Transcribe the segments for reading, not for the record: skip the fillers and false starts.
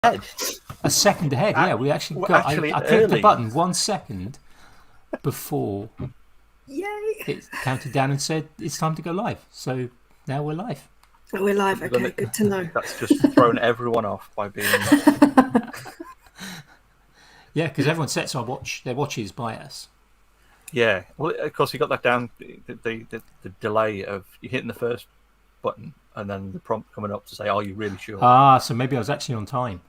A second ahead, yeah. We actually got. I clicked the button 1 second before it counted down and said it's time to go live. So now we're live. We're live. Okay, good to know. That's just thrown everyone off by being. Yeah, because everyone sets their watches by us. Yeah, well, of course you got that down. The delay of you hitting the first button and then the prompt coming up to say, "Are you really sure?" So maybe I was actually on time.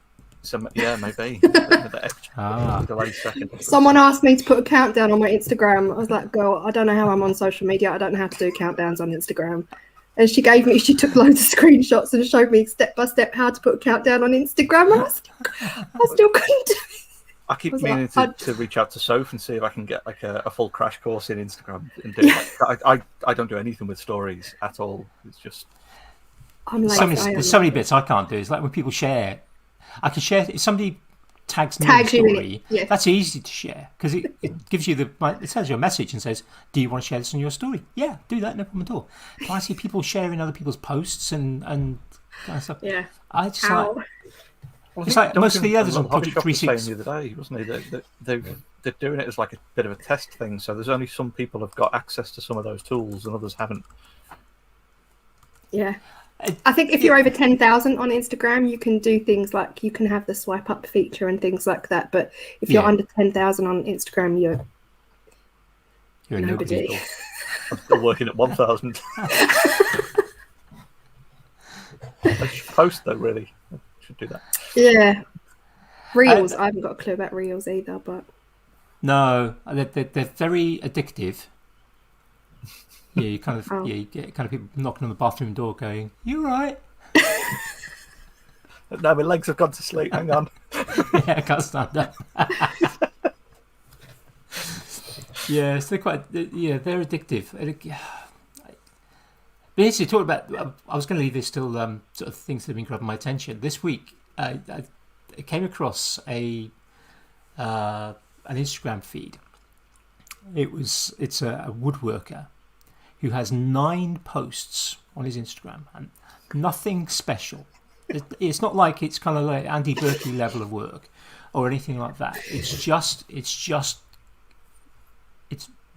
So yeah, maybe. Delay second. Someone asked me to put a countdown on my Instagram. I was like, "Girl, I don't know how I'm on social media. I don't know how to do countdowns on Instagram." And she took loads of screenshots and showed me step by step how to put a countdown on Instagram. And I still couldn't do it. I keep meaning to reach out to Soph and see if I can get like a full crash course in Instagram and do it. I don't do anything with stories at all. It's just there's so many bits I can't do. It's like when people share. I can share if somebody tags me in a story. Yeah. That's easy to share because it gives you it sends you a message and says, "Do you want to share this on your story?" Yeah, do that, no problem at all. But I see people sharing other people's posts and kind of stuff. Yeah, I just it's like most of the others on Project 360. The other day, wasn't he? They're doing it as like a bit of a test thing. So there's only some people have got access to some of those tools and others haven't. Yeah. I think if you're over 10,000 on Instagram, you can do things like you can have the swipe up feature and things like that. But if you're under 10,000 on Instagram, you're nobody. I'm still working at 1,000. I should post though, really. I should do that. Yeah. Reels. I haven't got a clue about Reels either, but no, they're very addictive. Yeah, you kind of you get kind of people knocking on the bathroom door, going, "You right?" No, my legs have gone to sleep. Hang on. Yeah, I can't stand up. Yeah, so they're they're addictive. But actually, talk about. I was going to leave this till sort of things that have been grabbing my attention this week. I came across an Instagram feed. It's a woodworker who has 9 posts on his Instagram and nothing special. It's not like it's kind of like Andy Berkeley level of work or anything like that. It's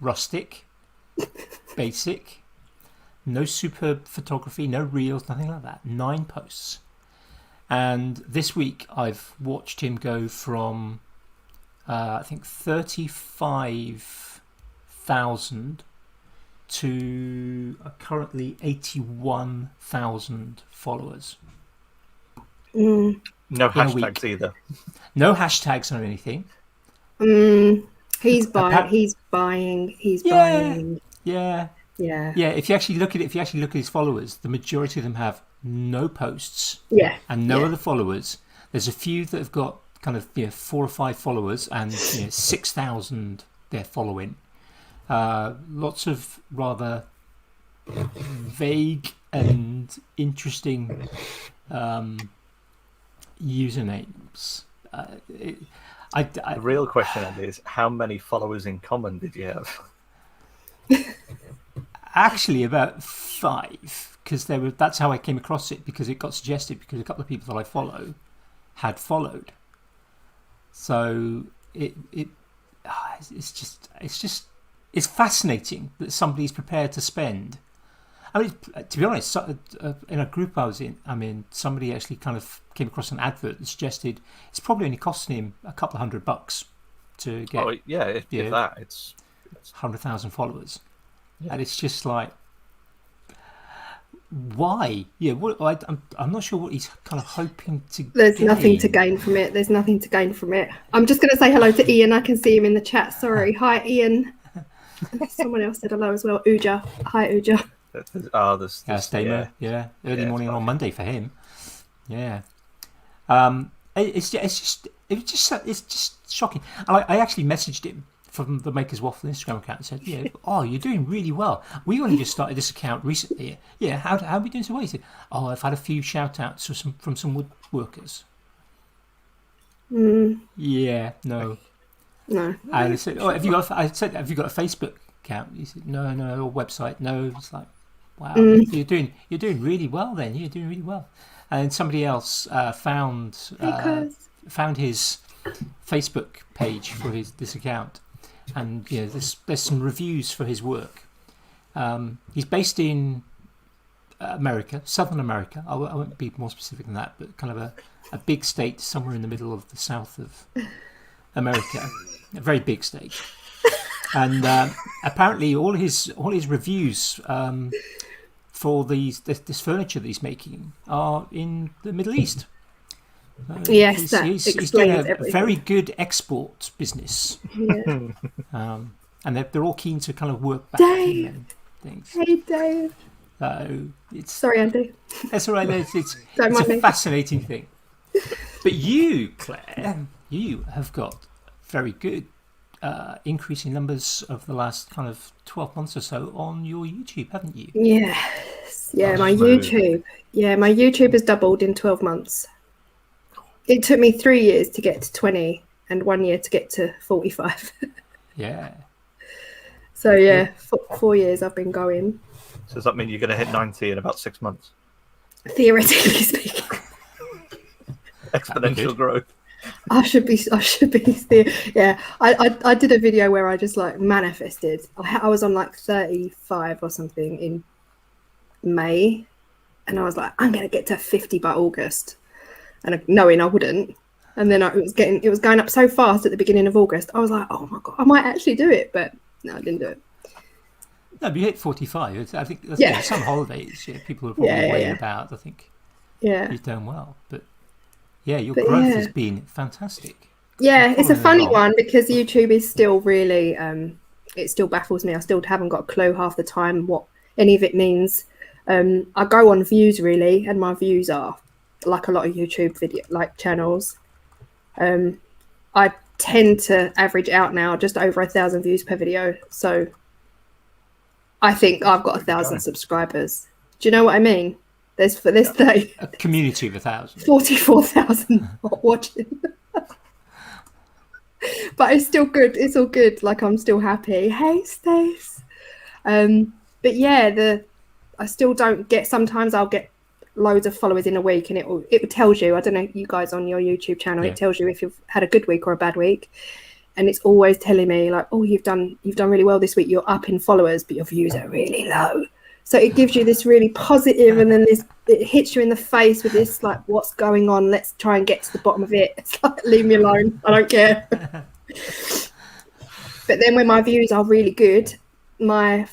rustic, basic, no superb photography, no reels, nothing like that. 9 posts. And this week I've watched him go from I think 35,000 to currently 81,000 followers. No hashtags either. No hashtags or anything. He's buying. Yeah. If you actually look at his followers, the majority of them have no posts. Yeah. And no other followers. There's a few that have got kind of 4 or 5 followers and 6,000 they're following. Lots of rather vague and interesting usernames. The real question is, how many followers in common did you have? Actually, about 5, because that's how I came across it, because it got suggested because a couple of people that I follow had followed. So it's fascinating that somebody's prepared to spend. I mean, to be honest, in a group I was in, somebody actually kind of came across an advert that suggested it's probably only costing him a couple of $100 to get. Oh yeah, if that, it's 100,000 followers, and it's just like, why? Yeah, I'm not sure what he's kind of hoping to. There's nothing to gain from it. I'm just going to say hello to Ian. I can see him in the chat. Sorry, hi Ian. Someone else said hello as well. Uja. Hi, Uja. Stamer. Yeah. Early morning on Monday for him. Yeah. It's just shocking. And I actually messaged him from the Maker's Waffle Instagram account and said, "Yeah, you're doing really well. We only just started this account recently. Yeah, how are we doing so well?" He said, "Oh, I've had a few shout outs from some woodworkers." Yeah, no. No. And I said, "Oh, have you got a Facebook account?" He said, "No, or website." No, it's like, wow, you're doing really well. Then you're doing really well. and somebody else found his Facebook page for this account, and there's some reviews for his work. He's based in America, Southern America. I won't be more specific than that, but kind of a big state somewhere in the middle of the south of America, a very big state. And apparently, all his reviews for this furniture that he's making are in the Middle East. Yes, he's doing a very good export business. Yeah. And they're all keen to kind of work back Dave. Things. Hey, Dave. Sorry, Andy. That's all right. It's a fascinating thing. But you, Claire, you have got very good increasing numbers of the last kind of 12 months or so on your YouTube, haven't you? Yes. Yeah, my YouTube has doubled in 12 months. It took me 3 years to get to 20 and 1 year to get to 45. Yeah. So yeah, 4 years I've been going. So does that mean you're going to hit 90 in about 6 months? Theoretically speaking. Exponential growth. I should be. Yeah, I did a video where I just like manifested. I was on like 35 or something in May, and I was like, I'm gonna get to 50 by August, and knowing I wouldn't. And then it was going up so fast at the beginning of August. I was like, oh my god, I might actually do it, but no, I didn't do it. No, but you hit 45. I think some holidays, people are probably worried about. I think you've done well, but. Yeah, your growth has been fantastic. Yeah, it's a funny one because YouTube is still really, it still baffles me. I still haven't got a clue half the time what any of it means. I go on views really, and my views are like a lot of YouTube channels. I tend to average out now just over 1,000 views per video. So I think I've got 1,000 subscribers. Do you know what I mean? There's a community of 1,000. 44,000 watching. But it's still good. It's all good. Like, I'm still happy. Hey, Stace. But yeah, I still don't get. Sometimes I'll get loads of followers in a week, and it tells you. I don't know, you guys on your YouTube channel. Yeah. It tells you if you've had a good week or a bad week, and it's always telling me like, oh, you've done really well this week. You're up in followers, but your views are really low. So it gives you this really positive, and then it hits you in the face with this, like, what's going on? Let's try and get to the bottom of it. It's like, leave me alone. I don't care. But then when my views are really good, my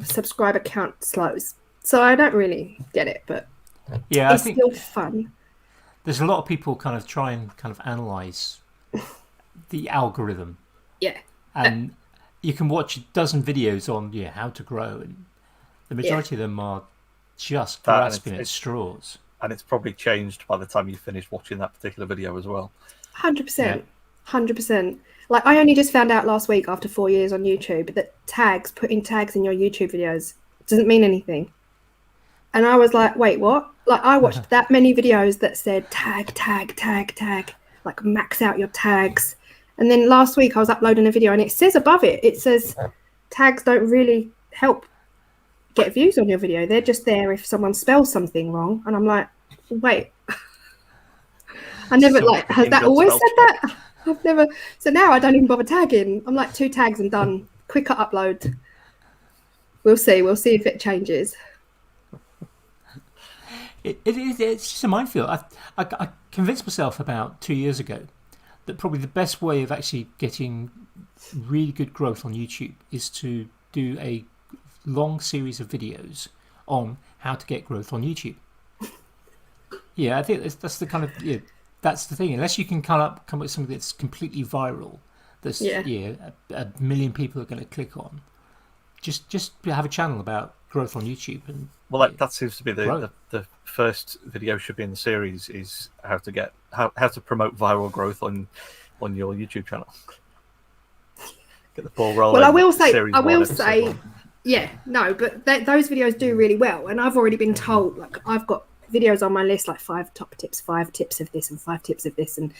subscriber count slows. So I don't really get it, but I think still fun. There's a lot of people kind of try and kind of analyze the algorithm. Yeah. And you can watch a dozen videos on how to grow, and the majority of them are just grasping at straws. And it's probably changed by the time you finish watching that particular video as well. 100%. 100%. Like, I only just found out last week after 4 years on YouTube that putting tags in your YouTube videos doesn't mean anything. And I was like, wait, what? Like, I watched that many videos that said tag, like max out your tags. And then last week I was uploading a video and it says above it says tags don't really help get views on your video. They're just there if someone spells something wrong. And I'm like, wait, I never has that always said that? I've never. So now I don't even bother tagging. I'm like 2 tags and done. Quicker upload. We'll see if it changes. It's just a minefield. I convinced myself about 2 years ago that probably the best way of actually getting really good growth on YouTube is to do a long series of videos on how to get growth on YouTube. I think that's the kind of that's the thing. Unless you can come up with something that's completely viral, that's a million people are going to click on. Just have a channel about growth on YouTube, and that seems to be the first video should be in the series is how to promote viral growth on your YouTube channel. Get the ball rolling. Well, I will say. Yeah, no, but those videos do really well. And I've already been told, like, I've got videos on my list, like 5 top tips, 5 tips of this and 5 tips of this. And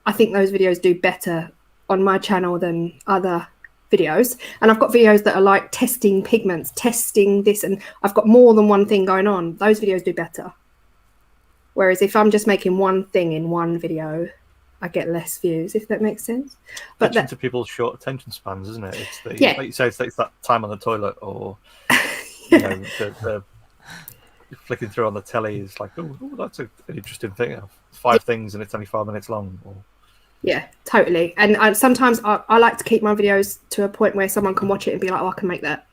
I think those videos do better on my channel than other videos. And I've got videos that are like testing pigments, testing this. And I've got more than one thing going on. Those videos do better. Whereas if I'm just making one thing in one video, I get less views, if that makes sense. But Attention to people's short attention spans, isn't it? It's the, Yeah. like you say, it's that time on the toilet, or you know, the flicking through on the telly is like, oh, that's an interesting thing. 5 things and it's only 5 minutes long. Or... Yeah, totally. And sometimes I like to keep my videos to a point where someone can watch it and be like, oh, I can make that.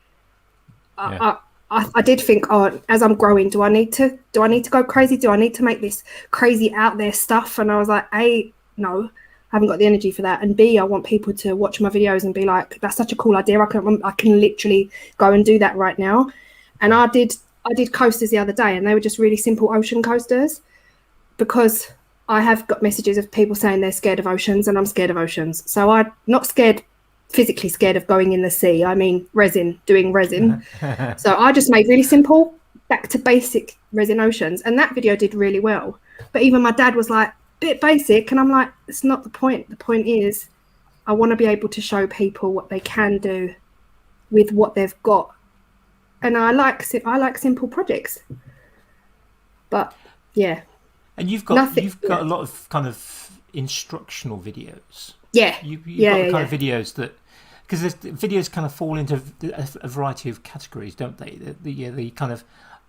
Yeah. I did think, oh, as I'm growing, do I need to go crazy? Do I need to make this crazy out there stuff? And I was like, A, no, I haven't got the energy for that. And B, I want people to watch my videos and be like, that's such a cool idea. I can literally go and do that right now. And I did coasters the other day, and they were just really simple ocean coasters, because I have got messages of people saying they're scared of oceans, and I'm scared of oceans. So I'm not physically scared of going in the sea. I mean, doing resin. So I just made really simple, back to basic resin oceans. And that video did really well. But even my dad was like, bit basic. And I'm like, it's not the point. The point is, I want to be able to show people what they can do with what they've got. And I like simple projects. But yeah. And you've got a lot of kind of instructional videos. Yeah. You've got the kind of videos that, because videos kind of fall into a variety of categories, don't they? They kind of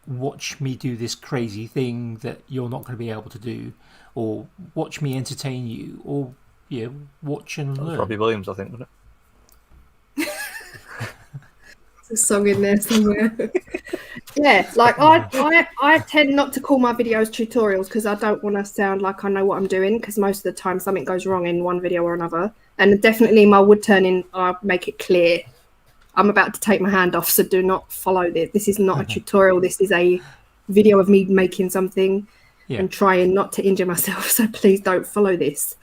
watch me do this crazy thing that you're not going to be able to do, or watch me entertain you, or watch and learn. Robbie Williams, I think, wasn't it? There's a song in there somewhere. Yeah, like I tend not to call my videos tutorials, because I don't want to sound like I know what I'm doing, because most of the time something goes wrong in one video or another. And definitely my wood turning, I make it clear I'm about to take my hand off, so do not follow this. This is not a tutorial. This is a video of me making something and trying not to injure myself, so please don't follow this.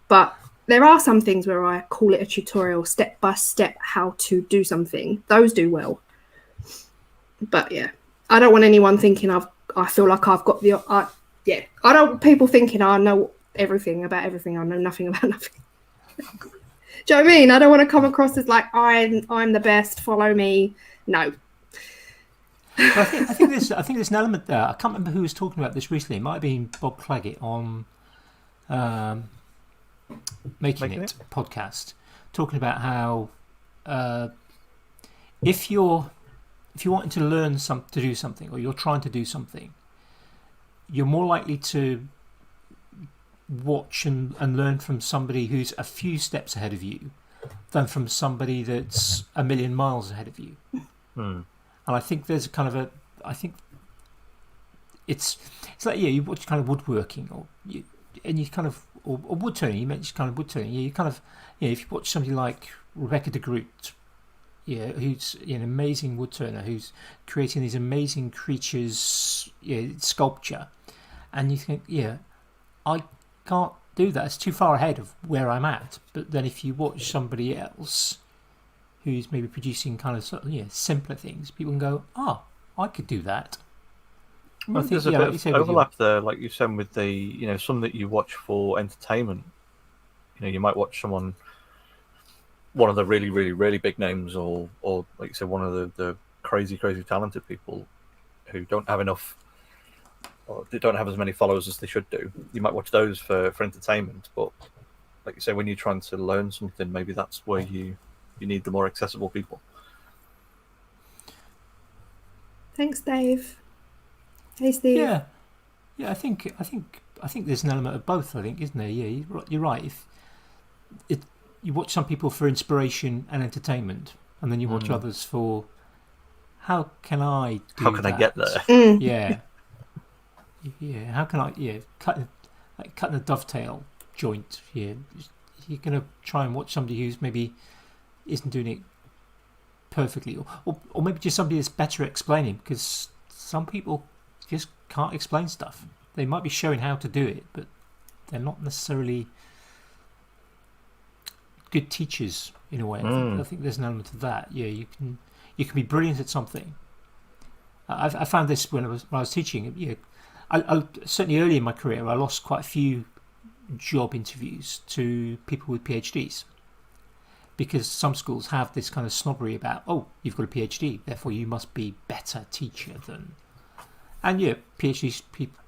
But there are some things where I call it a tutorial, step by step, how to do something. Those do well. But yeah, I don't want anyone thinking I feel like I've got I don't want people thinking I know everything about everything. I know nothing about nothing. Do you know what I mean? I don't want to come across as like I'm the best, follow me. No. I think there's an element there. I can't remember who was talking about this recently. It might have been Bob Claggett on Making It podcast, talking about how if you're wanting to learn to do something, or you're trying to do something, you're more likely to watch and learn from somebody who's a few steps ahead of you than from somebody that's a million miles ahead of you. And I think there's a kind of it's like, you watch kind of woodworking, or wood turning. You mentioned kind of wood turning. You kind of, if you watch somebody like Rebecca de Groot, who's an amazing wood turner, who's creating these amazing creatures, sculpture, and you think, I can't do that. It's too far ahead of where I'm at. But then if you watch somebody else who's maybe producing kind of simpler things, people can go, I could do that. Well, I think there's a bit of overlap there, like you said, with the some that you watch for entertainment. You might watch one of the really, really, really big names, or like you said, one of the crazy, crazy talented people who don't have enough, or they don't have as many followers as they should do. You might watch those for entertainment, but like you say, when you're trying to learn something, maybe that's where you need the more accessible people. Thanks, Dave. Hey, Steve. Yeah. I think there's an element of both. I think, isn't there? Yeah, you're right. If you watch some people for inspiration and entertainment, and then you watch others for how can I get there? Yeah. How can I cutting a dovetail joint? Yeah, you're gonna try and watch somebody who's maybe isn't doing it perfectly, or maybe just somebody that's better at explaining, because some people just can't explain stuff. They might be showing how to do it, but they're not necessarily good teachers in a way. I think there's an element of that. Yeah, you can be brilliant at something. I found this when I was teaching. I certainly early in my career, I lost quite a few job interviews to people with PhDs, because some schools have this kind of snobbery about, you've got a PhD, therefore you must be better teacher than. And PhDs people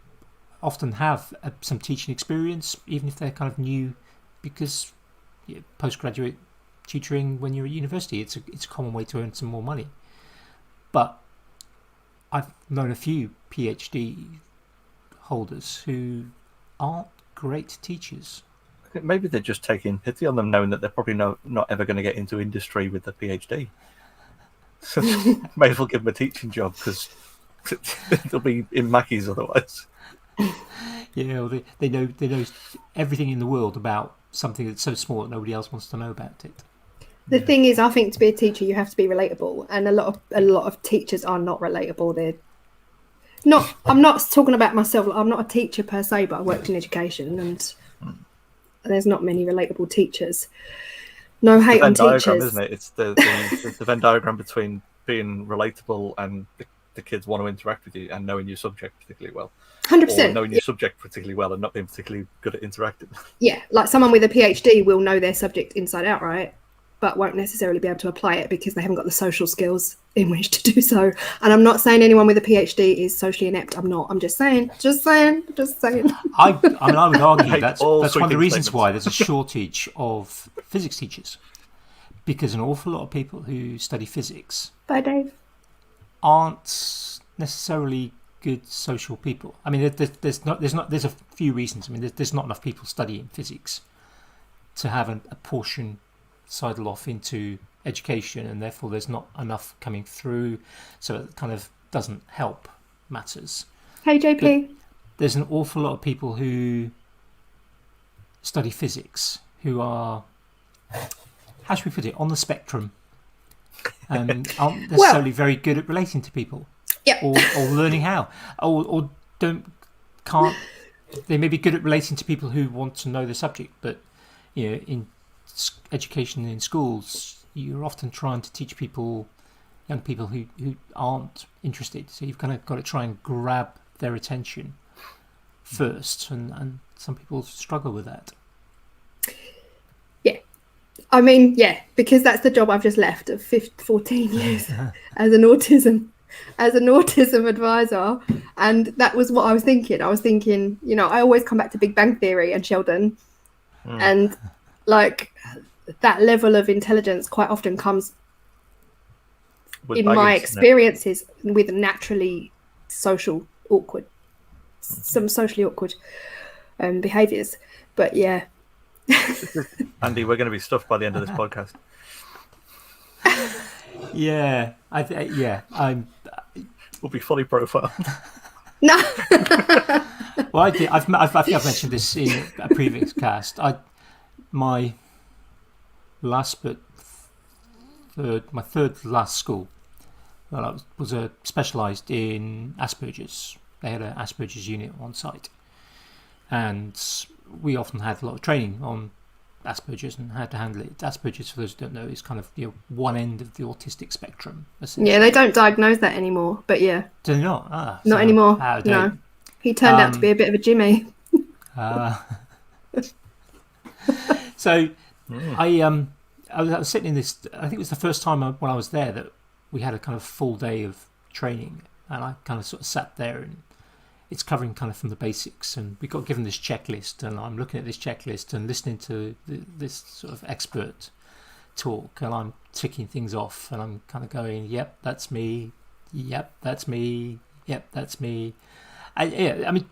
often have some teaching experience, even if they're kind of new, because postgraduate tutoring when you're at university, it's a common way to earn some more money. But I've known a few PhD holders who aren't great teachers. Maybe they're just taking pity on them, knowing that they're probably not ever going to get into industry with a PhD. So may as well give them a teaching job, because they'll be in Mackey's otherwise. Yeah, well, they know everything in the world about something that's so small that nobody else wants to know about it. The thing is, I think to be a teacher, you have to be relatable, and a lot of teachers are not relatable. They're not. I'm not talking about myself. I'm not a teacher per se, but I worked in education, and there's not many relatable teachers. No hate on teachers, diagram, isn't it? It's the Venn diagram between being relatable and the kids want to interact with you and knowing your subject particularly well. 100%. Or knowing your subject particularly well and not being particularly good at interacting. Yeah, like someone with a PhD will know their subject inside out, right? But won't necessarily be able to apply it because they haven't got the social skills in which to do so. And I'm not saying anyone with a PhD is socially inept. I'm not. I'm just saying. I mean, I would argue that's one of the reasons why there's a shortage of physics teachers, because an awful lot of people who study physics bye, Dave, aren't necessarily good social people. I mean, there's a few reasons. I mean, there's not enough people studying physics to have a portion sidle off into education, and therefore there's not enough coming through, so it kind of doesn't help matters. Hey JP, but there's an awful lot of people who study physics who are, how should we put it, on the spectrum, and aren't necessarily very good at relating to people. Yep. or learning how, or can't. They may be good at relating to people who want to know the subject, but in education in schools, you're often trying to teach young people who aren't interested. So you've kind of got to try and grab their attention first, and some people struggle with that. Yeah, I mean, yeah, because that's the job I've just left of 14 years as an autism advisor, and that was what I was thinking. I was thinking, I always come back to Big Bang Theory and Sheldon, and like that level of intelligence quite often comes with my experiences with naturally socially awkward behaviors. But yeah. Andy, we're going to be stuffed by the end of this podcast. Yeah, we'll be fully profiled. No. Well, I think I've mentioned this in a previous cast. My third last school, I was specialised in Asperger's. They had an Asperger's unit on site, and we often had a lot of training on Asperger's and how to handle it. Asperger's, for those who don't know, is kind of one end of the autistic spectrum. Yeah, they don't diagnose that anymore, but yeah. Do they not? Not anymore. No. He turned out to be a bit of a Jimmy. So I was sitting in this, I think it was the first time when I was there that we had a kind of full day of training, and I kind of sort of sat there, and it's covering kind of from the basics, and we got given this checklist, and I'm looking at this checklist and listening to this sort of expert talk, and I'm ticking things off, and I'm kind of going, yep, that's me, yep, that's me, yep, that's me. I mean,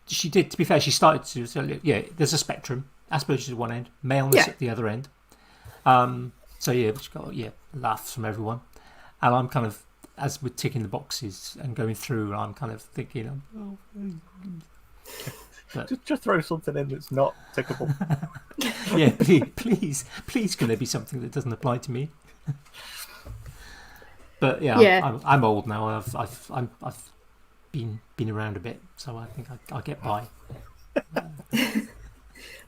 she did, to be fair, she started to say, there's a spectrum. Asperger's at one end, maleness at the other end. So yeah, we got laughs from everyone, and I'm kind of, as we're ticking the boxes and going through, I'm kind of thinking, just throw something in that's not tickable. Yeah, please, can there be something that doesn't apply to me? But yeah. I'm old now. I've been around a bit, so I think I'll get by.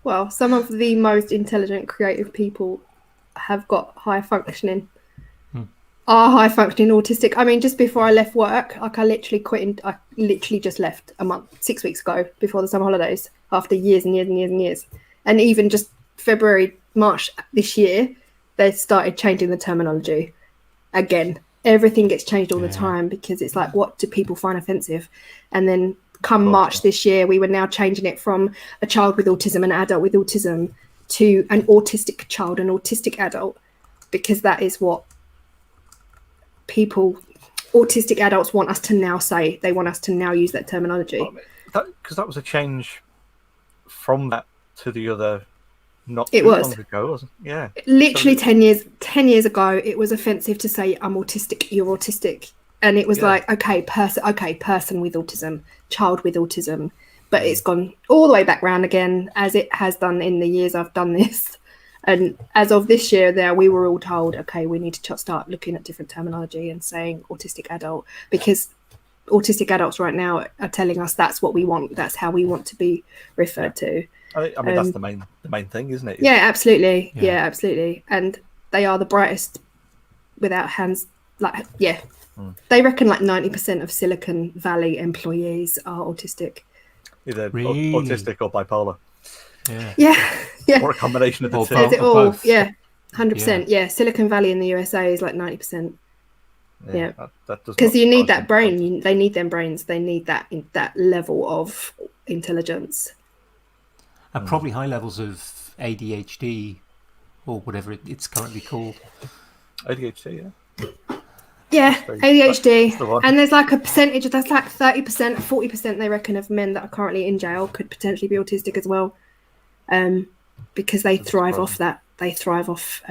Well, some of the most intelligent, creative people have got high functioning. Are high functioning autistic. I mean, just before I left work, like I literally just left 6 weeks ago before the summer holidays, after years and years and years and years. And even just March this year, they started changing the terminology again. Everything gets changed all the time, because it's like, what do people find offensive? And then come March this year, we were now changing it from a child with autism, an adult with autism, to an autistic child, an autistic adult, because that is what autistic adults want us to now say. They want us to now use that terminology. Because that was a change from that to the other not too long ago, wasn't it? Yeah. Literally 10 years ago, it was offensive to say, I'm autistic, you're autistic. And it was like, okay, person with autism, child with autism. But it's gone all the way back round again, as it has done in the years I've done this. And as of this year, we were all told, okay, we need to start looking at different terminology and saying autistic adult, because autistic adults right now are telling us that's what we want. That's how we want to be referred to. I mean, that's the main thing, isn't it? Yeah, absolutely. Yeah, absolutely. And they are the brightest without hands. They reckon 90% of Silicon Valley employees are autistic. Either autistic or bipolar. Yeah. Or a combination of the two. Says it all. Yeah, 100%. Yeah, Silicon Valley in the USA is 90%. Yeah, because you need that brain. They need them brains. They need that level of intelligence. And probably high levels of ADHD, or whatever it's currently called. ADHD, yeah, ADHD. And there's like a percentage, that's like 30%, 40% they reckon of men that are currently in jail could potentially be autistic as well, because they thrive off that. They thrive off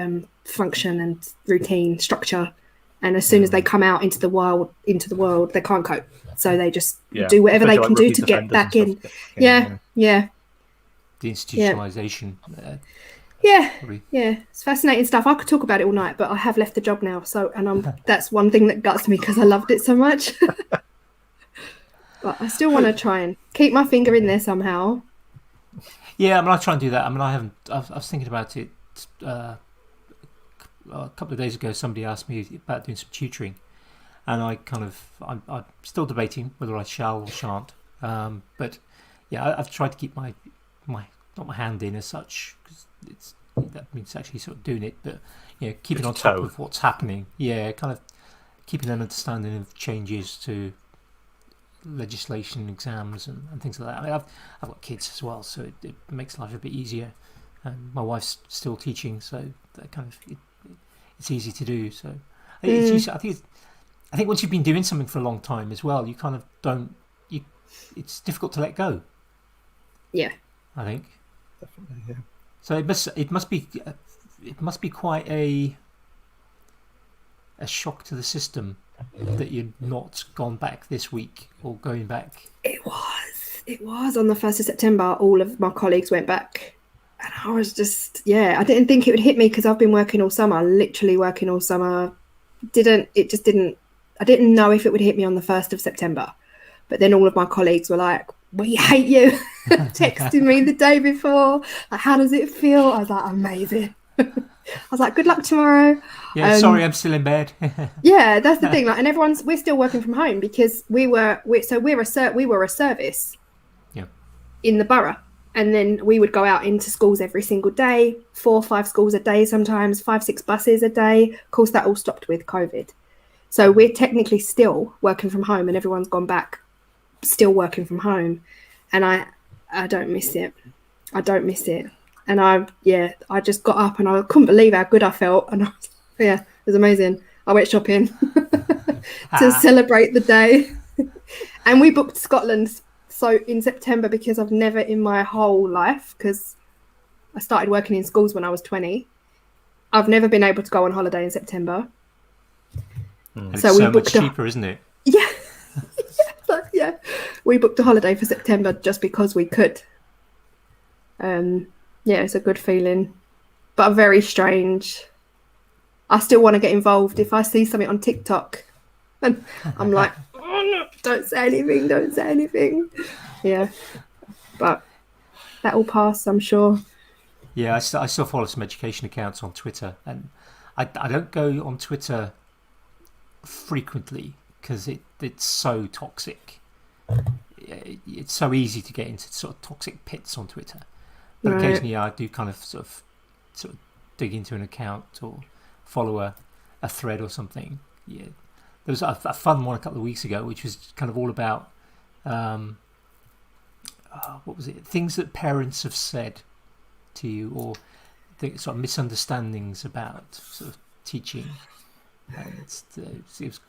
function and routine, structure. And as soon as they come out into the world, they can't cope. So they just do whatever they can do to get back in. Yeah. The institutionalization. Yeah, it's fascinating stuff. I could talk about it all night, but I have left the job now. That's one thing that guts me, because I loved it so much. But I still want to try and keep my finger in there somehow. Yeah, I mean, I try and do that. I mean, I was thinking about it a couple of days ago. Somebody asked me about doing some tutoring, and I'm still debating whether I shall or shan't. But yeah, I've tried to keep my not my hand in as such, because that means actually sort of doing it, but keeping on top of what's happening. Yeah, kind of keeping an understanding of changes to legislation, exams, and things like that. I mean, I've got kids as well, so it makes life a bit easier. And my wife's still teaching, so that kind of it's easy to do. So I think once you've been doing something for a long time as well, you kind of don't. It's difficult to let go. Yeah, I think. Definitely, yeah. So it must be quite a shock to the system that you're not gone back this week or going back. It was on the 1st of September. All of my colleagues went back, and I was just I didn't think it would hit me, because I've been working all summer, literally working all summer. I didn't know if it would hit me on the 1st of September, but then all of my colleagues were like, "We hate you," texting me the day before, like, "How does it feel?" I was like, "Amazing." I was like, "Good luck tomorrow." Yeah, sorry, I'm still in bed. Yeah, that's the thing. Like, and we're still working from home, because we're a service. Yeah. In the borough, and then we would go out into schools every single day, 4 or 5 schools a day, sometimes 5, 6 buses a day. Of course, that all stopped with COVID. So we're technically still working from home, and everyone's gone back still working from home, and I don't miss it. And I just got up, and I couldn't believe how good I felt, and it was amazing. I went shopping to celebrate the day, and we booked Scotland in September, because I've never in my whole life, because I started working in schools when I was 20, I've never been able to go on holiday in September. So we booked much cheaper, isn't it? Yeah. Yeah, we booked a holiday for September just because we could. It's a good feeling, but very strange. I still want to get involved. If I see something on TikTok, and I'm like, "Oh, no, don't say anything. Yeah, but that will pass, I'm sure. Yeah, I still follow some education accounts on Twitter, and I don't go on Twitter frequently, because it's so toxic. It's so easy to get into sort of toxic pits on Twitter. But occasionally I do kind of sort of dig into an account or follow a thread or something. Yeah, there was a fun one a couple of weeks ago, which was kind of all about what was it? Things that parents have said to you, or sort of misunderstandings about sort of teaching. And it was it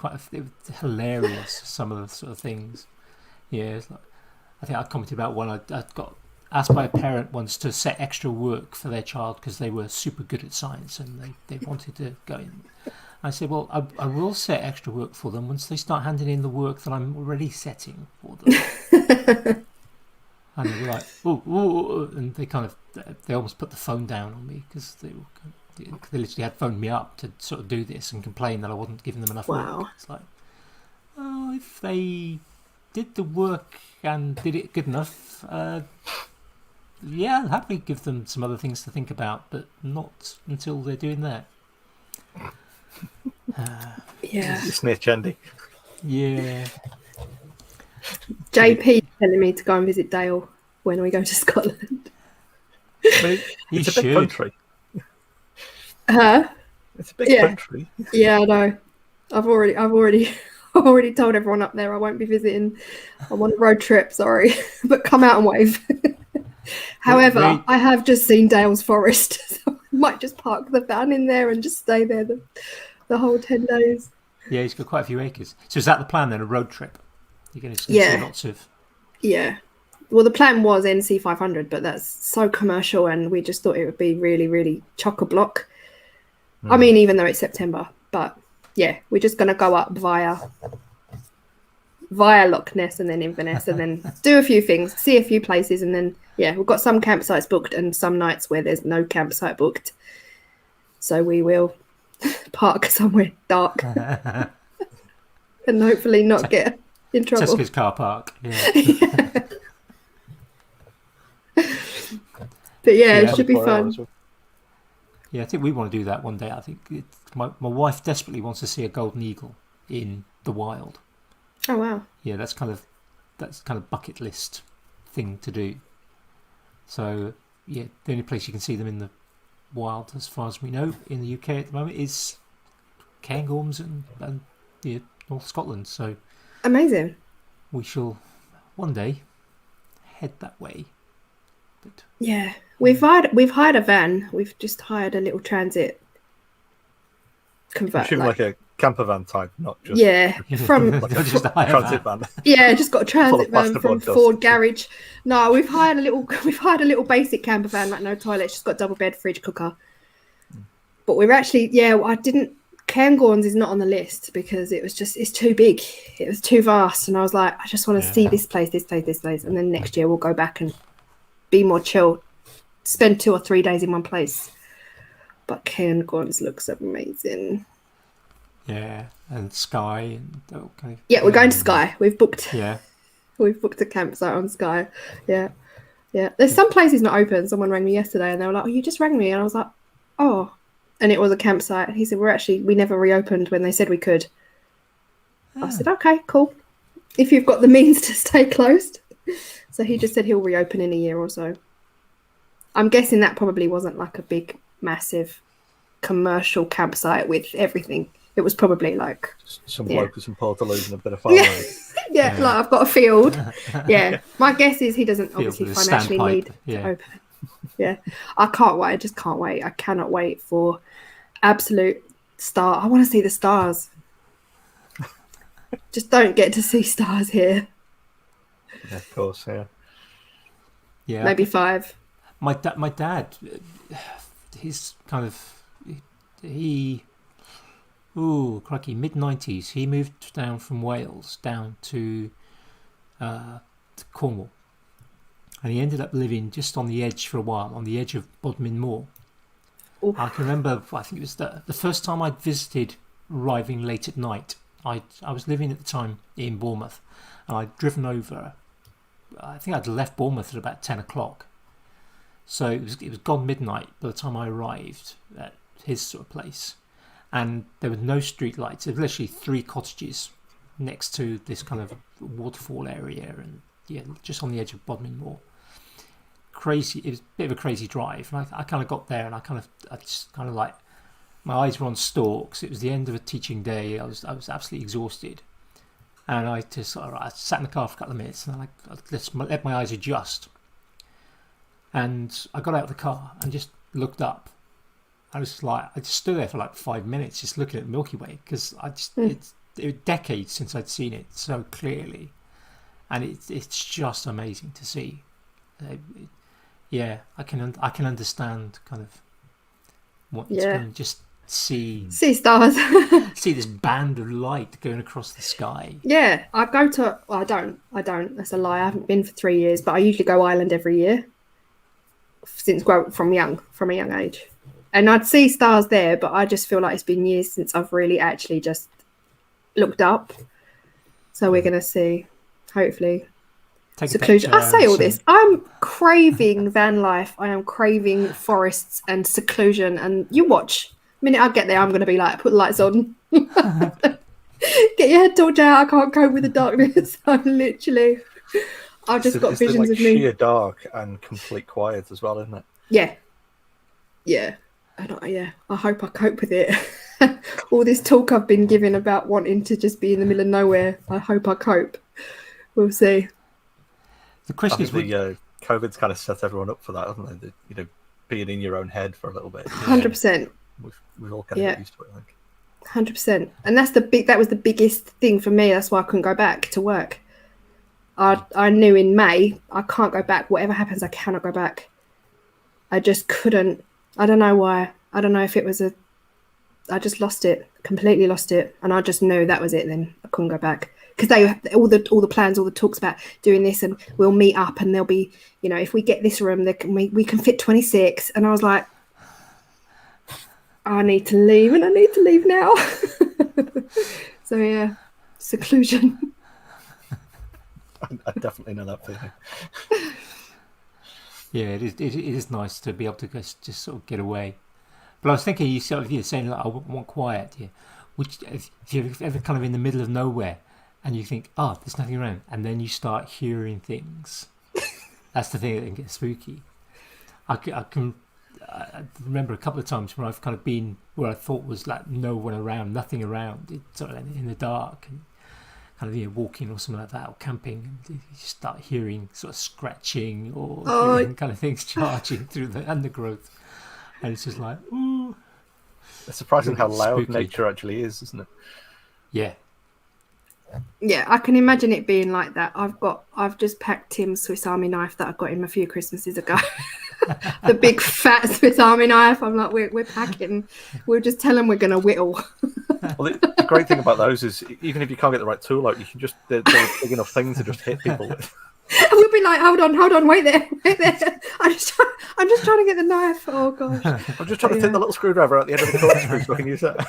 was hilarious. Some of the sort of things. Yeah, I think I commented about one. I got asked by a parent once to set extra work for their child because they were super good at science and they wanted to go in. I said, well, I will set extra work for them once they start handing in the work that I'm already setting for them. And they were like, oh, and they almost put the phone down on me because they literally had phoned me up to sort of do this and complain that I wasn't giving them enough work. It's like, oh, if they did the work and did it good enough, yeah, I'll happily give them some other things to think about, but not until they're doing that. Yeah. Snitch, Andy. Yeah. JP telling me to go and visit Dale when we go to Scotland. It's a big country. Huh? It's a big country. Yeah, I know. I've already told everyone up there I won't be visiting. I'm on a road trip, sorry. But come out and wave. However, I have just seen Dale's Forest, so I might just park the van in there and just stay there the whole 10 days. Yeah, he's got quite a few acres. So is that the plan then, a road trip? You're going to see lots of... Yeah. Well, the plan was NC 500, but that's so commercial and we just thought it would be really, really chock-a-block. I mean, even though it's September, but yeah, we're just going to go up via Loch Ness and then Inverness and then do a few things, see a few places, and then, yeah, we've got some campsites booked and some nights where there's no campsite booked. So we will park somewhere dark and hopefully not get in trouble. Tesco's car park. Yeah. But yeah, it should be fun. Yeah, I think we want to do that one day. I think my wife desperately wants to see a golden eagle in the wild. Oh wow! Yeah, that's kind of bucket list thing to do. So yeah, the only place you can see them in the wild, as far as we know, in the UK at the moment is Cairngorms and North Scotland. So amazing. We shall one day head that way. But yeah, we've hired a van. We've just hired a little transit convert, like a camper van type, not just from just a transit van. Yeah, just got a transit van from Ford garage. No, we've hired a little basic camper van, like no toilets, just got double bed, fridge, cooker. But we're actually Cairngorms is not on the list because it's too big. It was too vast, and I was like, I just want to see this place, and then next year we'll go back and be more chill, spend 2 or 3 days in one place. But Cairngorms looks amazing. Yeah, and Skye. Yeah, we're going to Skye. We've booked. Yeah, we've booked a campsite on Skye. Yeah. There's some places not open. Someone rang me yesterday, and they were like, "Oh, you just rang me," and I was like, "Oh," and it was a campsite. He said, we never reopened when they said we could. I said, "Okay, cool. If you've got the means to stay closed." So he just said he'll reopen in a year or so. I'm guessing that probably wasn't like a big, massive commercial campsite with everything. It was probably like some bloke with some portaloos and a bit of fire. Yeah, like I've got a field. Yeah, my guess is he doesn't obviously financially need to open. Yeah, I can't wait. I just can't wait. I cannot wait for absolute star. I want to see the stars. Just don't get to see stars here. Yeah, of course, yeah. Maybe 5. My dad, he's kind of crikey, mid-90s. He moved down from Wales down to Cornwall, and he ended up living just on the edge for a while, on the edge of Bodmin Moor. Oof. I can remember, I think it was the first time I'd visited, arriving late at night. I was living at the time in Bournemouth, and I'd driven over. I think I'd left Bournemouth at about 10 o'clock. So it was gone midnight by the time I arrived at his sort of place. And there were no street lights. There were literally 3 cottages next to this kind of waterfall area, and just on the edge of Bodmin Moor. Crazy. It was a bit of a crazy drive. And I kind of got there, and I just kind of like, my eyes were on stalks. It was the end of a teaching day. I was absolutely exhausted. And I just I sat in the car for a couple of minutes, and I let my eyes adjust. And I got out of the car and just looked up. I just stood there for like 5 minutes, just looking at the Milky Way, because it was decades since I'd seen it so clearly, and it's just amazing to see. I can understand kind of what it's going to just see stars, see this band of light going across the sky. Yeah, I go to. Well, I don't. That's a lie. I haven't been for 3 years, but I usually go Ireland every year since from a young age, and I'd see stars there. But I just feel like it's been years since I've really actually just looked up. So we're gonna see, hopefully. Seclusion. I say all this. I'm craving van life. I am craving forests and seclusion. And you watch. The minute I get there, I'm going to be like, put the lights on. Get your head torch out. I can't cope with the darkness. I've just got visions of me. Sheer dark and complete quiet as well, isn't it? Yeah. Yeah. I hope I cope with it. All this talk I've been given about wanting to just be in the middle of nowhere. I hope I cope. We'll see. The question is, COVID's kind of set everyone up for that, hasn't it? Being in your own head for a little bit. 100%. We've all kind of got used to it, I think. 100%. And that was the biggest thing for me. That's why I couldn't go back to work. I knew in May I can't go back. Whatever happens, I cannot go back. I just couldn't. I don't know why. I don't know if it was I just lost it, completely lost it, and I just knew that was it. Then I couldn't go back. Because all the plans, all the talks about doing this, and we'll meet up, and there'll be, if we get this room, we can fit 26. And I was like, I need to leave, and I need to leave now. So yeah, seclusion. I definitely know that feeling. Yeah, it is nice to be able to just sort of get away. But I was thinking, you're saying like, I want quiet. Yeah, which if you're ever kind of in the middle of nowhere. And you think, there's nothing around. And then you start hearing things. That's the thing that gets spooky. I remember a couple of times when I've kind of been where I thought was like no one around, nothing around, sort of in the dark, and kind of walking or something like that, or camping, and you start hearing sort of scratching or hearing kind of things charging through the undergrowth. And it's just like, ooh. It's surprising how loud spooky. Nature actually is, isn't it? Yeah. Yeah, I can imagine it being like that. I've just packed Tim's Swiss Army knife that I got him a few Christmases ago. The big fat Swiss Army knife. I'm like, we're packing. We'll just tell them we're going to whittle. Well, the great thing about those is even if you can't get the right tool out, you can they're a big enough thing to just hit people with. And we'll be like, hold on, wait there. I'm just trying to get the knife. Oh gosh. I'm just trying to take the little screwdriver out the end of the corkscrew so I can use that.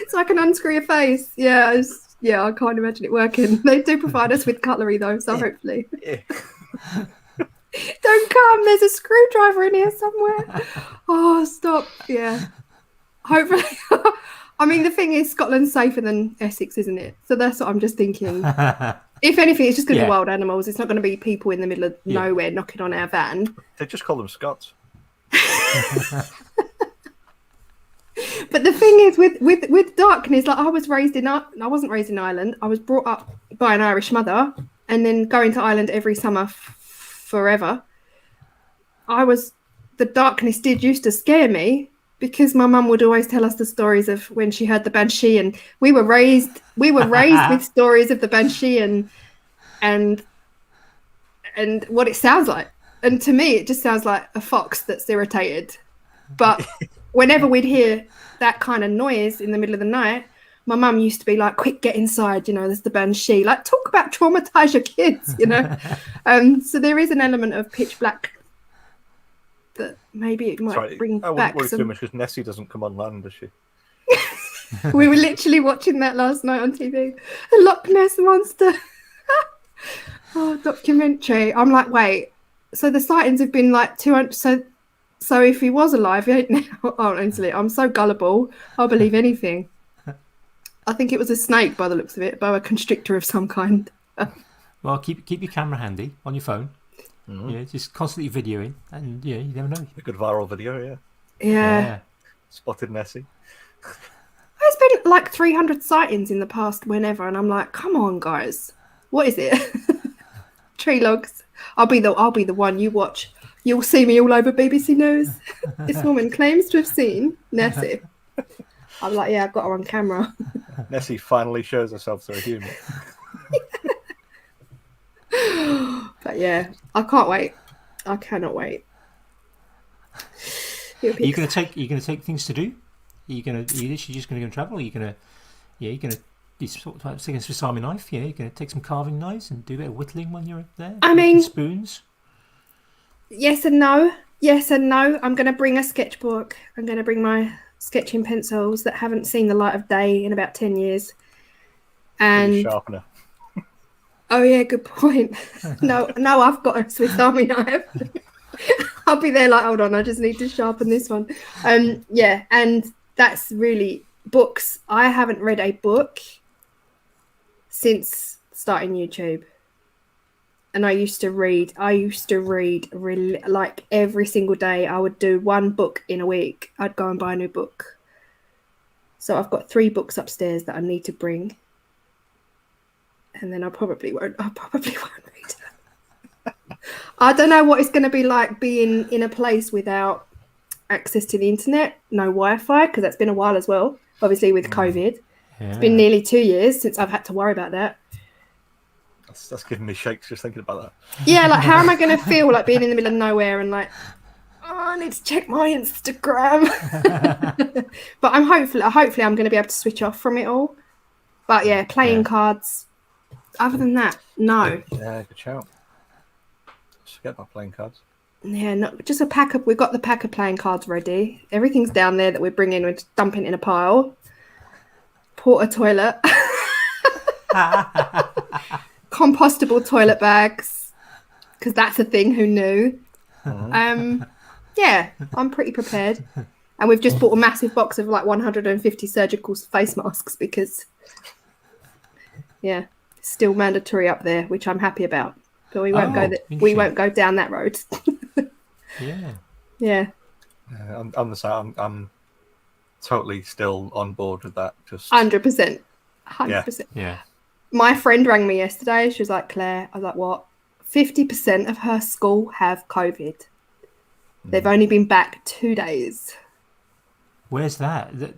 So I can unscrew your face. Yeah, I can't imagine it working. They do provide us with cutlery though, so hopefully. Yeah. Don't come, there's a screwdriver in here somewhere. Oh, stop. Yeah. Hopefully. I mean, the thing is, Scotland's safer than Essex, isn't it? So that's what I'm just thinking. If anything, it's just going to be wild animals. It's not going to be people in the middle of nowhere knocking on our van. They just call them Scots. But the thing is, with darkness, like I wasn't raised in Ireland. I was brought up by an Irish mother, and then going to Ireland every summer forever. The darkness did used to scare me because my mum would always tell us the stories of when she heard the banshee, and we were raised with stories of the banshee and what it sounds like. And to me, it just sounds like a fox that's irritated. But whenever we'd hear that kind of noise in the middle of the night, my mum used to be like, quick, get inside, there's the banshee. Like, talk about traumatize your kids, So there is an element of pitch black that maybe it might bring back. I wouldn't worry too much because Nessie doesn't come on land, does she? We were literally watching that last night on TV. The Loch Ness Monster. Documentary. I'm like, wait, so the sightings have been like 200, so if he was alive, he ain't now. Honestly, I'm so gullible. I'll believe anything. I think it was a snake by the looks of it, boa constrictor of some kind. Well, keep your camera handy on your phone. Mm-hmm. Yeah, just constantly videoing, and you never know. A good viral video, Yeah. Spotted Nessie. like 300 sightings in the past whenever, and I'm like, come on, guys, what is it? Tree logs. I'll be the one you watch. You'll see me all over BBC News. This woman claims to have seen Nessie. I'm like, yeah, I've got her on camera. Nessie finally shows herself to a human. But yeah, I can't wait. I cannot wait. Are you going to take things to do? Are you literally just going to go and travel? Or are you going to? Yeah, you're going to. You sort of take a Swiss Army knife. Yeah, you're going to take some carving knives and do a bit of whittling when you're there. I mean, spoons. Yes and no. Yes and no. I'm going to bring a sketchbook. I'm going to bring my sketching pencils that haven't seen the light of day in about 10 years. And sharpener. Oh yeah, good point. No, I've got a Swiss Army knife. I'll be there like, hold on, I just need to sharpen this one. Yeah, and that's really books. I haven't read a book since starting YouTube. And I used to read really, like every single day. I would do one book in a week. I'd go and buy a new book. So I've got 3 books upstairs that I need to bring. And then I probably won't read. I don't know what it's going to be like being in a place without access to the internet, no Wi-Fi, because that's been a while as well, obviously with COVID. Yeah. It's been nearly 2 years since I've had to worry about that. That's giving me shakes just thinking about that. Yeah, like how am I going to feel like being in the middle of nowhere and like, oh, I need to check my Instagram. But hopefully I'm going to be able to switch off from it all. But yeah, playing cards. Other than that, no. Yeah, good shout. Just forget about playing cards. Yeah, no, just a pack of. We've got the pack of playing cards ready. Everything's down there that we're bringing. We're just dumping in a pile. Porta toilet. Compostable toilet bags, because that's a thing. Who knew? Yeah, I'm pretty prepared. And we've just bought a massive box of like 150 surgical face masks because, yeah. Still mandatory up there, which I'm happy about, but we won't we won't go down that road. Yeah. I'm the same. I'm totally still on board with that. Just 100%. Yeah. My friend rang me yesterday. She was like, Claire, I was like, what? 50% of her school have COVID. They've only been back 2 days. Where's that? In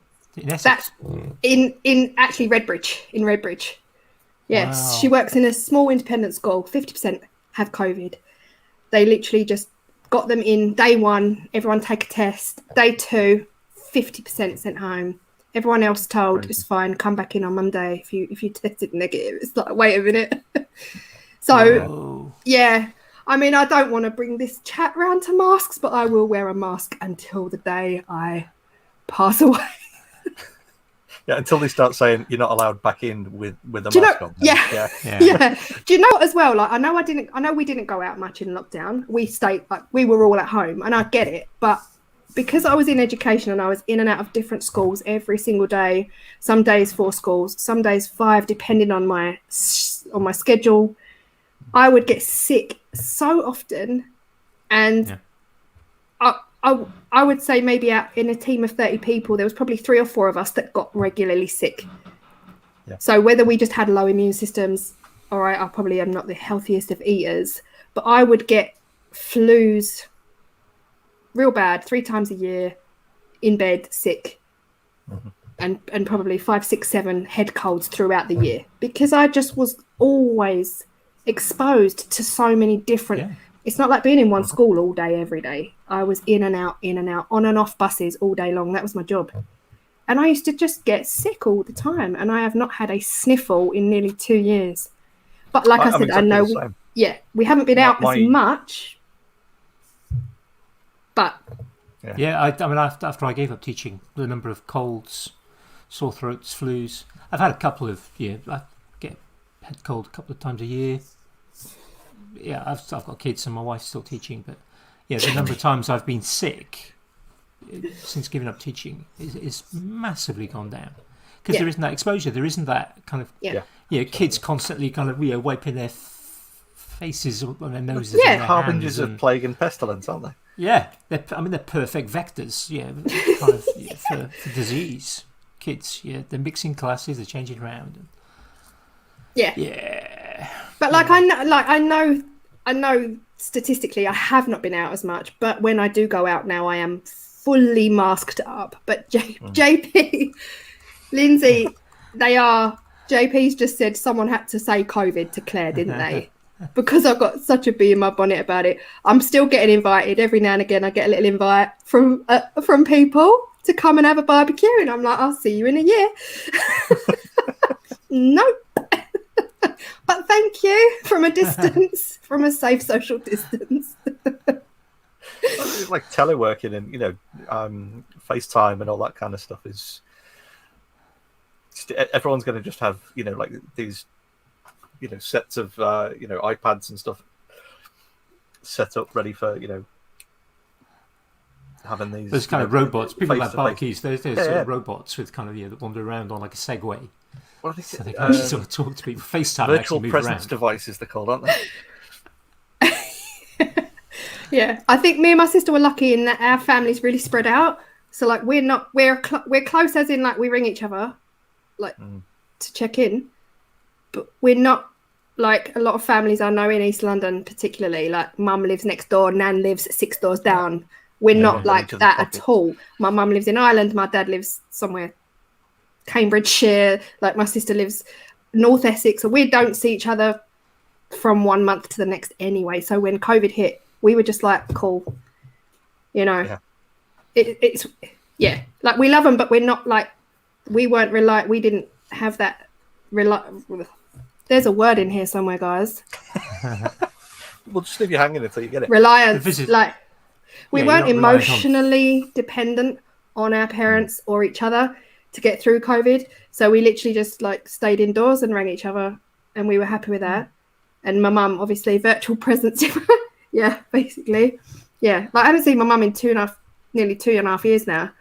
Essex? That's in actually Redbridge. In Redbridge. Yes, wow. She works in a small independent school. 50% have COVID. They literally just got them in day 1. Everyone take a test. Day 2, 50% sent home. Everyone else told it's fine. Come back in on Monday if you tested negative. It's like, wait a minute. So yeah, I mean, I don't want to bring this chat round to masks, but I will wear a mask until the day I pass away. Yeah, until they start saying you're not allowed back in with a mask on. Yeah. Do you know what as well? Like, I know we didn't go out much in lockdown. We stayed, like, we were all at home, and I get it. But because I was in education and I was in and out of different schools every single day, some days 4 schools, some days 5, depending on my schedule, I would get sick so often, and I would say maybe out in a team of 30 people, there was probably 3 or 4 of us that got regularly sick. Yeah. So whether we just had low immune systems, all right, I probably am not the healthiest of eaters, but I would get flus real bad 3 times a year in bed sick, and probably 5, 6, 7 head colds throughout the year because I just was always exposed to so many different... Yeah. It's not like being in one school all day, every day. I was in and out, on and off buses all day long. That was my job. And I used to just get sick all the time. And I have not had a sniffle in nearly 2 years. But like I said, exactly, I know, we haven't been out as much. But... Yeah, I mean, after I gave up teaching, the number of colds, sore throats, flus. I've had a couple of, I get head cold a couple of times a year. Yeah, I've got kids and my wife's still teaching, but yeah, the number of times I've been sick since giving up teaching is massively gone down because there isn't that exposure. There isn't that kind of kids constantly kind of wiping their faces on their noses. Yeah, and their harbingers of plague and pestilence, aren't they? Yeah, they're perfect vectors. Yeah, kind of for disease. kids. Yeah, they're mixing classes, they're changing around. Yeah. But I know statistically I have not been out as much, but when I do go out now, I am fully masked up. But JP, Lindsay, JP's just said someone had to say COVID to Claire, didn't they? Because I've got such a bee in my bonnet about it. I'm still getting invited every now and again. I get a little invite from people to come and have a barbecue, and I'm like, I'll see you in a year. Nope. But thank you from a distance, from a safe social distance. It's like teleworking and FaceTime and all that kind of stuff is. Everyone's going to just have like these sets of iPads and stuff set up ready for having these. There's kind of robots. People have barbecues. There's robots with kind of that wander around on like a Segway. What are so they can actually sort of talk to people. FaceTime virtual presence devices, they're called, aren't they? Yeah, I think me and my sister were lucky in that our family's really spread out. So like we're close, as in like we ring each other, like to check in, but we're not like a lot of families I know in East London, particularly. Like mum lives next door, nan lives 6 doors down. We're not like that at all. My mum lives in Ireland, my dad lives somewhere Cambridgeshire, like my sister lives North Essex, so we don't see each other from 1 month to the next anyway. So when COVID hit, we were just like, cool, it's like we love them, but we're not like, we didn't have that there's a word in here somewhere, guys. We'll just leave you hanging until you get it. Reliance, like we weren't emotionally dependent on our parents or each other to get through COVID, so we literally just like stayed indoors and rang each other, and we were happy with that. And my mum, obviously, virtual presence. Yeah, basically. Yeah, like I haven't seen my mum in nearly 2.5 years now.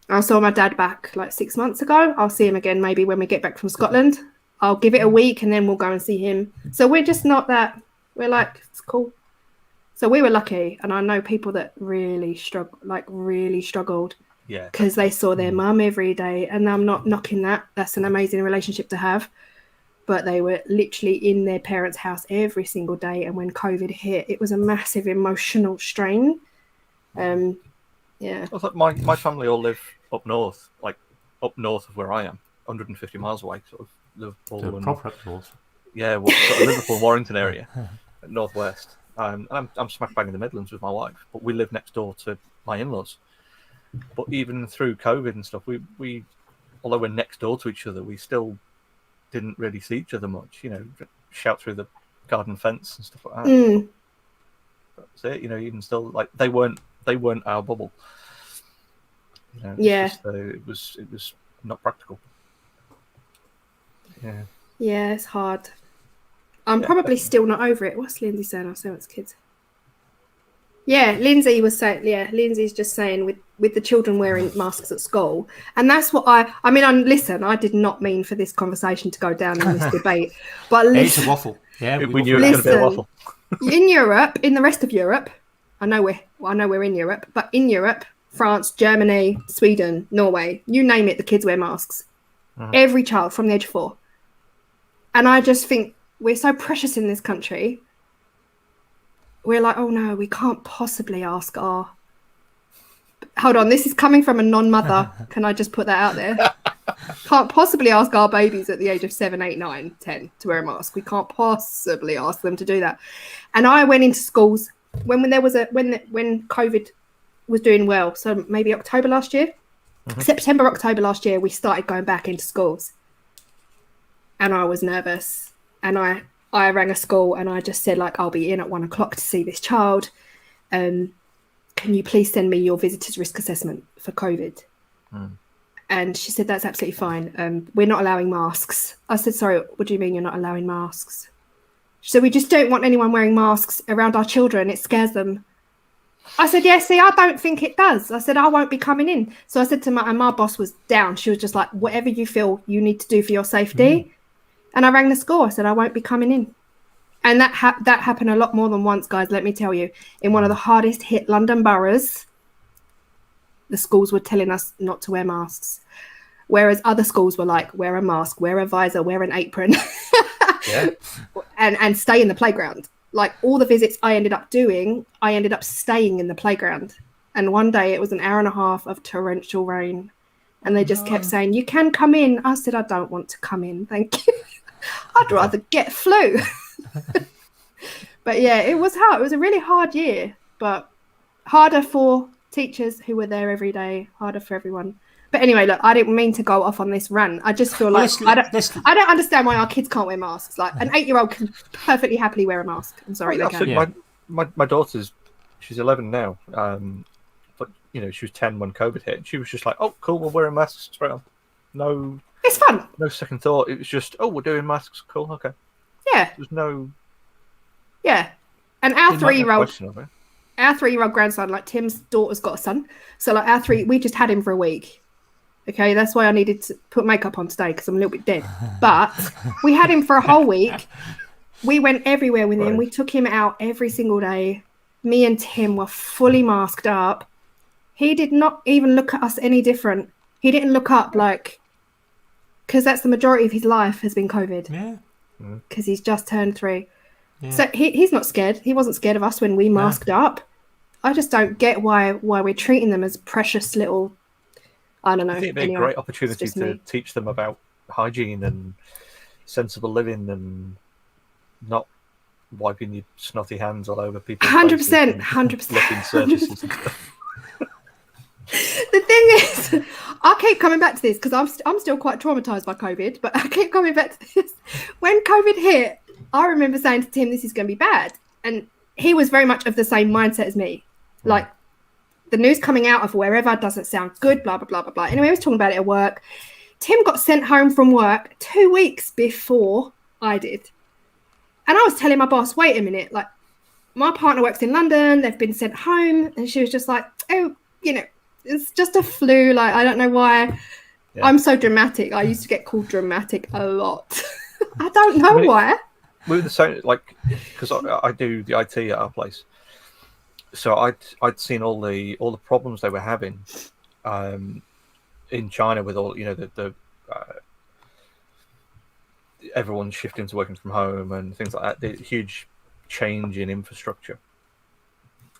I saw my dad back like 6 months ago. I'll see him again maybe when we get back from Scotland. I'll give it a week and then we'll go and see him. So we're just not that. We're like, it's cool. So we were lucky, and I know people that really struggled. Yeah, because they saw their mum every day, and I'm not knocking that. That's an amazing relationship to have, but they were literally in their parents' house every single day. And when COVID hit, it was a massive emotional strain. Yeah. I thought my family all live up north of where I am, 150 miles away, sort of Liverpool and proper up north. Yeah, sort of Liverpool, Warrington area, northwest. And I'm smack bang in the Midlands with my wife, but we live next door to my in-laws. But even through COVID and stuff, we although we're next door to each other, we still didn't really see each other much. Shout through the garden fence and stuff like that. That's it. Even still, like they weren't our bubble. It was not practical. Yeah. Yeah, it's hard. I'm probably still not over it. What's Lindsay saying? I'll say what's kids. Yeah, Lindsay was saying. Yeah, Lindsay's just saying with the children wearing masks at school, and that's what I mean. Listen, I did not mean for this conversation to go down in this debate, but listen, it's a waffle. Yeah, we knew it was going to be a waffle. In Europe, in the rest of Europe, I know we're in Europe, but in Europe, France, Germany, Sweden, Norway, you name it, the kids wear masks. Every child from the age of 4, and I just think we're so precious in this country. We're like, oh no, we can't possibly ask our... Hold on, this is coming from a non-mother. Can I just put that out there? Can't possibly ask our babies at the age of 7, 8, 9, 10 to wear a mask. We can't possibly ask them to do that. And I went into schools when COVID was doing well. So maybe October last year, September, October last year, we started going back into schools. And I was nervous. And I rang a school and I just said, like, I'll be in at 1 o'clock to see this child. Can you please send me your visitor's risk assessment for COVID? And she said, that's absolutely fine. We're not allowing masks. I said, sorry, what do you mean you're not allowing masks? She said, we just don't want anyone wearing masks around our children. It scares them. I said, yeah, see, I don't think it does. I said, I won't be coming in. So I said to my boss was down. She was just like, whatever you feel you need to do for your safety. And I rang the school. I said, I won't be coming in. And that happened a lot more than once, guys, let me tell you. In one of the hardest hit London boroughs, the schools were telling us not to wear masks. Whereas other schools were like, wear a mask, wear a visor, wear an apron, and stay in the playground. Like all the visits I ended up doing, I ended up staying in the playground. And one day it was an hour and a half of torrential rain. And they just kept saying, you can come in. I said, I don't want to come in. Thank you. I'd rather get flu. But yeah, it was hard. It was a really hard year, but harder for teachers who were there every day, harder for everyone. But anyway, look, I didn't mean to go off on this rant. I just feel like I don't understand why our kids can't wear masks. Like an 8-year-old can perfectly happily wear a mask. I'm sorry, they can. Yeah. My daughter's, she's 11 now. But you know, she was 10 when COVID hit. And she was just like, "Oh, cool, we're wearing masks straight on." No, it's fun. No second thought. It was just, "Oh, we're doing masks. Cool, okay." Yeah. There's no. Yeah, and our 3-year-old grandson, like Tim's daughter's got a son, so like we just had him for a week. Okay, that's why I needed to put makeup on today because I'm a little bit dead. But we had him for a whole week. We went everywhere with him. We took him out every single day. Me and Tim were fully masked up. He did not even look at us any different. He didn't look up because that's the majority of his life has been COVID. Yeah. Because he's just turned 3. Yeah. So he's not scared. He wasn't scared of us when we masked up. I just don't get why we're treating them as precious little. I don't know. I think it'd be a great opportunity to teach them about hygiene and sensible living and not wiping your snotty hands all over people. 100%. The thing is, I keep coming back to this because I'm still quite traumatized by COVID, but I keep coming back to this. When COVID hit, I remember saying to Tim, this is going to be bad. And he was very much of the same mindset as me. Like, the news coming out of wherever doesn't sound good, blah, blah, blah, blah, blah. Anyway, I was talking about it at work. Tim got sent home from work 2 weeks before I did. And I was telling my boss, wait a minute, like, my partner works in London. They've been sent home. And she was just like, oh, you know, it's just a flu. Like, I don't know why. Yeah. I'm so dramatic. I used to get called dramatic a lot. I don't know why. We were the same, like, because I do the IT at our place. So I'd seen all the problems they were having in China with all, you know, the everyone shifting to working from home and things like that. The huge change in infrastructure.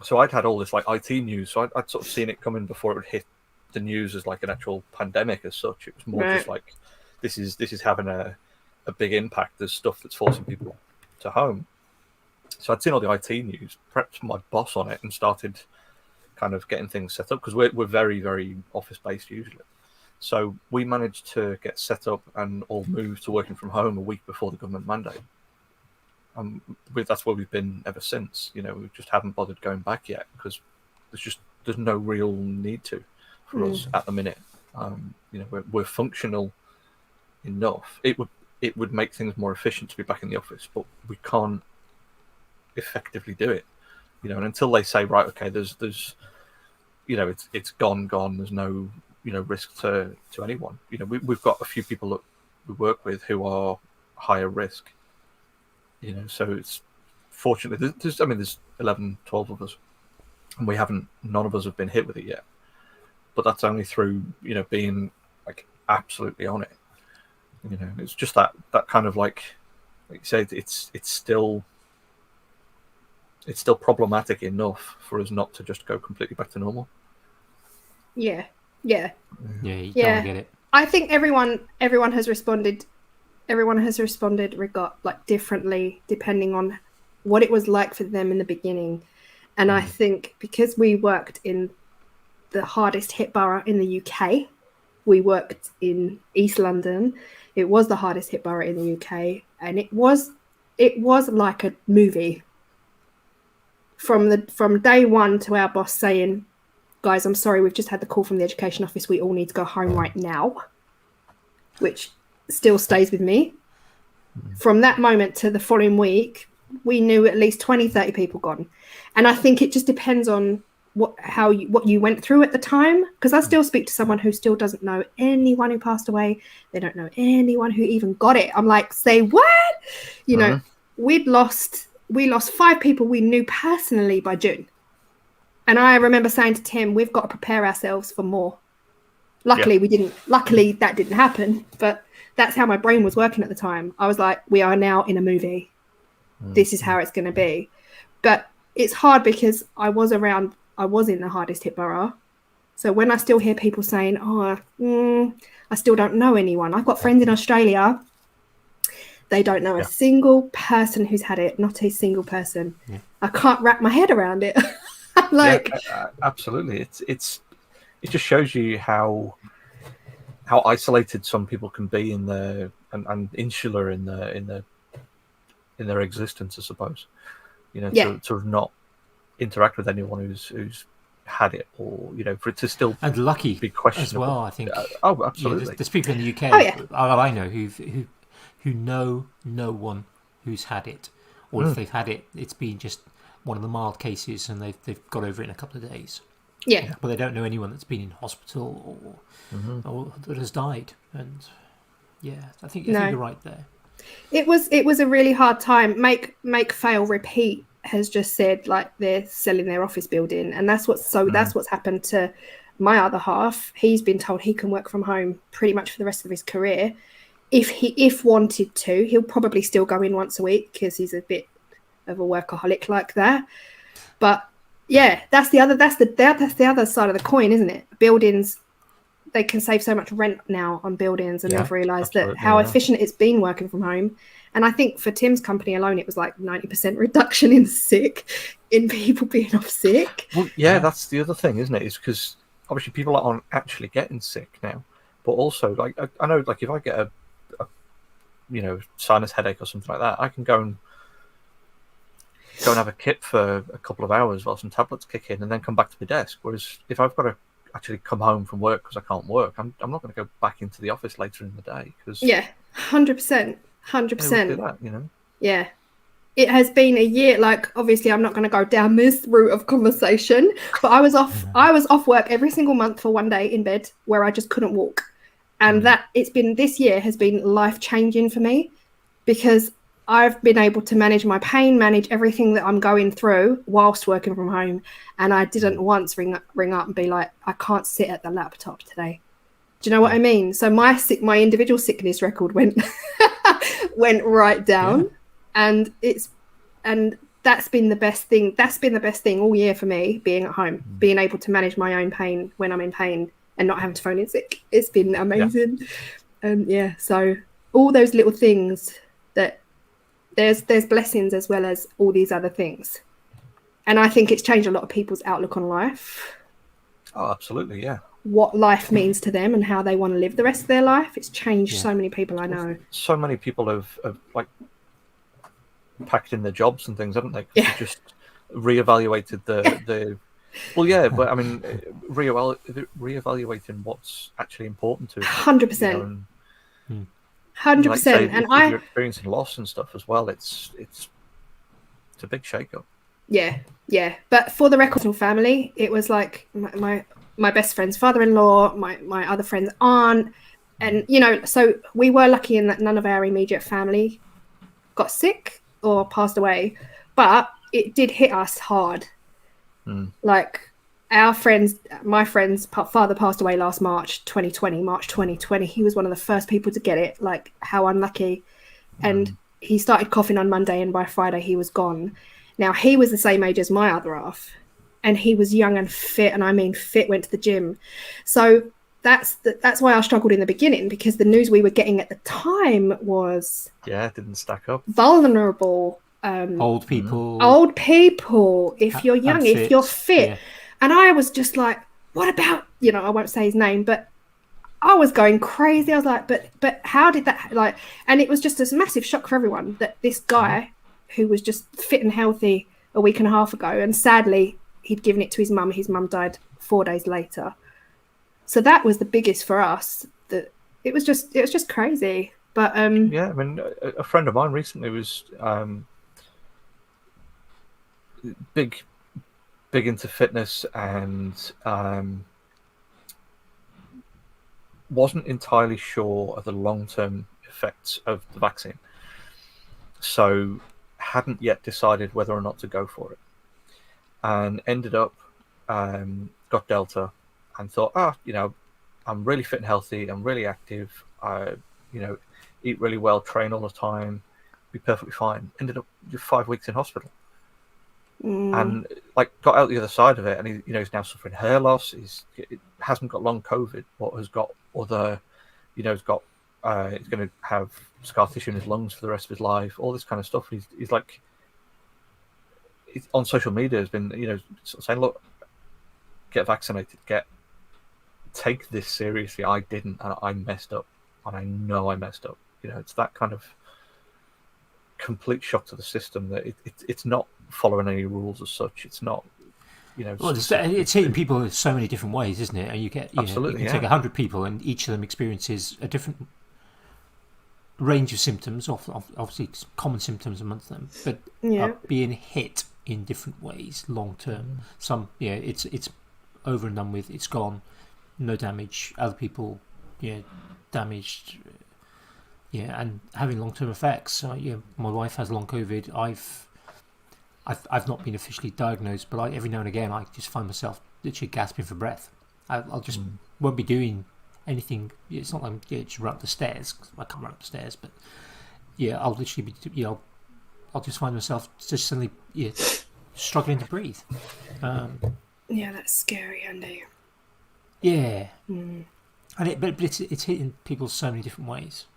So I'd had all this like IT news. So I'd sort of seen it coming before it would hit the news as like an actual pandemic as such. It was more just like this is having a big impact. There's stuff that's forcing people to home. So I'd seen all the IT news, prepped my boss on it, and started kind of getting things set up because we're very, very office based usually. So we managed to get set up and all moved to working from home a week before the government mandate. That's where we've been ever since. You know, we just haven't bothered going back yet because there's no real need to for us at the minute. You know, we're functional enough. It would make things more efficient to be back in the office, but we can't effectively do it. You know, and until they say, right, okay, there's you know, it's gone. There's no, you know, risk to anyone. You know, we've got a few people that we work with who are higher risk. You know, so it's fortunately there's 11, 12 of us, and none of us have been hit with it yet. But that's only through, you know, being like absolutely on it. You know, it's just that kind of like you said, it's still problematic enough for us not to just go completely back to normal. Yeah. You don't get it. I think everyone has responded. Everyone has responded differently depending on what it was like for them in the beginning. And I think because we worked in the hardest hit borough in the UK, we worked in East London. It was the hardest hit borough in the UK, and it was like a movie. From day one to our boss saying, guys, I'm sorry, we've just had the call from the education office. We all need to go home right now, which still stays with me. From that moment to the following week, we knew at least 20, 30 people gone. And I think it just depends on what you went through at the time. Because I still speak to someone who still doesn't know anyone who passed away. They don't know anyone who even got it. I'm like, say what? You know, we lost 5 people we knew personally by June. And I remember saying to Tim, we've got to prepare ourselves for more. Luckily, we didn't. Luckily, that didn't happen. But that's how my brain was working at the time. I was like, we are now in a movie. This is how it's going to be. But it's hard because I was in the hardest hit borough. So when I still hear people saying, I still don't know anyone. I've got friends in Australia. They don't know a single person who's had it. Not a single person. Yeah. I can't wrap my head around it. Absolutely. It just shows you how isolated some people can be in their and insular in their existence, I suppose. To not interact with anyone who's had it, or for it to still and lucky be questionable as well. I think. Absolutely. There's people in the UK. I know who know no one who's had it, or if they've had it, it's been just one of the mild cases, and they've got over it in a couple of days. Yeah, but they don't know anyone that's been in hospital or that has died. And I think you're right there. It was a really hard time. Make fail repeat has just said like they're selling their office building, and that's what's happened to my other half. He's been told he can work from home pretty much for the rest of his career. If wanted to, he'll probably still go in once a week because he's a bit of a workaholic like that. But that's the other side of the coin, isn't it? Buildings, they can save so much rent now on buildings, and they've realised that how efficient it's been working from home. And I think for Tim's company alone, it was like 90% reduction in people being off sick. Well, that's the other thing, isn't it? Is because obviously people aren't actually getting sick now, but also like I know, like if I get a sinus headache or something like that, I can go and have a kit for a couple of hours while some tablets kick in, and then come back to the desk. Whereas if I've got to actually come home from work because I can't work, I'm not going to go back into the office later in the day. 100%. Yeah, it has been a year. Like, obviously I'm not going to go down this route of conversation, but I was off work every single month for one day in bed where I just couldn't walk, and this year has been life-changing for me because I've been able to manage my pain, manage everything that I'm going through whilst working from home, and I didn't once ring up and be like, I can't sit at the laptop today. Do you know what I mean? So my individual sickness record went right down, and that's been the best thing. That's been the best thing all year for me, being at home, being able to manage my own pain when I'm in pain and not having to phone in sick. It's been amazing. So all those little things that there's blessings as well as all these other things, and I think it's changed a lot of people's outlook on life. Oh, absolutely, yeah. What life means to them and how they want to live the rest of their life. It's changed so many people I know. So many people have like packed in their jobs and things, haven't they? They've just reevaluated the well, but I mean, reevaluating what's actually important to them. 100%. 100%. And if you're experiencing loss and stuff as well, it's a big shake-up. Yeah. But for the record family, it was like my best friend's father-in-law, my other friend's aunt, and so we were lucky in that none of our immediate family got sick or passed away, but it did hit us hard. Like my friend's father passed away last March 2020. He was one of the first people to get it. Like, how unlucky. And he started coughing on Monday, and by Friday he was gone. Now, he was the same age as my other half, and he was young and fit, and I mean fit, went to the gym. So that's why I struggled in the beginning, because the news we were getting at the time was it didn't stack up. Vulnerable. Old people. If you're young, if you're fit. And I was just like, what about, I won't say his name, but I was going crazy. I was like, but how did that, and it was just a massive shock for everyone that this guy who was just fit and healthy a week and a half ago, and sadly he'd given it to his mum. His mum died 4 days later. So that was the biggest for us. That it was just crazy. But I mean, a friend of mine recently was big into fitness, and wasn't entirely sure of the long-term effects of the vaccine, so hadn't yet decided whether or not to go for it, and ended up got Delta and thought, I'm really fit and healthy. I'm really active. I, eat really well, train all the time, be perfectly fine. Ended up 5 weeks in hospital, and got out the other side of it. And he's now suffering hair loss. He hasn't got long COVID, but has got other, he's going to have scar tissue in his lungs for the rest of his life. All this kind of stuff. He's on social media has been, sort of saying, look, get vaccinated, take this seriously. I didn't, and I messed up, and I know I messed up. It's that kind of complete shock to the system that it's not following any rules as such. It's not, Well, it's hitting people in so many different ways, isn't it? And you get, you can take 100 people, and each of them experiences a different range of symptoms, obviously common symptoms amongst them, but being hit in different ways long term. Some, it's over and done with. It's gone, no damage. Other people, damaged. And having long term effects. My wife has long COVID. I've not been officially diagnosed, but every now and again I just find myself literally gasping for breath. I'll just won't be doing anything. It's not like I'm just run up the stairs. I can't run up the stairs, but I'll literally be. I'll just find myself just suddenly struggling to breathe. That's scary, Andy. Yeah, and but it's hitting people so many different ways.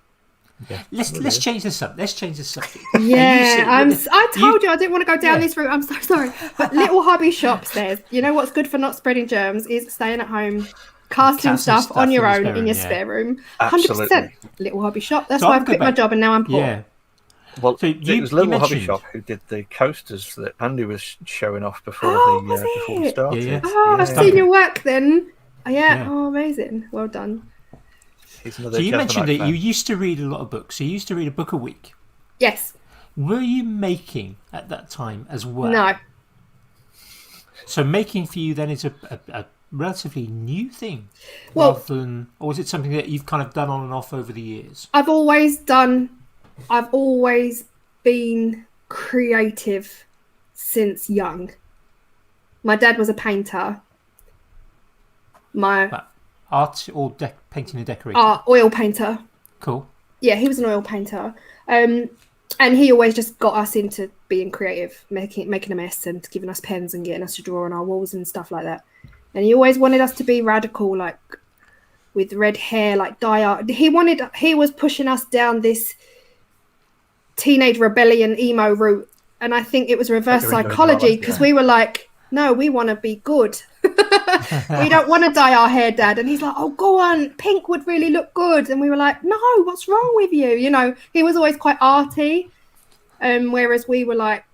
Yeah, let's change this up. Let's change this subject. Yeah, I told you I didn't want to go down this route. I'm so sorry. But little hobby shop says, what's good for not spreading germs is staying at home, casting stuff on your own in your spare room. 100%. Little hobby shop. That's why I've quit my job and now I'm poor. Yeah. Well, so it was Little Hobby Shop who did the coasters that Andy was showing off before before we started. Yeah. I've seen your work then. Oh, amazing. Well done. So you mentioned that you used to read a lot of books. So you used to read a book a week. Yes. Were you making at that time as well? No. So making for you then is a relatively new thing, or is it something that you've kind of done on and off over the years? I've always been creative since young. My dad was a painter. Art or painting and decorating? Oil painter. Cool. Yeah, he was an oil painter. And he always just got us into being creative, making a mess and giving us pens and getting us to draw on our walls and stuff like that. And he always wanted us to be radical, like with red hair, like dye art. He was pushing us down this teenage rebellion emo route. And I think it was reverse psychology because we were like, no, we want to be good. We don't want to dye our hair, Dad. And he's like, oh, go on, pink would really look good. And we were like, no, what's wrong with you? He was always quite arty. Whereas we were like,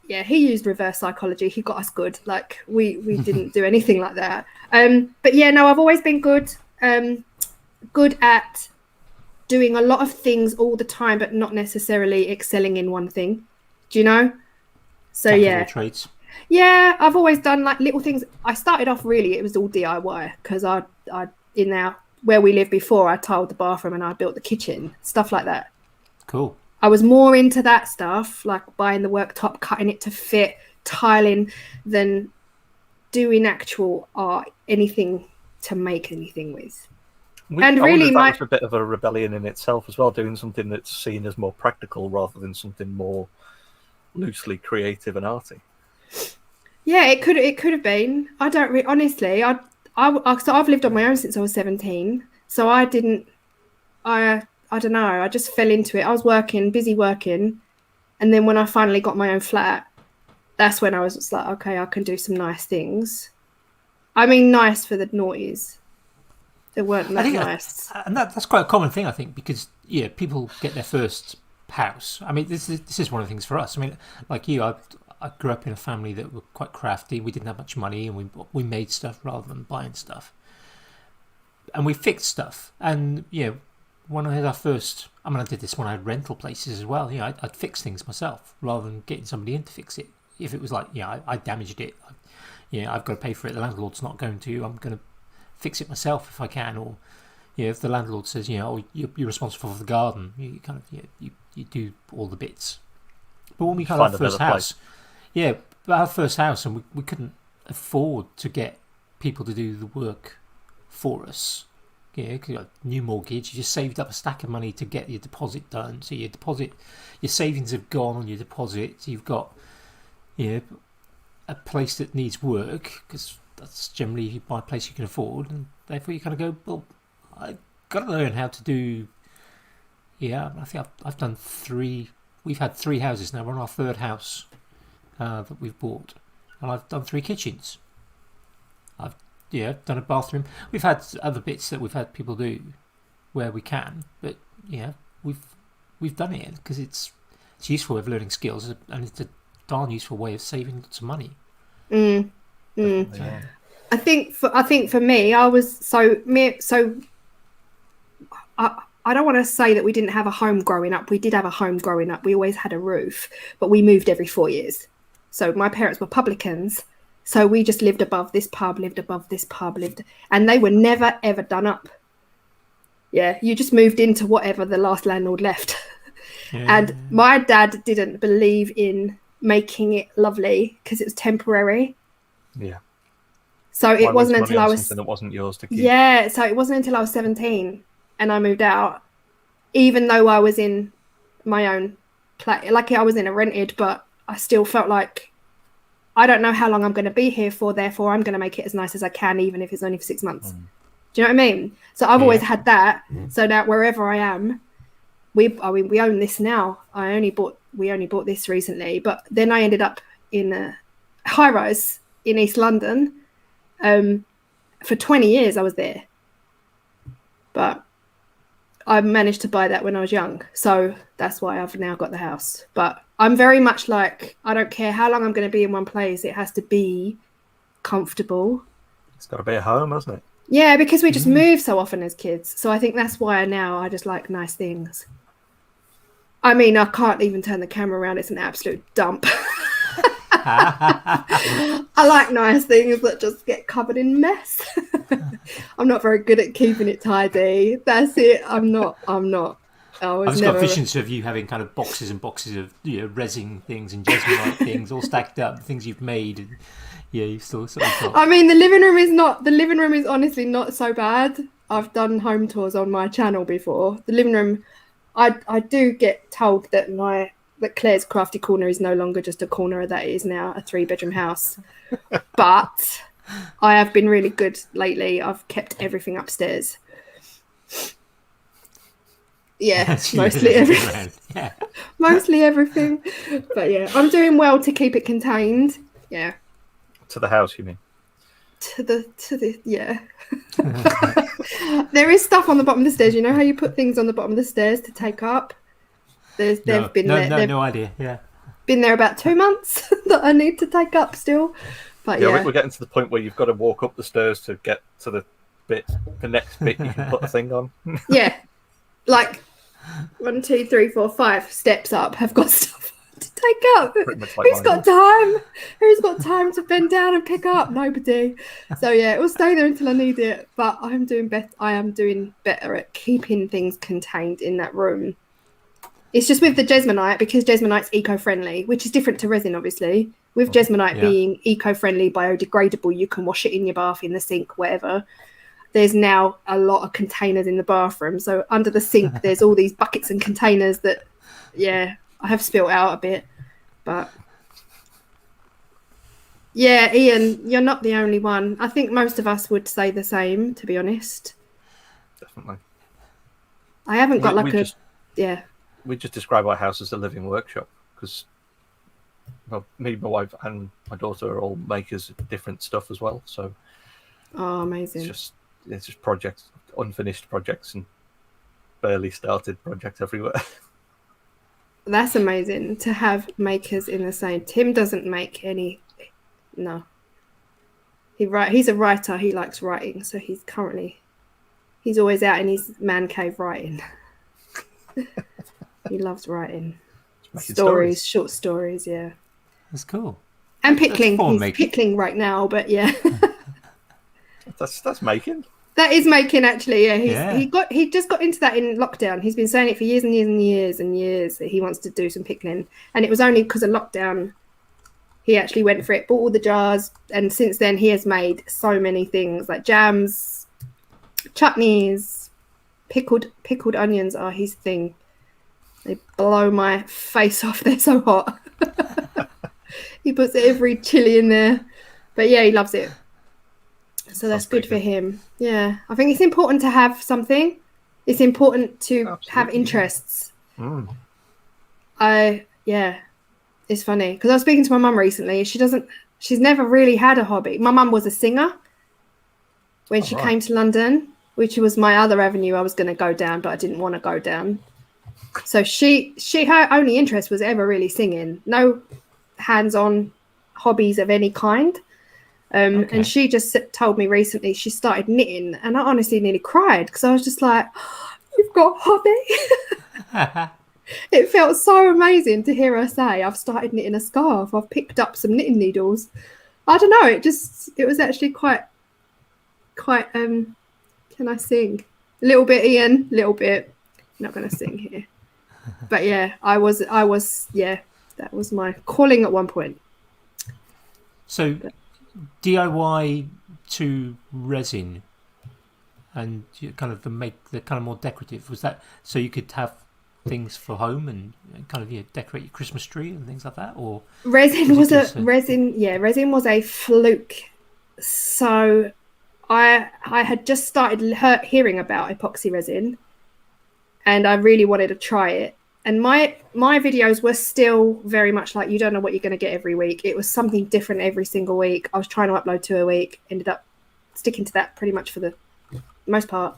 he used reverse psychology. He got us good. Like we didn't do anything like that. But I've always been good at doing a lot of things all the time, but not necessarily excelling in one thing. Do you know? So traits. Yeah, I've always done like little things. I started off it was all DIY because I in there where we lived before, I tiled the bathroom and I built the kitchen, stuff like that. Cool. I was more into that stuff, like buying the worktop, cutting it to fit, tiling, than doing actual art, anything to make anything with. That was a bit of a rebellion in itself as well, doing something that's seen as more practical rather than something more loosely creative and arty. Yeah, it could have been. I don't honestly. So I've lived on my own since I was 17. So I don't know. I just fell into it. I was busy working, and then when I finally got my own flat, that's when I was just like, okay, I can do some nice things. I mean, nice for the noughties. They weren't that nice. And that's quite a common thing, I think, because people get their first house. I mean, this is one of the things for us. I mean, like you, I grew up in a family that were quite crafty. We didn't have much money, and we made stuff rather than buying stuff. And we fixed stuff. And when I had our first, I did this when I had rental places as well. I'd fix things myself rather than getting somebody in to fix it. If it was like, I damaged it, I've got to pay for it. The landlord's not going to. I'm going to fix it myself if I can. Or if the landlord says, you're responsible for the garden, you kind of you do all the bits. But when we had our first house. Yeah, but our first house, and we couldn't afford to get people to do the work for us. Yeah, because you got a new mortgage. You just saved up a stack of money to get your deposit done. So your savings have gone on your deposit. You've got, a place that needs work, because that's generally if you buy a place you can afford, and therefore you kind of go, well, I've got to learn how to do. Yeah, I think I've done 3. We've had 3 houses now. We're on our 3rd house that we've bought, and I've done 3 kitchens. I've done a bathroom. We've had other bits that we've had people do where we can, but we've done it because it's useful way of learning skills, and it's a darn useful way of saving lots of money. Yeah. I think for me, I don't want to say that we didn't have a home growing up. We did have a home growing up. We always had a roof, but we moved every 4 years. So my parents were publicans. So we just lived above this pub, and they were never, ever done up. Yeah, you just moved into whatever the last landlord left. Yeah. And my dad didn't believe in making it lovely because it was temporary. Yeah. So it wasn't until I was... something that wasn't yours to keep. Yeah, so it wasn't until I was 17 and I moved out, even though I was in my own place. Like I was in a rented, but I still felt like I don't know how long I'm going to be here for, therefore I'm going to make it as nice as I can, even if it's only for 6 months. Do you know what I mean? So I've always had that. So that wherever I am, we own this now. We only bought this recently, but then I ended up in a high rise in East London. For 20 years I was there, but I managed to buy that when I was young, so that's why I've now got the house. But I'm very much like, I don't care how long I'm going to be in one place, it has to be comfortable. It's got to be a home, hasn't it? Yeah, because we just move so often as kids, so I think that's why now I just like nice things. I mean, I can't even turn the camera around, it's an absolute dump. I like nice things that just get covered in mess. I'm not very good at keeping it tidy. That's it. I'm not. I've just got visions of you having kind of boxes and boxes of resin things and jasmine things all stacked up, things you've made. And, you've still sort of got... I mean, the living room is honestly not so bad. I've done home tours on my channel before. The living room, I do get told that Claire's crafty corner is no longer just a corner, that it is now a 3-bedroom house. But I have been really good lately. I've kept everything upstairs. Yeah, mostly everything. Yeah. Mostly everything. But yeah, I'm doing well to keep it contained. Yeah. To the house, you mean? To the yeah. There is stuff on the bottom of the stairs. You know how you put things on the bottom of the stairs to take up? No idea. Yeah, been there about 2 months that I need to take up still. But we're getting to the point where you've got to walk up the stairs to get to the next bit you can put the thing on. Yeah, like 1, 2, 3, 4, 5 steps up. Have got stuff to take up. Who's got time? Who's got time to bend down and pick up? Nobody. So yeah, it will stay there until I need it. But I am doing better at keeping things contained in that room. It's just with the Jesmonite, because Jesmonite's eco-friendly, which is different to resin, obviously. With Jesmonite being eco-friendly, biodegradable, you can wash it in your bath, in the sink, whatever. There's now a lot of containers in the bathroom. So under the sink, there's all these buckets and containers that, I have spilt out a bit. But, yeah, Ian, you're not the only one. I think most of us would say the same, to be honest. Definitely. I haven't got We just describe our house as a living workshop because, me, my wife, and my daughter are all makers of different stuff as well. So, amazing! It's just projects, unfinished projects, and barely started projects everywhere. That's amazing to have makers in the same. Tim doesn't make any. No. He's a writer. He likes writing, so he's always out in his man cave writing. He loves writing stories, short stories. Yeah, that's cool. And pickling. He's pickling right now, but yeah, that's making. That is making, actually. Yeah, he just got into that in lockdown. He's been saying it for years and years and years and years that he wants to do some pickling, and it was only because of lockdown he actually went for it, bought all the jars, and since then he has made so many things like jams, Chutneys, pickled onions are his thing. They blow my face off. They're so hot. He puts every chili in there. But yeah, he loves it. So that's good for him. Yeah. I think it's important to have something. It's important to have interests. It's funny because I was speaking to my mum recently. She's never really had a hobby. My mum was a singer when she came to London, which was my other avenue I was going to go down, but I didn't want to go down. So her only interest was ever really singing. No hands-on hobbies of any kind. And she just told me recently she started knitting, and I honestly nearly cried because I was just like, "You've got a hobby." It felt so amazing to hear her say, "I've started knitting a scarf. I've picked up some knitting needles." I don't know. It was actually quite. Can I sing a little bit, Ian? A little bit. I'm not going to sing here, but yeah, I was. Yeah, that was my calling at one point. So, DIY to resin, and kind of the kind of more decorative. Was that so you could have things for home and kind of decorate your Christmas tree and things like that? Or resin was a fluke. So I had just started hearing about epoxy resin, and I really wanted to try it. And my videos were still very much like, you don't know what you're going to get every week. It was something different every single week. I was trying to upload 2 a week, ended up sticking to that pretty much for the most part.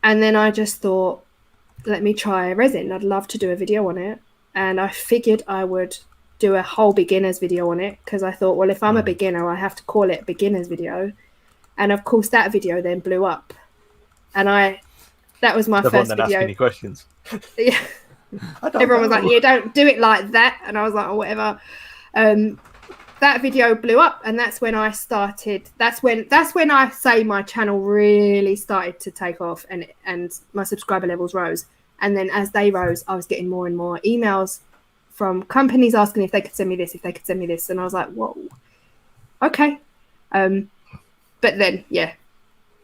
And then I just thought, let me try resin. I'd love to do a video on it. And I figured I would do a whole beginner's video on it because I thought, well, if I'm a beginner, I have to call it beginner's video. And of course, that video then blew up. And that was my first video. Asking you questions. Yeah. Everyone was like, "Yeah, don't do it like that," and I was like, "Oh, whatever." That video blew up, and that's when I started. That's when I say my channel really started to take off, and my subscriber levels rose. And then as they rose, I was getting more and more emails from companies asking if they could send me this, and I was like, "Whoa, okay." But then, yeah.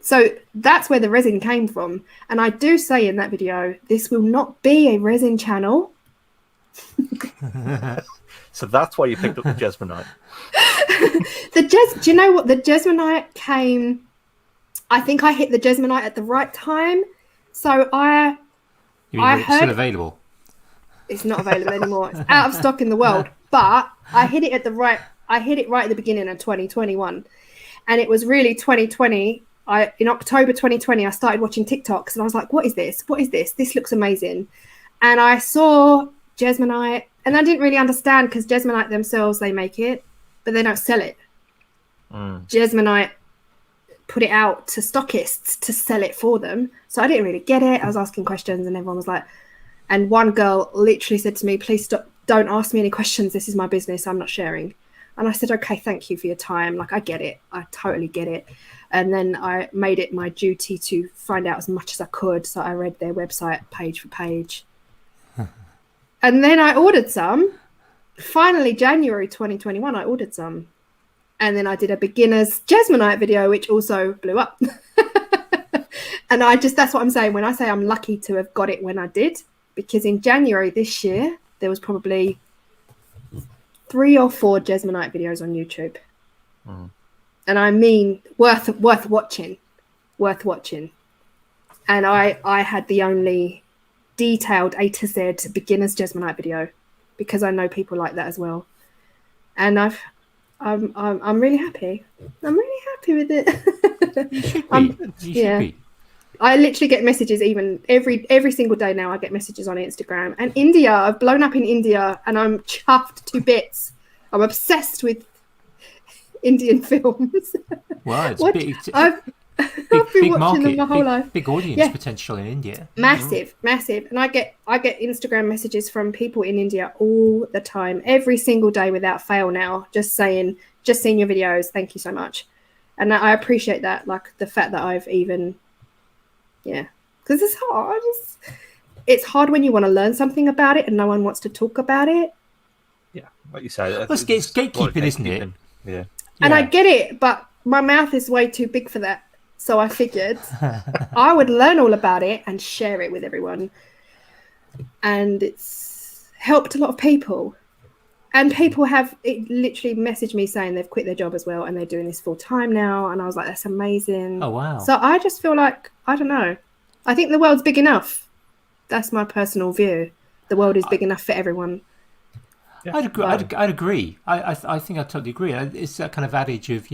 So that's where the resin came from. And I do say in that video, this will not be a resin channel. So that's why you picked up the Jesmonite. Do you know what? The Jesmonite came, I think I hit the Jesmonite at the right time. So You mean it's still available? It's not available anymore. It's out of stock in the world. But I hit it right at the beginning of 2021. And it was really 2020. In October 2020, I started watching TikToks and I was like, what is this? What is this? This looks amazing. And I saw Jesmonite, and I didn't really understand because Jesmonite themselves, they make it, but they don't sell it. Jesmonite put it out to stockists to sell it for them. So I didn't really get it. I was asking questions and everyone was like, and one girl literally said to me, "Please stop, don't ask me any questions. This is my business. I'm not sharing." And I said, "Okay, thank you for your time. Like, I get it. I totally get it." And then I made it my duty to find out as much as I could. So I read their website page for page. And then I ordered some. Finally, January 2021, I ordered some. And then I did a beginner's Jesmonite video, which also blew up. And that's what I'm saying when I say I'm lucky to have got it when I did. Because in January this year, there was probably 3 or 4 Jesmonite videos on YouTube. And I mean worth watching. And I had the only detailed A to Z beginner's Jesmonite video because I know people like that as well. And I'm really happy. I'm really happy with it. You should be. You should be. I literally get messages even every single day now. I get messages on Instagram. And India, I've blown up in India and I'm chuffed to bits. I'm obsessed with Indian films. Wow, it's big. I've been watching market, them my whole life. Big audience potential in India. Massive. And I get Instagram messages from people in India all the time, every single day without fail now, just saying, "Just seen your videos, thank you so much." And I appreciate that, like the fact that I've even, because it's hard. It's hard when you want to learn something about it and no one wants to talk about it. Yeah, like you say, it's gatekeeping, isn't it? Yeah. And I get it, but my mouth is way too big for that. So I figured I would learn all about it and share it with everyone. And it's helped a lot of people. And people have literally messaged me saying they've quit their job as well and they're doing this full time now. And I was like, that's amazing. Oh, wow. So I just feel like, I don't know. I think the world's big enough. That's my personal view. The world is big enough for everyone. Yeah. I'd agree. I think I totally agree. It's that kind of adage of,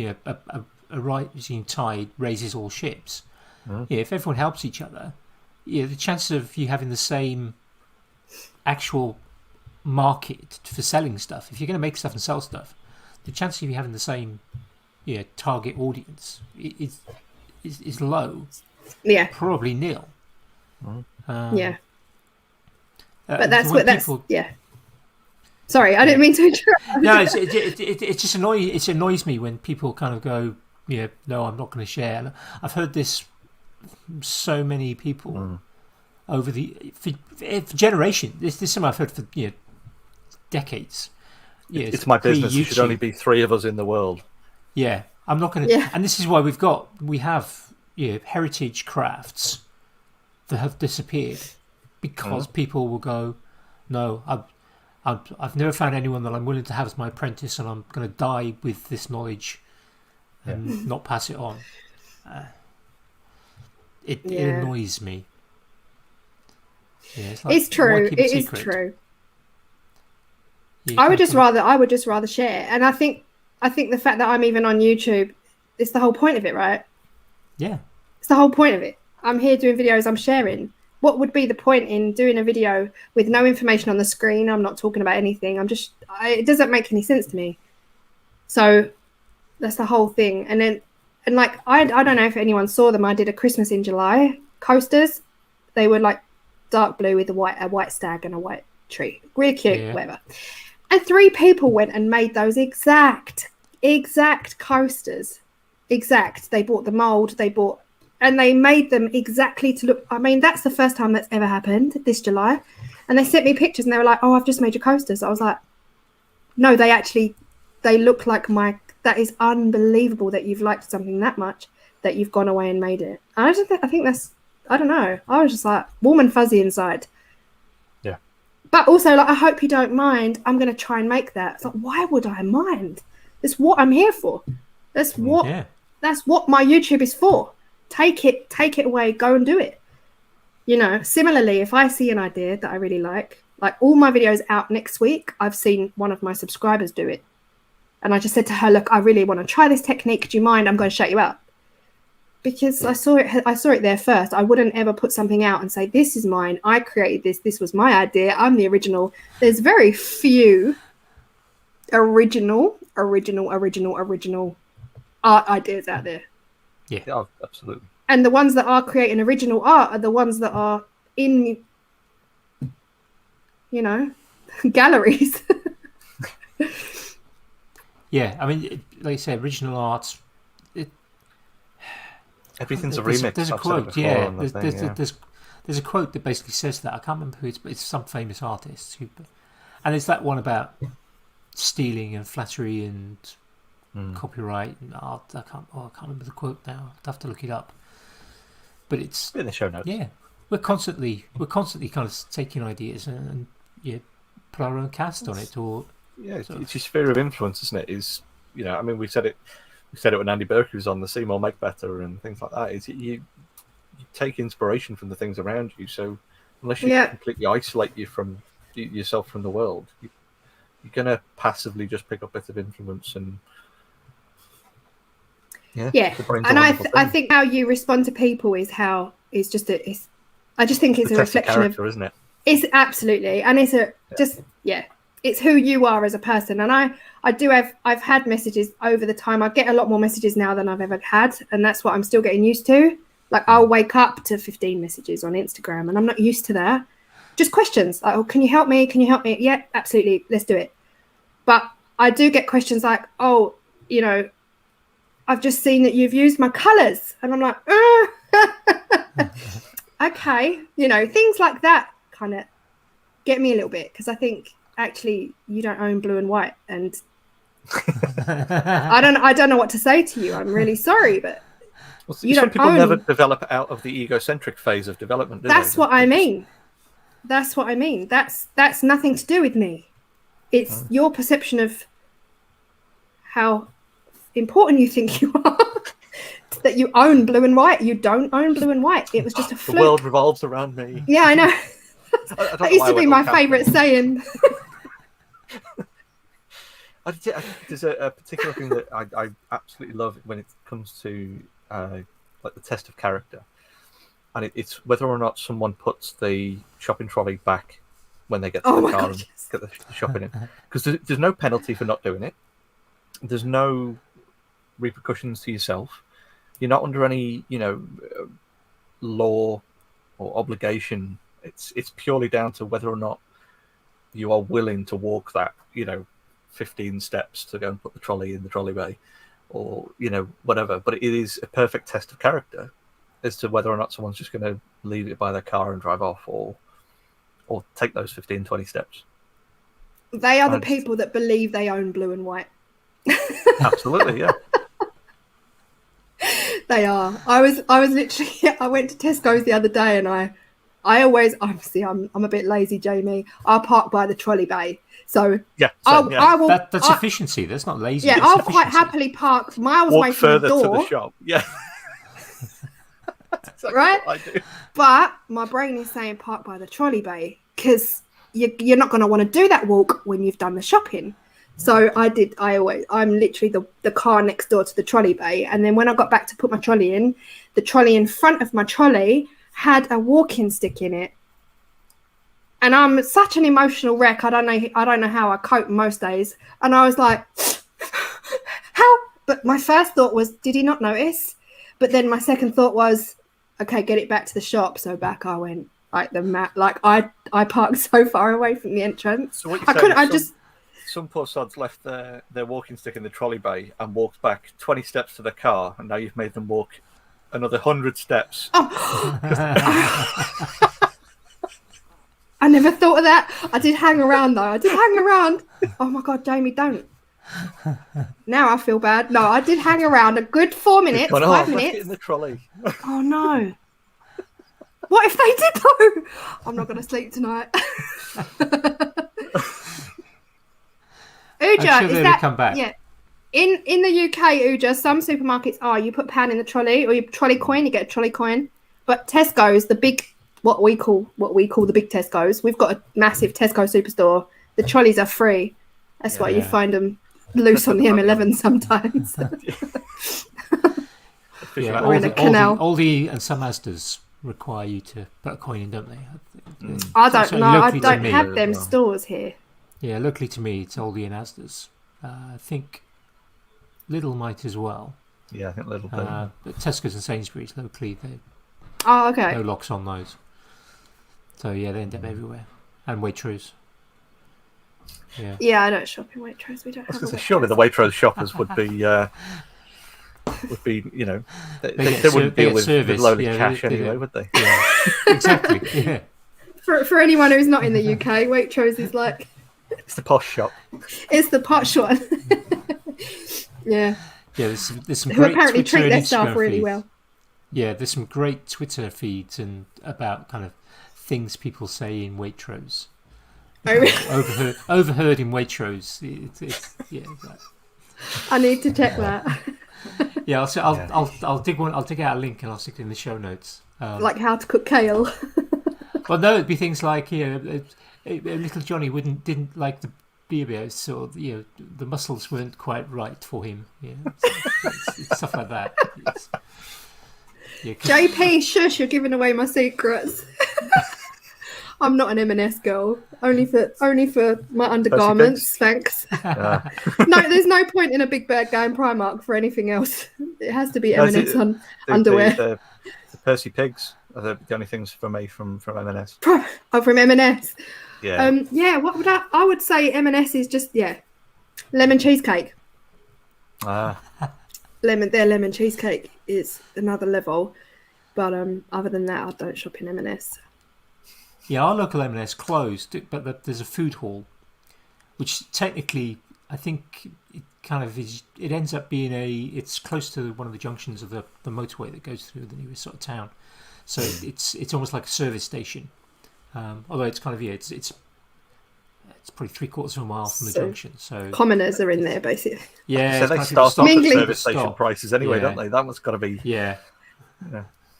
a rising tide raises all ships. Yeah, if everyone helps each other, the chances of you having the same actual market for selling stuff, if you're going to make stuff and sell stuff, the chances of you having the same target audience is low. Yeah, probably nil. Yeah, but yeah. Sorry, I didn't mean to interrupt. No, it just annoys me when people kind of go, no, I'm not going to share. And I've heard this from so many people over for generations. This is something I've heard for decades. It's my business. There should only be 3 of us in the world. Yeah, I'm not going to. Yeah. And this is why we have heritage crafts that have disappeared because people will go, no, I've never found anyone that I'm willing to have as my apprentice, and I'm going to die with this knowledge and not pass it on. It annoys me. Yeah, it's true. It is true. I would just rather share, and I think the fact that I'm even on YouTube, it's the whole point of it, right? Yeah, it's the whole point of it. I'm here doing videos. I'm sharing. What would be the point in doing a video with no information on the screen? I'm not talking about anything. It doesn't make any sense to me. So that's the whole thing. And like, I don't know if anyone saw them. I did a Christmas in July coasters. They were like dark blue with a white stag and a white tree. Really cute, whatever. And 3 people went and made those exact coasters. Exact. They bought the mold. And they made them exactly to look. I mean, that's the first time that's ever happened this July. And they sent me pictures and they were like, oh, I've just made your coasters. I was like, no, they look like that is unbelievable that you've liked something that much that you've gone away and made it. And I think that's, I don't know. I was just like warm and fuzzy inside. Yeah. But also, like, I hope you don't mind. I'm going to try and make that. It's like, why would I mind? It's what I'm here for. That's what my YouTube is for. Take it away, go and do it. Similarly, if I see an idea that I really like all my videos out next week, I've seen one of my subscribers do it. And I just said to her, look, I really want to try this technique. Do you mind? I'm going to shut you up. Because I saw it there first. I wouldn't ever put something out and say, this is mine. I created this. This was my idea. I'm the original. There's very few original art ideas out there. Yeah, absolutely. And the ones that are creating original art are the ones that are in, galleries. Yeah, I mean, like you say, original art. Everything's a remix. There's a quote, there's a quote that basically says that. I can't remember who it's some famous artist. And it's that one about stealing and flattery and copyright and art. I can't remember the quote now. I'd have to look it up. But it's in the show notes. Yeah, we're constantly kind of taking ideas and put our own cast on it. Or it's your sphere of influence, isn't it? I mean, we said it when Andy Burke was on the See More Make Better and things like that. Is you take inspiration from the things around you. So unless you completely isolate yourself from the world, you're gonna passively just pick up bits of influence and. Yeah, and I think how you respond to people is I just think it's a reflection of, isn't it? It's absolutely, and it's it's who you are as a person. And I've had messages over the time. I get a lot more messages now than I've ever had, and that's what I'm still getting used to. Like, I'll wake up to 15 messages on Instagram, and I'm not used to that. Just questions like, "Oh, can you help me? Can you help me?" Yeah, absolutely, let's do it. But I do get questions like, "Oh, I've just seen that you've used my colours." And I'm like, okay. Things like that kind of get me a little bit, because I think, actually, you don't own blue and white. And I don't know what to say to you. I'm really sorry, but Well, some people never develop out of the egocentric phase of development, do That's they? what I mean. That's what I mean. That's nothing to do with me. It's your perception of how important you think you are. That you own blue and white. You don't own blue and white. It was just a fluke. The world revolves around me. Yeah, I know. That used to be my favourite saying. There's a particular thing that I absolutely love when it comes to like the test of character, and it's whether or not someone puts the shopping trolley back when they get to the car and get the shopping in, because there's no penalty for not doing it. There's no repercussions to yourself. You're not under any law or obligation. It's purely down to whether or not you are willing to walk that 15 steps to go and put the trolley in the trolley bay, or whatever. But it is a perfect test of character as to whether or not someone's just going to leave it by their car and drive off, or take those 15-20 steps. They are the people that believe they own blue and white. Absolutely, yeah. They are. I was literally. I went to Tesco's the other day, and I always, obviously, I'm a bit lazy, Jamie. I park by the trolley bay, so yeah, I will. That's efficiency. That's not lazy. Yeah, I'll quite happily park miles away from the door. To the shop. Yeah. Exactly right. I do. But my brain is saying park by the trolley bay because you're not going to want to do that walk when you've done the shopping. So I'm literally the car next door to the trolley bay. And then when I got back to put my trolley in, the trolley in front of my trolley had a walking stick in it. And I'm such an emotional wreck. I don't know how I cope most days. And I was like, how? But my first thought was, did he not notice? But then my second thought was, okay, get it back to the shop. So back I went, like the mat. Like I parked so far away from the entrance. So what some poor sods left their walking stick in the trolley bay and walked back 20 steps to the car, and now you've made them walk another 100 steps. Oh. I never thought of that. I did hang around though. Oh my God, Jamie, don't. Now I feel bad. No, I did hang around a good 4 minutes, 5 minutes. Get in the trolley. Oh no. What if they did though? I'm not going to sleep tonight. Uja, I'm sure they'll come back. Yeah. In the UK, Uja, some supermarkets are you put £1 in the trolley, or you trolley coin, you get a trolley coin. But Tesco's, the big, what we call the big Tesco's, we've got a massive Tesco superstore. The trolleys are free. That's why you find them loose on the M11 sometimes. Or in a canal. Aldi and some Asdas require you to put a coin in, don't they? I don't know. I don't have them stores here. Yeah, locally to me, it's Aldi and Asda's. I think Lidl might as well. Yeah, I think Lidl. But Tesco's and Sainsbury's locally, okay. No locks on those. So yeah, they end up everywhere. And Waitrose. Yeah, I don't shop in Waitrose. We don't have. Surely the Waitrose shoppers would be, they wouldn't deal with loaded cash anyway, would they? Yeah, exactly. Yeah. For anyone who's not in the UK, Waitrose is like. It's the posh shop. It's the posh one. Yeah. Yeah, there's some who great apparently Twitter treat their and staff Instagram really feeds. well. Yeah, there's some great Twitter feeds and about kind of things people say in Waitrose. Overheard in Waitrose. I need to check that. Yeah, I'll dig one. I'll dig out a link and I'll stick it in the show notes. Like how to cook kale. Well, no, it'd be things like little Johnny didn't like the beer, so the muscles weren't quite right for him. Yeah, it's stuff like that. JP, shush! You're giving away my secrets. I'm not an M&S girl. Only for my undergarments, thanks. No, there's no point in a big bag going Primark for anything else. It has to be M&S underwear. The Percy Pigs are the only things for me from M&S. Oh, from M&S. Yeah. What would I would say M&S is just lemon cheesecake. Their lemon cheesecake is another level, but other than that, I don't shop in M&S. Yeah, our local M&S closed, but there's a food hall, which technically I think kind of is. It ends up being it's close to one of the junctions of the motorway that goes through the newest sort of town. So it's almost like a service station. Although it's kind of it's probably 3/4 of a mile from the junction. So commoners are in there basically. Yeah, so they start off at service station prices anyway, don't they? That one's got to be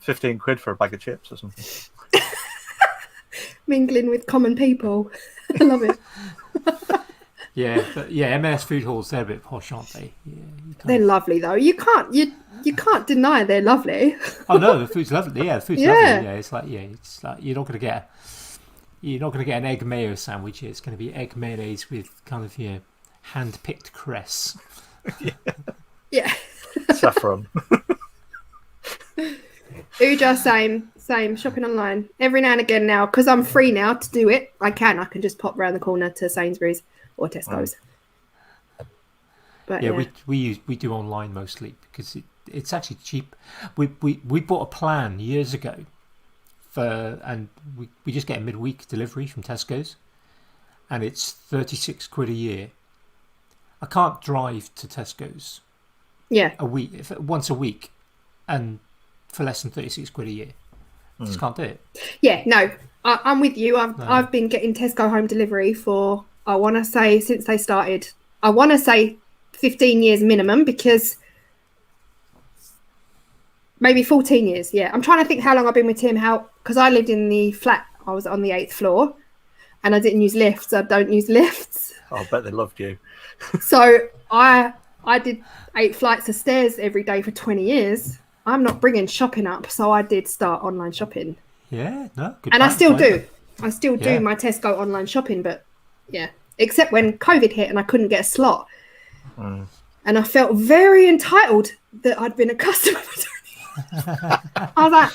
15 quid for a bag of chips or something. Mingling with common people. I love it. But M&S food halls, they're a bit posh, aren't they? Yeah, they're lovely though. You can't deny they're lovely. Oh no, the food's lovely. Yeah, the food's lovely. Yeah, it's like you're not gonna get an egg mayo sandwich. It's going to be egg mayonnaise with kind of hand picked cress. Yeah. Saffron. Uja, same. Shopping online every now and again now because I'm free now to do it. I can just pop round the corner to Sainsbury's or Tesco's. But we do online mostly because it's actually cheap. We bought a plan years ago and we just get a midweek delivery from Tesco's, and it's 36 quid a year. I can't drive to Tesco's once a week and for less than 36 quid a year. Just can't do it. Yeah, no, I'm with you. I've been getting Tesco home delivery for, I want to say, since they started. I want to say 15 years minimum, because maybe 14 years. Yeah, I'm trying to think how long I've been with Tim. Because I lived in the flat. I was on the 8th floor, and I didn't use lifts. I don't use lifts. I bet they loved you. So I did 8 flights of stairs every day for 20 years. I'm not bringing shopping up, so I did start online shopping. Yeah, no, good. And I still do. I still do my Tesco online shopping, but except when COVID hit and I couldn't get a slot. And I felt very entitled that I'd been a customer for 20 years. I was like,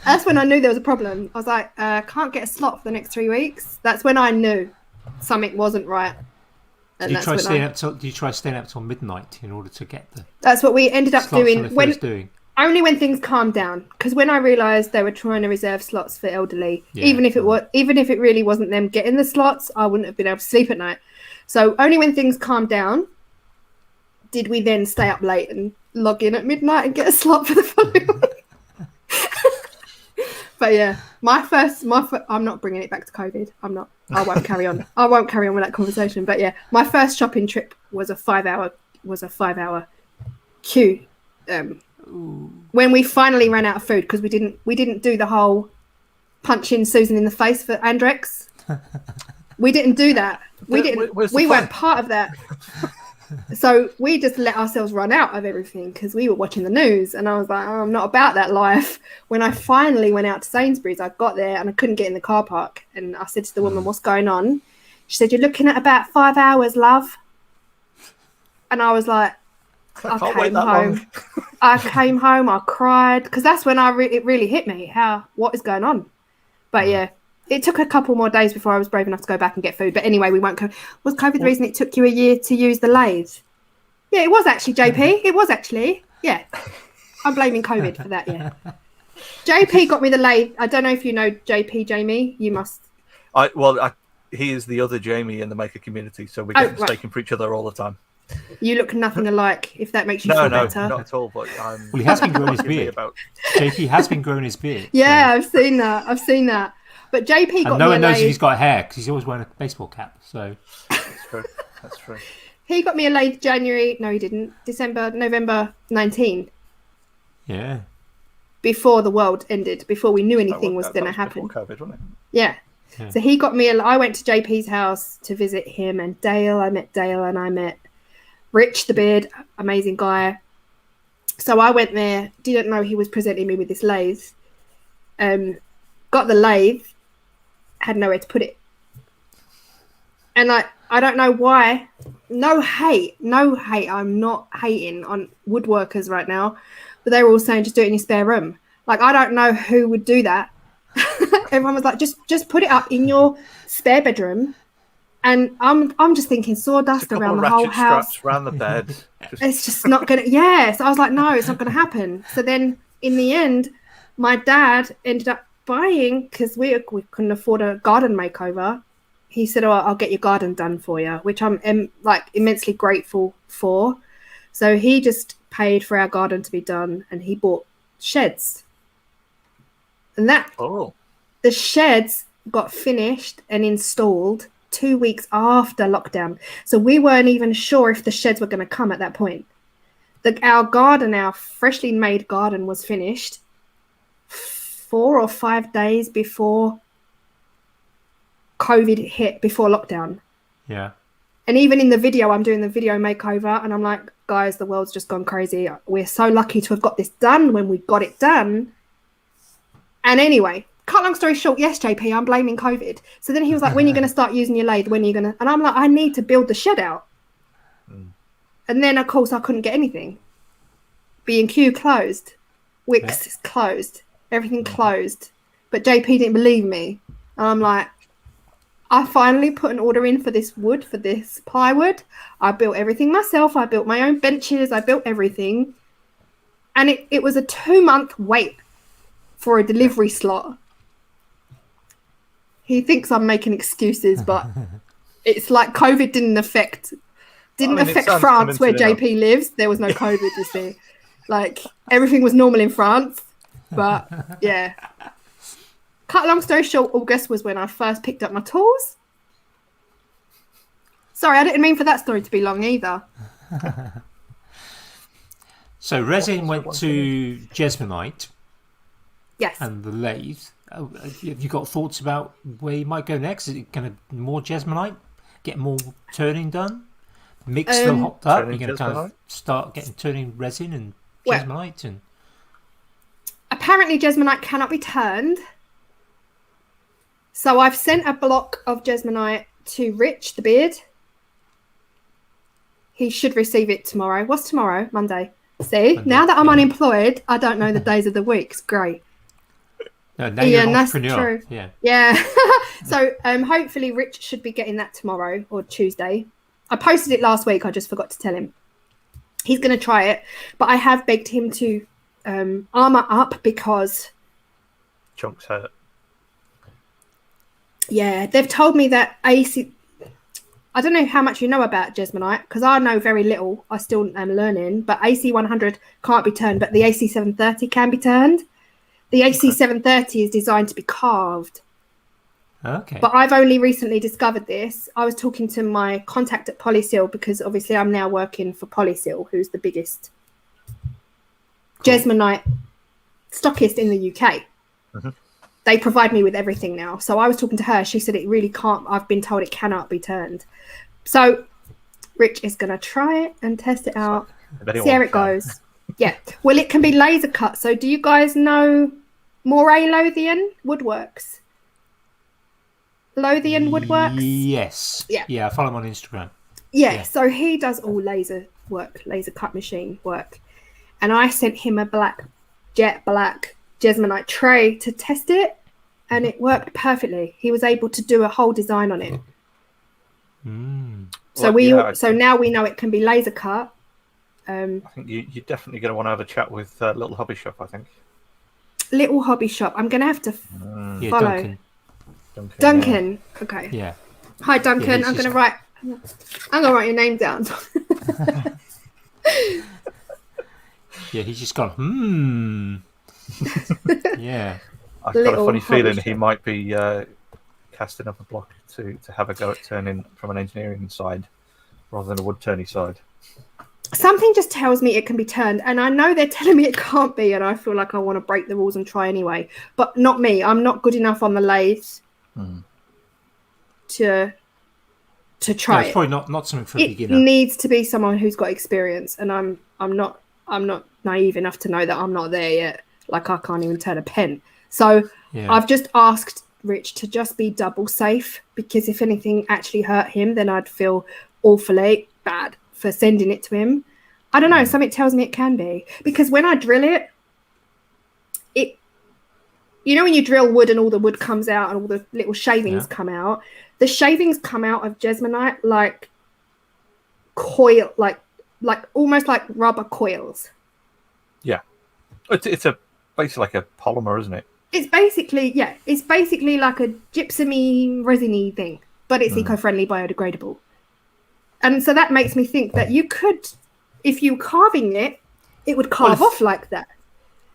that's when I knew there was a problem. I was like, can't get a slot for the next 3 weeks. That's when I knew something wasn't right. Did you try staying up till midnight in order to get the? That's what we ended up doing. Only when things calmed down, because when I realised they were trying to reserve slots for elderly, even if it really wasn't them getting the slots, I wouldn't have been able to sleep at night. So only when things calmed down did we then stay up late and log in at midnight and get a slot for the following week. But yeah, I'm not bringing it back to COVID. I won't carry on. I won't carry on with that conversation. But yeah, my first shopping trip was a 5-hour queue. When we finally ran out of food, because we didn't do the whole punching Susan in the face for Andrex. We didn't do that. We weren't part of that. So we just let ourselves run out of everything because we were watching the news, and I was like, I'm not about that life. When I finally went out to Sainsbury's, I got there and I couldn't get in the car park, and I said to the woman, what's going on? She said, you're looking at about 5 hours, love. And I was like, I came home, I cried, because that's when it really hit me what is going on. But yeah, it took a couple more days before I was brave enough to go back and get food. But anyway, we won't go. Was COVID the reason it took you a year to use the lathe? Yeah, it was actually, JP. It was actually. Yeah. I'm blaming COVID for that, yeah. JP got me the lathe. I don't know if you know JP, Jamie. You must. He is the other Jamie in the maker community, so we get mistaken for each other all the time. You look nothing alike, if that makes you feel better. No, not at all. But he has been growing his beard. JP has been growing his beard. Yeah, so. I've seen that. But JP got me a lathe. No one knows if he's got hair because he's always wearing a baseball cap. So that's true. He got me a lathe January. No, he didn't. November 19. Yeah. Before the world ended, before we knew anything was going to happen. Before COVID, wasn't it? Yeah. So he got me. I went to JP's house to visit him and Dale. I met Dale and I met Rich the beard, amazing guy. So I went there. Didn't know he was presenting me with this lathe. Got the lathe. Had nowhere to put it. And I don't know why. No hate. I'm not hating on woodworkers right now. But they were all saying, just do it in your spare room. Like, I don't know who would do that. Everyone was like, just put it up in your spare bedroom. And I'm just thinking sawdust around the whole house. Straps around the bed. It's just not going to... Yeah. So I was like, no, it's not going to happen. So then in the end, my dad ended up buying, because we couldn't afford a garden makeover. he said, "Oh, I'll get your garden done for you," which I'm like immensely grateful for. So he just paid for our garden to be done, and he bought sheds. And the sheds got finished and installed 2 weeks after lockdown. So we weren't even sure if the sheds were going to come at that point. Our freshly made garden was finished 4 or 5 days before COVID hit, before lockdown. Yeah. And even in the video, I'm doing the video makeover, and I'm like, guys, the world's just gone crazy. We're so lucky to have got this done when we got it done. And anyway, cut long story short, yes, JP, I'm blaming COVID. So then he was like, when are you going to start using your lathe? When are you going to? And I'm like, I need to build the shed out. And then, of course, I couldn't get anything. B&Q closed. Wix is closed. Everything closed. But JP didn't believe me. And I'm like, I finally put an order in for this wood, for this plywood. I built everything myself. I built my own benches. I built everything. And it was a 2-month wait for a delivery slot. He thinks I'm making excuses, but it's like COVID didn't affect France where JP lives. There was no COVID, you see. Like, everything was normal in France. But, yeah. Cut long story short, August was when I first picked up my tools. Sorry, I didn't mean for that story to be long either. So resin went to Jesmonite. Yes. And the lathe. Have you got thoughts about where you might go next? Is it going to more Jesmonite? Get more turning done? Mix them hopped up? You're going to kind of start getting turning resin and Jesmonite? And apparently Jesmonite cannot be turned. So I've sent a block of Jesmonite to Rich, the beard. He should receive it tomorrow. What's tomorrow? Monday. See, Monday, now that I'm unemployed, I don't know the days of the week. It's great. No, now you're an entrepreneur. That's true. Yeah. So hopefully Rich should be getting that tomorrow or Tuesday. I posted it last week. I just forgot to tell him. He's going to try it. But I have begged him to armour up because chunks hurt. Yeah, they've told me that AC... I don't know how much you know about Jesmonite, because I know very little. I still am learning. But AC100 can't be turned, but the AC730 can be turned. The AC730 is designed to be carved. Okay. But I've only recently discovered this. I was talking to my contact at Polysil, because obviously I'm now working for Polysil, who's the biggest Jesmonite stockist in the UK. Mm-hmm. They provide me with everything now. So I was talking to her. She said it really can't. I've been told it cannot be turned. So Rich is going to try it and test it out. See how it goes. Yeah. Well, it can be laser cut. So do you guys know Moray Lothian Woodworks? Lothian Woodworks? Yes. Yeah. Yeah, I follow him on Instagram. Yeah. So he does all laser work, laser cut machine work. And I sent him a jet black Jesmonite tray to test it, and it worked perfectly. He was able to do a whole design on it. So now we know it can be laser cut. I think you're definitely going to want to have a chat with Little Hobby Shop, I think. Little Hobby Shop. I'm going to have to follow. Duncan. Yeah. Okay. Yeah. Hi, Duncan. Yeah, I'm going to write your name down. Yeah, he's just gone, Yeah. I've got a funny feeling he might be casting up a block to have a go at turning from an engineering side rather than a wood turning side. Something just tells me it can be turned, and I know they're telling me it can't be, and I feel like I want to break the rules and try anyway. But not me. I'm not good enough on the lathe to try it. It's probably not something for a beginner. It needs to be someone who's got experience, and I'm not naive enough to know that I'm not there yet. Like, I can't even turn a pen. So I've just asked Rich to just be double safe, because if anything actually hurt him, then I'd feel awfully bad for sending it to him. I don't know. Something tells me it can be, because when I drill it, you know, when you drill wood and all the wood comes out and all the little shavings come out, the shavings come out of Jesmonite like coil, like almost like rubber coils. Yeah. It's basically like a polymer, isn't it? It's basically like a gypsum-y, resiny thing, but it's eco-friendly, biodegradable. And so that makes me think that you could, if you were carving it, it would carve off like that.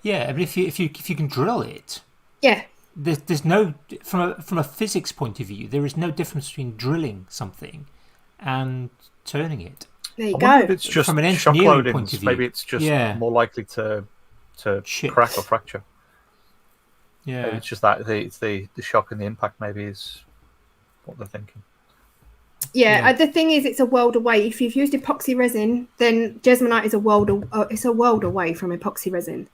Yeah, but if you can drill it, there's no from a physics point of view, there is no difference between drilling something and turning it. There you I go. wonder if it's just from an shock engineering point of loadings. view. Maybe it's just more likely to crack or fracture. Yeah, maybe it's just that it's the shock and the impact. Maybe is what they're thinking. Yeah, the thing is, it's a world away. If you've used epoxy resin, then Jesmonite is a world away from epoxy resin.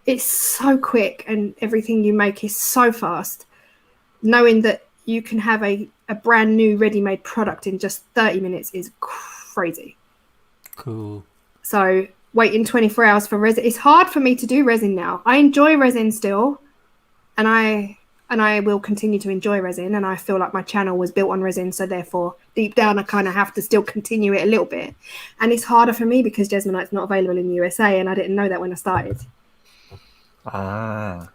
It's so quick, and everything you make is so fast. Knowing that you can have a brand new ready-made product in just 30 minutes is crazy. Cool. So waiting 24 hours for resin. It's hard for me to do resin now. I enjoy resin still, and I will continue to enjoy resin, and I feel like my channel was built on resin, so therefore deep down I kind of have to still continue it a little bit. And it's harder for me because Jesmonite's not available in the USA, and I didn't know that when I started. Ah,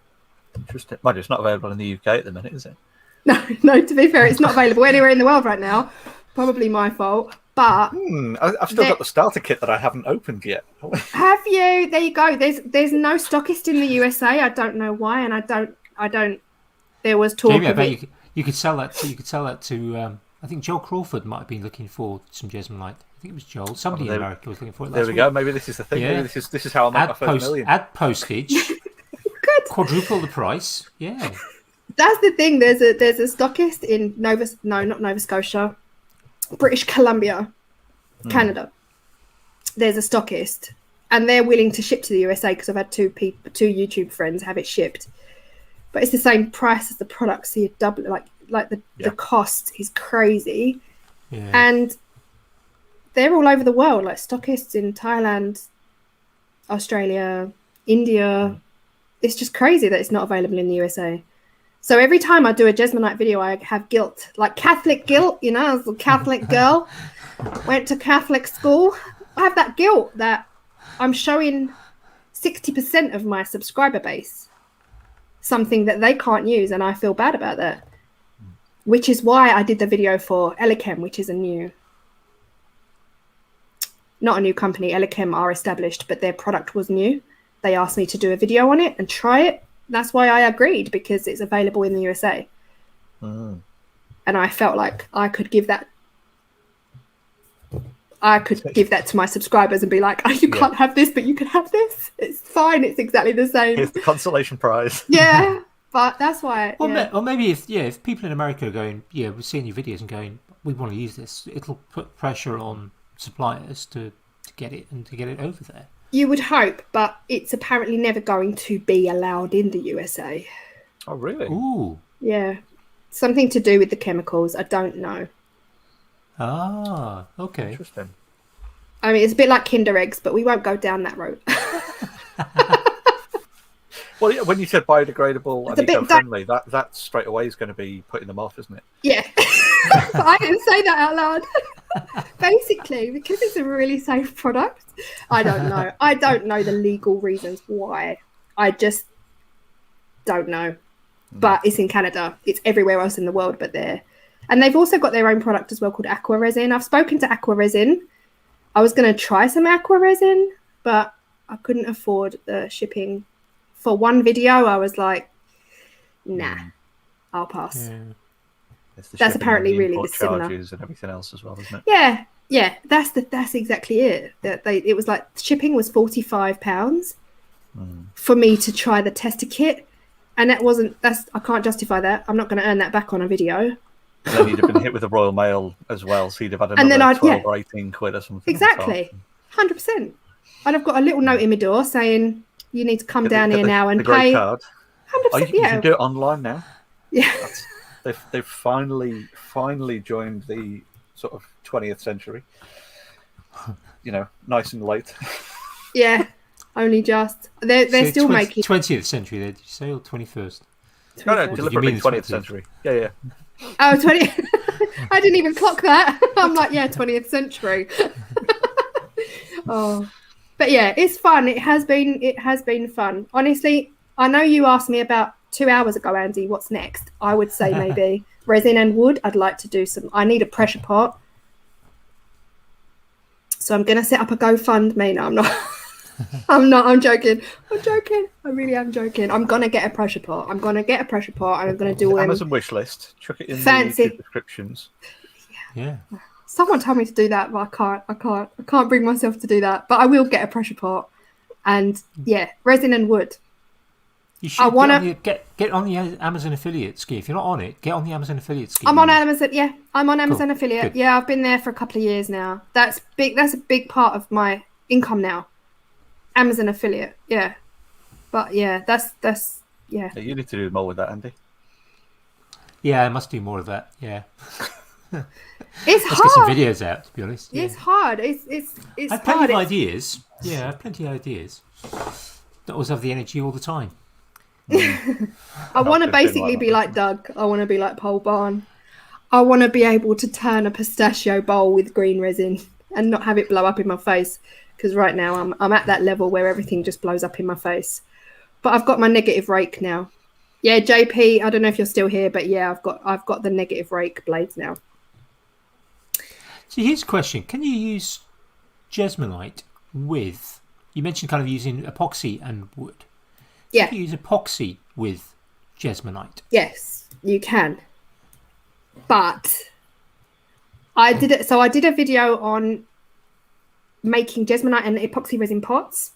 interesting. Mind you, it's not available in the UK at the minute, is it? No, to be fair, it's not available anywhere in the world right now. Probably my fault. But I've still got the starter kit that I haven't opened yet. Have you? There you go. There's no stockist in the USA. I don't know why, and I don't. There was talk Jamie, of it. You could sell that. You could sell that to. I think Joel Crawford might have been looking for some Jesmonite. I think it was Joel. Somebody in America was looking for it. There we go. Maybe this is the thing. Yeah. Maybe this is how I make my first million. Add postage. Good. Quadruple the price. Yeah. That's the thing. There's a stockist in not Nova Scotia, British Columbia, Canada. There's a stockist, and they're willing to ship to the USA because I've had two YouTube friends have it shipped. But it's the same price as the product, so you double the cost is crazy. Yeah. And they're all over the world, like stockists in Thailand, Australia, India. It's just crazy that it's not available in the USA. So every time I do a Jesmonite video, I have guilt, like Catholic guilt, you know, as a Catholic girl, went to Catholic school. I have that guilt that I'm showing 60% of my subscriber base something that they can't use, and I feel bad about that. Which is why I did the video for Elechem, which is not a new company. Elechem are established, but their product was new. They asked me to do a video on it and try it. That's why I agreed, because it's available in the USA. And I felt like I could give that to my subscribers and be like, oh, you can't have this, but you can have this. It's fine. It's exactly the same. Here's the consolation prize. Yeah, but that's why. Or maybe if people in America are going, we're seeing your videos and going, we want to use this, it'll put pressure on suppliers to get it and to get it over there. You would hope, but it's apparently never going to be allowed in the USA. Oh, really? Ooh. Yeah. Something to do with the chemicals. I don't know. Ah, okay. Interesting. I mean, it's a bit like Kinder Eggs, but we won't go down that road. Well, when you said biodegradable and eco-friendly, that straight away is going to be putting them off, isn't it? Yeah. But I didn't say that out loud. Basically, because it's a really safe product. I don't know. I don't know the legal reasons why. I just don't know. But it's in Canada. It's everywhere else in the world but there. And they've also got their own product as well called Aqua Resin. I've spoken to Aqua Resin. I was going to try some Aqua Resin, but I couldn't afford the shipping. For one video, I was like, nah, I'll pass. Yeah. That's apparently really similar. Charges and everything else as well, isn't it? Yeah. That's exactly it. It was like shipping was £45 for me to try the tester kit, and I can't justify that. I'm not going to earn that back on a video. And then you'd have been hit with the Royal Mail as well, so you'd have had another 12 or 18 quid or something. Exactly, 100%. I'd have got a little note in my door saying, you need to come down here now and pay. Card. 100%, you can do it online now. Yeah. They've finally joined the sort of 20th century. You know, nice and late. Yeah, only just. They're still making 20th century. Did you say or 21st? No, deliberately 20th century. Yeah. Oh, 20. I didn't even clock that. I'm like, 20th century. Oh, but yeah, it's fun. It has been fun. Honestly, I know you asked me about 2 hours ago, Andy, what's next? I would say maybe resin and wood. I'd like to do some. I need a pressure pot. So I'm going to set up a GoFundMe. No, I'm not. I'm joking. I really am joking. I'm going to get a pressure pot. And I'm going to do Amazon wish list. Chuck it in fancy the descriptions. Yeah. Someone told me to do that, but I can't bring myself to do that. But I will get a pressure pot. And yeah, resin and wood. You should get on the Amazon affiliate scheme. If you're not on it, get on the Amazon affiliate scheme. I'm on Amazon. Yeah, I'm on Amazon affiliate. Good. Yeah, I've been there for a couple of years now. That's big. That's a big part of my income now. Amazon affiliate. Yeah, but yeah, that's yeah. You need to do more with that, Andy. Yeah, I must do more of that. Yeah. It's Let's hard. get some videos out. To be honest, It's hard. It's I have plenty of ideas. Yeah, I have plenty of ideas. Don't always have the energy all the time. I want to basically be like Doug. I want to be like Pole Barn. I want to be able to turn a pistachio bowl with green resin and not have it blow up in my face. Because right now I'm at that level where everything just blows up in my face. But I've got my negative rake now. Yeah, JP, I don't know if you're still here, but yeah, I've got the negative rake blades now. So here's a question: can you use Jesmonite with? You mentioned kind of using epoxy and wood. Yeah. Can you use epoxy with Jesmonite? Yes, you can. But I did it. So I did a video on making Jesmonite and epoxy resin pots.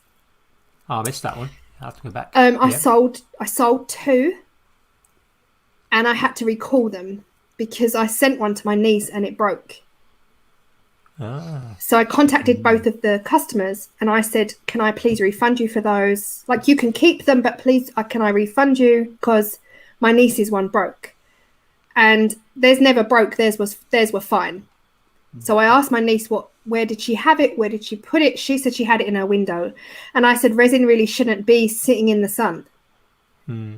Oh, I missed that one. I'll have to go back. I sold 2, and I had to recall them because I sent one to my niece and it broke. So I contacted both of the customers and I said, can I please refund you for those? Like, you can keep them, but please, can I refund you? Because my niece's one broke. And theirs never broke. Theirs were fine. So I asked my niece, where did she have it? Where did she put it? She said she had it in her window. And I said, resin really shouldn't be sitting in the sun.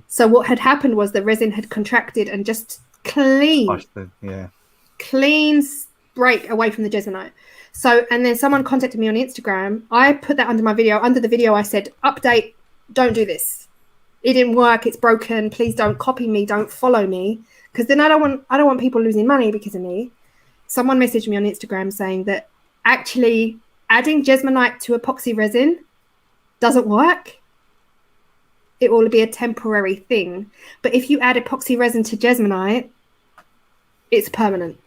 So what had happened was the resin had contracted and just clean break away from the Jesmonite. So, and then someone contacted me on Instagram. I put that under my video. Under the video, I said, update, don't do this. It didn't work. It's broken. Please don't copy me. Don't follow me. Because then I don't want people losing money because of me. Someone messaged me on Instagram saying that actually adding Jesmonite to epoxy resin doesn't work. It will be a temporary thing. But if you add epoxy resin to Jesmonite, it's permanent.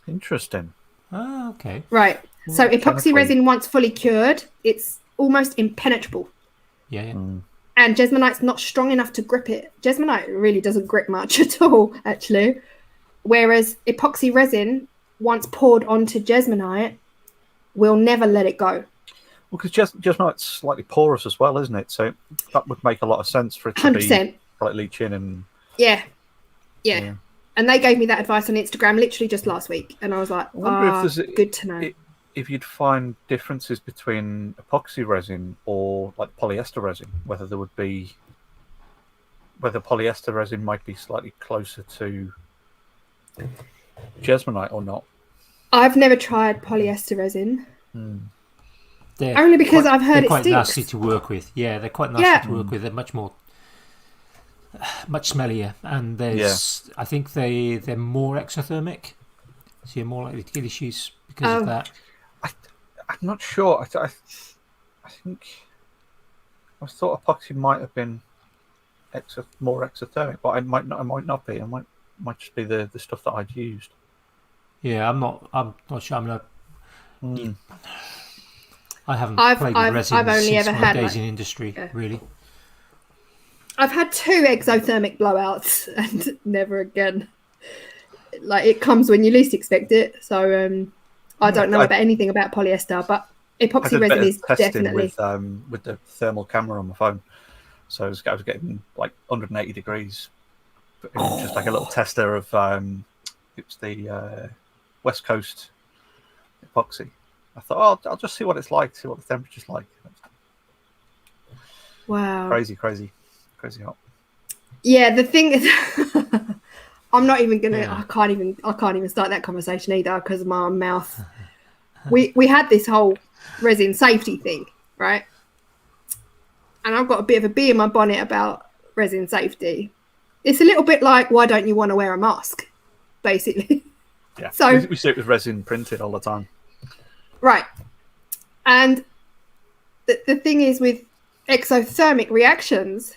Interesting. Oh, okay. Right. So epoxy resin, once fully cured, it's almost impenetrable. Yeah. And Jesmonite's not strong enough to grip it. Jesmonite really doesn't grip much at all, actually. Whereas epoxy resin, once poured onto Jesmonite, will never let it go. Well, because Jesmonite's slightly porous as well, isn't it? So that would make a lot of sense for it to 100%. be like leach in and... Yeah. And they gave me that advice on Instagram literally just last week. And I was like, good to know. If you'd find differences between epoxy resin or like polyester resin, whether polyester resin might be slightly closer to Jesmonite or not. I've never tried polyester resin. They're only because I've heard it quite stinks. nasty to work with. Yeah, they're quite nasty to work with. They're much smellier, and I think they're more exothermic, so you're more likely to get issues because of that. I'm not sure. I think I thought epoxy might have been more exothermic, but I might not be. It might just be the stuff that I'd used. Yeah, I'm not sure. I haven't played with resin since my days in industry, really. I've had 2 exothermic blowouts and never again. Like, it comes when you least expect it. So I don't know about anything about polyester, but epoxy resin is definitely with the thermal camera on my phone. So I was getting like 180 degrees. It was just like a little tester of it was the West Coast epoxy. I thought, I'll just see what it's like, see what the temperature's like. Wow. Crazy hot. Yeah, the thing is, I'm not even gonna. I can't even start that conversation either because of my mouth. We had this whole resin safety thing, right? And I've got a bit of a bee in my bonnet about resin safety. It's a little bit like, why don't you want to wear a mask? basically. Yeah. So we see it with resin printed all the time. Right. And the thing is with exothermic reactions,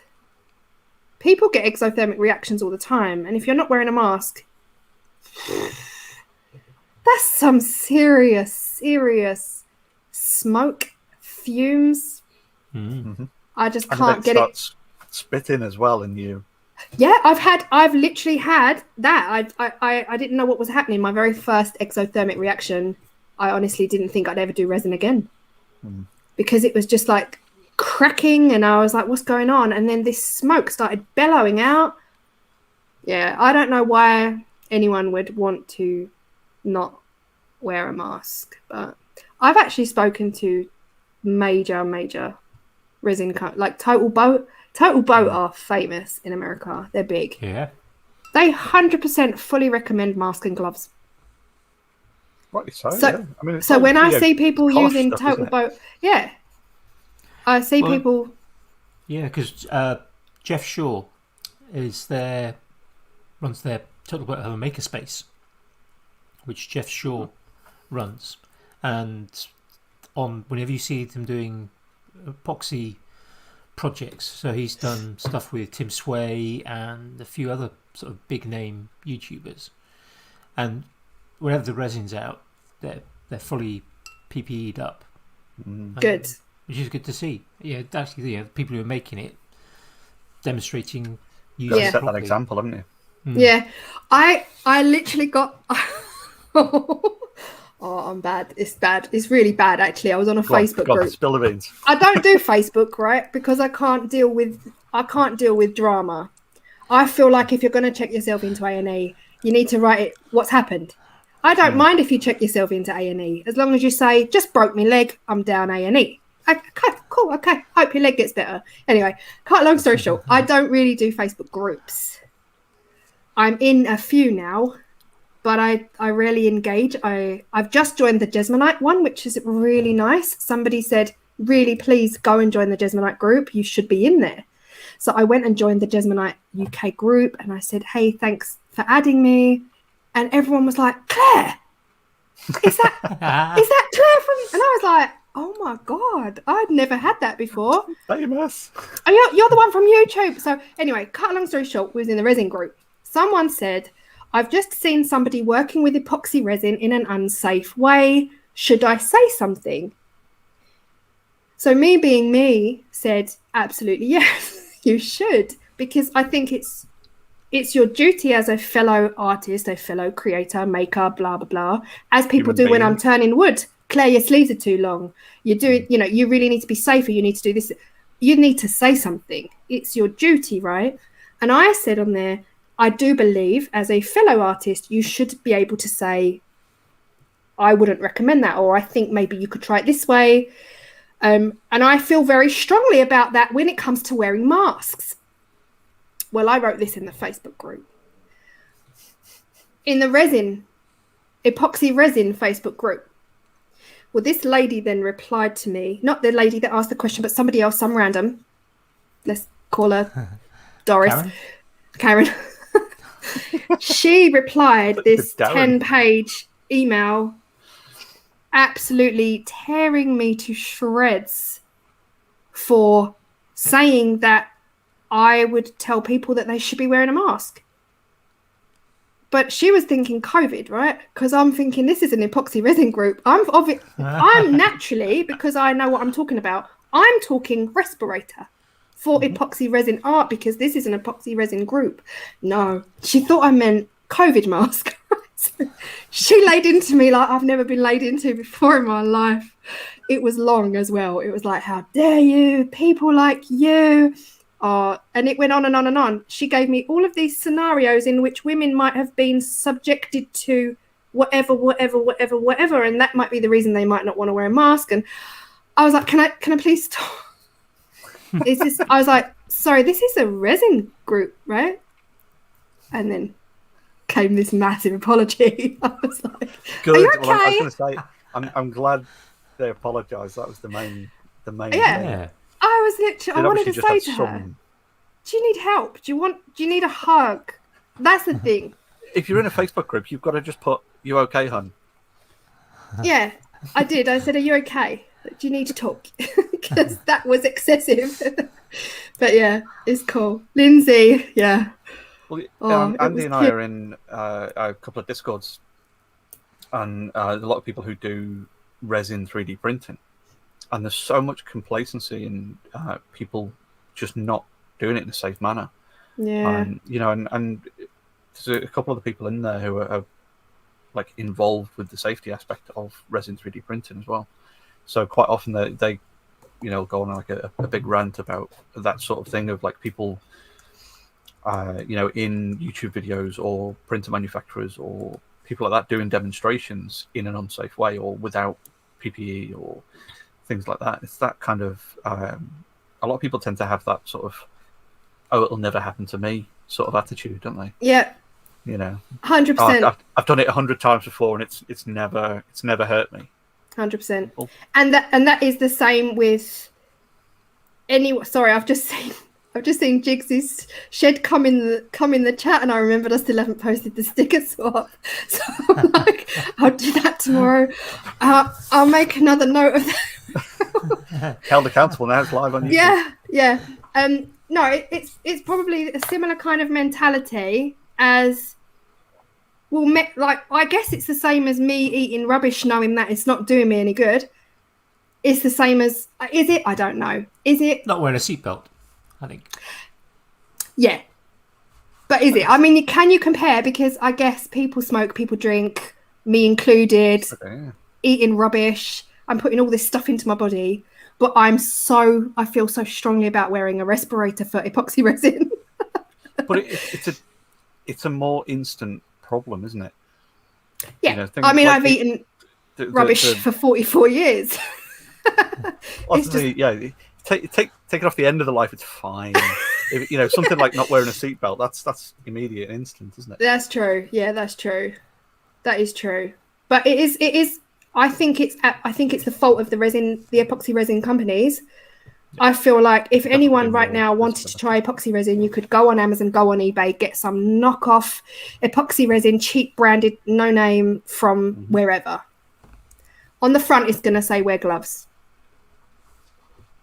people get exothermic reactions all the time. And if you're not wearing a mask, that's some serious smoke, fumes. Mm-hmm. I just can't get it. Spitting as well, and you. Yeah, I've literally had that. I didn't know what was happening. My very first exothermic reaction, I honestly didn't think I'd ever do resin again, because it was just like cracking, and I was like, "What's going on?" And then this smoke started bellowing out. Yeah, I don't know why anyone would want to not wear a mask, but I've actually spoken to major resin like Total Boat are famous in America. They're big. Yeah. They 100% fully recommend mask and gloves. Rightly so, yeah. I mean, so when I see people using Total Boat, yeah. I see people... Yeah, because Jeff Shaw runs their Total Boat have a makerspace, which Jeff Shaw runs. And whenever you see them doing epoxy projects, so he's done stuff with Tim Sway and a few other sort of big name YouTubers, and whenever the resin's out, they're fully PPE'd up. Good, which is good to see. Yeah, actually, the people who are making it demonstrating using it set that example, haven't you? Yeah, I literally got. Oh, I'm bad. It's bad. It's really bad, actually. I was on a Facebook group. Spill the beans. I don't do Facebook, right? Because I can't deal with drama. I feel like if you're going to check yourself into A&E, you need to write it. What's happened? I don't mind if you check yourself into A&E, as long as you say, just broke my leg, I'm down A&E. Okay, cool. Okay, hope your leg gets better. Anyway, cut a long story short, I don't really do Facebook groups. I'm in a few now, but I rarely engage. I've just joined the Jesmonite one, which is really nice. Somebody said, really, please go and join the Jesmonite group. You should be in there. So I went and joined the Jesmonite UK group, and I said, hey, thanks for adding me. And everyone was like, Claire, is that Claire from... And I was like, oh my God, I'd never had that before. Famous. Oh, you're the one from YouTube. So anyway, cut a long story short, we was in the resin group. Someone said, I've just seen somebody working with epoxy resin in an unsafe way. Should I say something? So me being me said, absolutely yes, you should. Because I think it's your duty as a fellow artist, a fellow creator, maker, blah, blah, blah, as people do when I'm turning wood. Claire, your sleeves are too long. You do it, you really need to be safer. You need to do this. You need to say something. It's your duty, right? And I said on there, I do believe as a fellow artist, you should be able to say, I wouldn't recommend that, or I think maybe you could try it this way. And I feel very strongly about that when it comes to wearing masks. Well, I wrote this in the Facebook group. In the epoxy resin Facebook group. Well, this lady then replied to me, not the lady that asked the question, but somebody else, some random. Let's call her Doris. Karen. She replied this 10-page email, absolutely tearing me to shreds for saying that I would tell people that they should be wearing a mask. But she was thinking COVID, right? Because I'm thinking this is an epoxy resin group. I'm naturally, because I know what I'm talking about, I'm talking respirator for epoxy resin art, because this is an epoxy resin group. No, she thought I meant COVID mask. She laid into me like I've never been laid into before in my life. It was long as well. It was like, how dare you, people like you. And it went on and on and on. She gave me all of these scenarios in which women might have been subjected to whatever, and that might be the reason they might not want to wear a mask. And I was like, can I please stop? I was like, sorry, this is a resin group, right? And then came this massive apology. I was like, good. Are you okay? Well, I was going to say, I'm glad they apologised. That was the main yeah. Thing. I was literally, I wanted to say to her, do you need help? Do you need a hug? That's the thing. if you're in a Facebook group, you've got to just put, "You okay, hun?" Yeah, I did. I said, "Are you okay? Do you need to talk?" Because that was excessive. But yeah, it's cool. Lindsay, yeah. Well, Andy and I are in a couple of Discords, and a lot of people who do resin 3D printing, and there's so much complacency in people just not doing it in a safe manner. Yeah. And and there's a couple of the people in there who are like involved with the safety aspect of resin 3D printing as well. So quite often they go on like a big rant about that sort of thing of like people, in YouTube videos or printer manufacturers or people like that doing demonstrations in an unsafe way or without PPE or things like that. It's that kind of a lot of people tend to have that sort of, "Oh, it'll never happen to me" sort of attitude, don't they? Yeah. 100%. I've done it 100 times before, and it's never hurt me. 100%. And that is the same with any. Sorry, I've just seen Jiggsy's shed come in the chat, and I remembered I still haven't posted the sticker swap. So I'm like, I'll do that tomorrow. I'll make another note of that. Held accountable now. It's live on YouTube. Yeah. No, it's probably a similar kind of mentality as. Well, like I guess it's the same as me eating rubbish, knowing that it's not doing me any good. It's the same as, is it? I don't know. Is it? Not wearing a seatbelt, I think. Yeah. But is it? I mean, can you compare? Because I guess people smoke, people drink, me included, eating rubbish. I'm putting all this stuff into my body. But I feel so strongly about wearing a respirator for epoxy resin. But it's a more instant problem, isn't it? Yeah. I've eaten rubbish for 44 years. Honestly, take it off the end of the life, it's fine. If, something like not wearing a seatbelt, that's immediate, instant, isn't it? That's true. Yeah, that's true. That is true. But it is. I think it's the fault of the epoxy resin companies. I feel like if anyone right now wanted to try epoxy resin, you could go on Amazon, go on eBay, get some knockoff epoxy resin, cheap branded, no name from wherever. On the front, it's going to say wear gloves.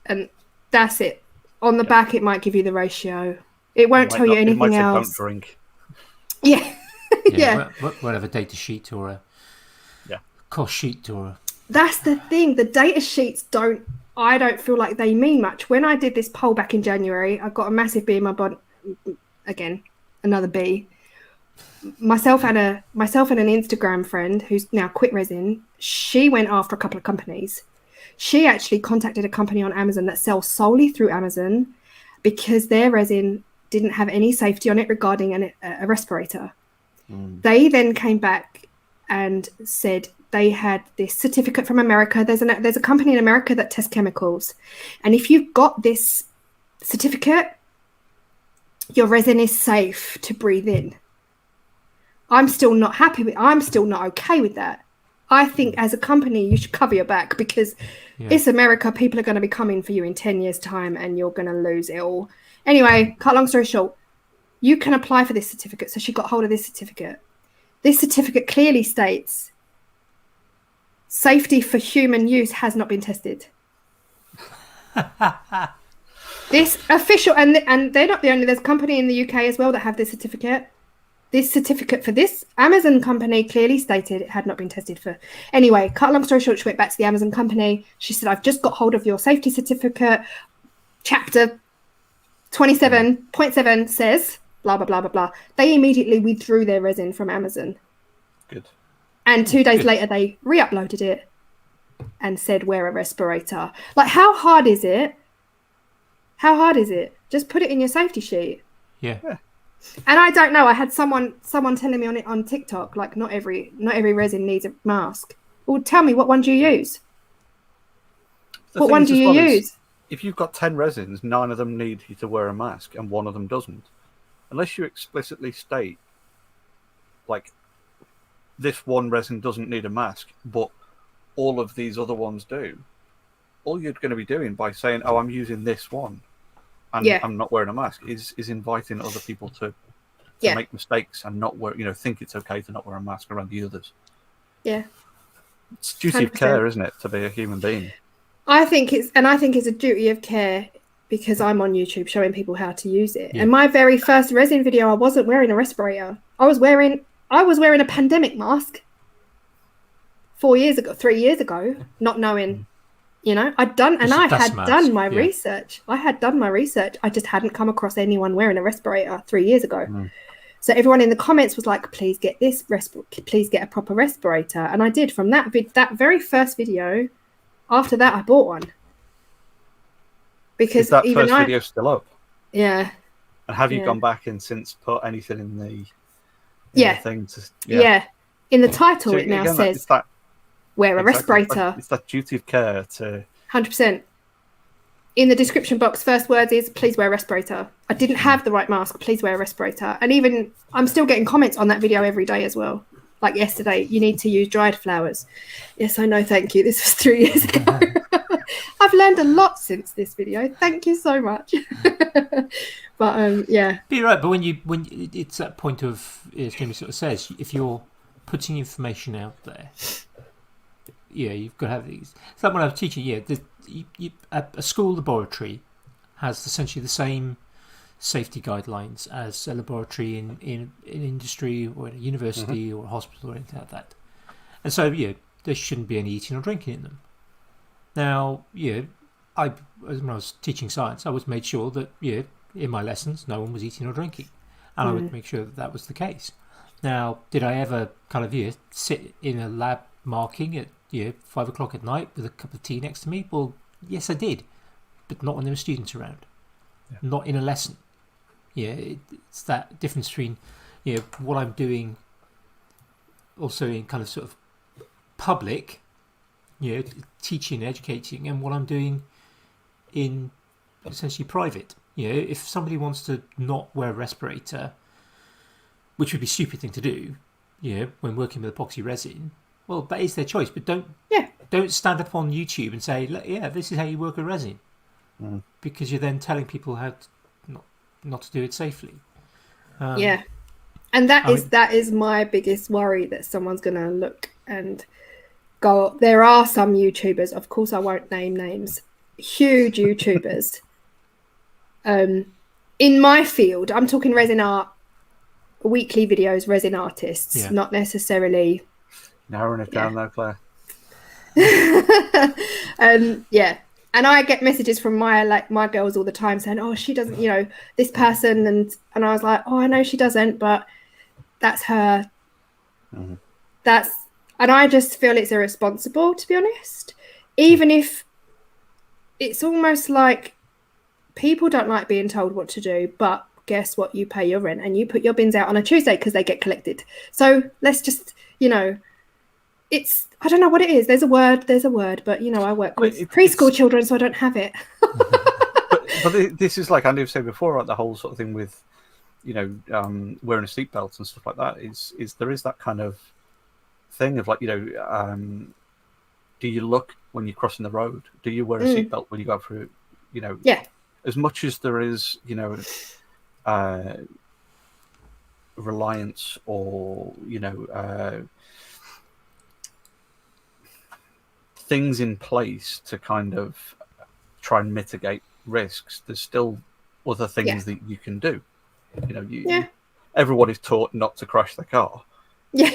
And that's it. On the back, it might give you the ratio. It won't tell you anything else. Don't drink. Yeah. Yeah. Won't have a data sheet or a cost sheet or a... That's the thing. The data sheets I don't feel like they mean much. When I did this poll back in January, I got a massive B in my body. Again, another B. Myself and an Instagram friend who's now quit resin, she went after a couple of companies. She actually contacted a company on Amazon that sells solely through Amazon because their resin didn't have any safety on it regarding a respirator. They then came back and said they had this certificate from America. There's a company in America that tests chemicals. And if you've got this certificate, your resin is safe to breathe in. I'm still not okay with that. I think as a company, you should cover your back because it's America. People are going to be coming for you in 10 years' time and you're going to lose it all. Anyway, cut long story short, you can apply for this certificate. So she got hold of this certificate. This certificate clearly states safety for human use has not been tested. This official, and they're not the only, there's a company in the UK as well that have this certificate. This certificate for this Amazon company clearly stated it had not been tested for. Anyway, cut a long story short, she went back to the Amazon company. She said, I've just got hold of your safety certificate. Chapter 27.7 says, blah, blah, blah, blah, blah. They immediately withdrew their resin from Amazon. Good. And 2 days later, they re-uploaded it and said, wear a respirator. Like, how hard is it? How hard is it? Just put it in your safety sheet. Yeah. And I don't know. I had someone telling me on TikTok, like not every resin needs a mask. Well, tell me, what one do you use? What one do you use? If you've got 10 resins, 9 of them need you to wear a mask and 1 of them doesn't. Unless you explicitly state, like, this one resin doesn't need a mask, but all of these other ones do. All you're going to be doing by saying, oh, I'm using this one and I'm not wearing a mask is inviting other people to to make mistakes and not wear, think it's okay to not wear a mask around the others. Yeah. It's duty 100%. Of care, isn't it, to be a human being? I think it's a duty of care because I'm on YouTube showing people how to use it. Yeah. And my very first resin video, I wasn't wearing a respirator. I was wearing a pandemic mask 3 years ago, not knowing, I had done my research. I had done my research. I just hadn't come across anyone wearing a respirator 3 years ago. So everyone in the comments was like, please get please get a proper respirator. And I did. From that very first video, after that, I bought one. Because is that first video still up? Yeah. And have you gone back and since put anything in the thing? In the title, so it now says, wear a respirator. It's that duty of care to... 100%. In the description box, first words is, please wear a respirator. I didn't have the right mask, please wear a respirator. And even, I'm still getting comments on that video every day as well. Like yesterday, you need to use dried flowers. Yes, I know, thank you. This was 3 years ago. I've learned a lot since this video. Thank you so much. But yeah. But you're right, but when it's that point of, as Jamie sort of says, if you're putting information out there, you've got to have these. It's like when I was teaching, a school laboratory has essentially the same safety guidelines as a laboratory in industry or in a university or a hospital or anything like that. And so, there shouldn't be any eating or drinking in them. Now, when I was teaching science, I always made sure that, in my lessons, no one was eating or drinking. And I would make sure that was the case. Now, did I ever kind of, sit in a lab marking at 5 o'clock at night with a cup of tea next to me? Well, yes, I did, but not when there were students around. Yeah. Not in a lesson. It's that difference between what I'm doing also in kind of sort of public, teaching, educating, and what I'm doing in essentially private. If somebody wants to not wear a respirator, which would be a stupid thing to do, when working with epoxy resin, well, that is their choice. But don't stand up on YouTube and say, this is how you work with resin, because you're then telling people how to not to do it safely. And that is my biggest worry, that someone's going to look and go. There are some YouTubers, of course, I won't name names, huge YouTubers. In my field, I'm talking resin art, weekly videos, resin artists, not necessarily. Narrowing it down though, Claire. And I get messages from my girls all the time saying, oh, she doesn't, this person, and I was like, oh, I know she doesn't, but that's her. And I just feel it's irresponsible, to be honest. Even if it's almost like people don't like being told what to do, but guess what? You pay your rent and you put your bins out on a Tuesday because they get collected. So let's just, it's, I don't know what it is. There's a word, but I work with preschool children, so I don't have it. but this is like Andy was saying before, like the whole sort of thing with, wearing a seatbelt and stuff like that is there is that kind of thing of like, do you look when you're crossing the road? Do you wear a seatbelt when you go through, as much as there is, reliance or, things in place to kind of try and mitigate risks, there's still other things that you can do. Everyone is taught not to crash their car. You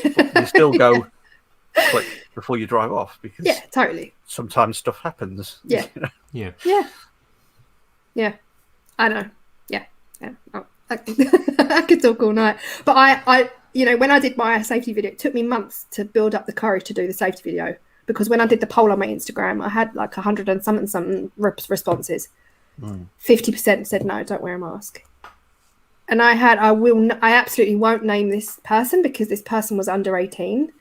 still go click before you drive off, because totally. Sometimes stuff happens. I know. Oh, I could talk all night, but I when I did my safety video, it took me months to build up the courage to do the safety video, because when I did the poll on my Instagram, I had like 100 and something responses. 50% said no, don't wear a mask. And I absolutely won't name this person, because this person was under 18,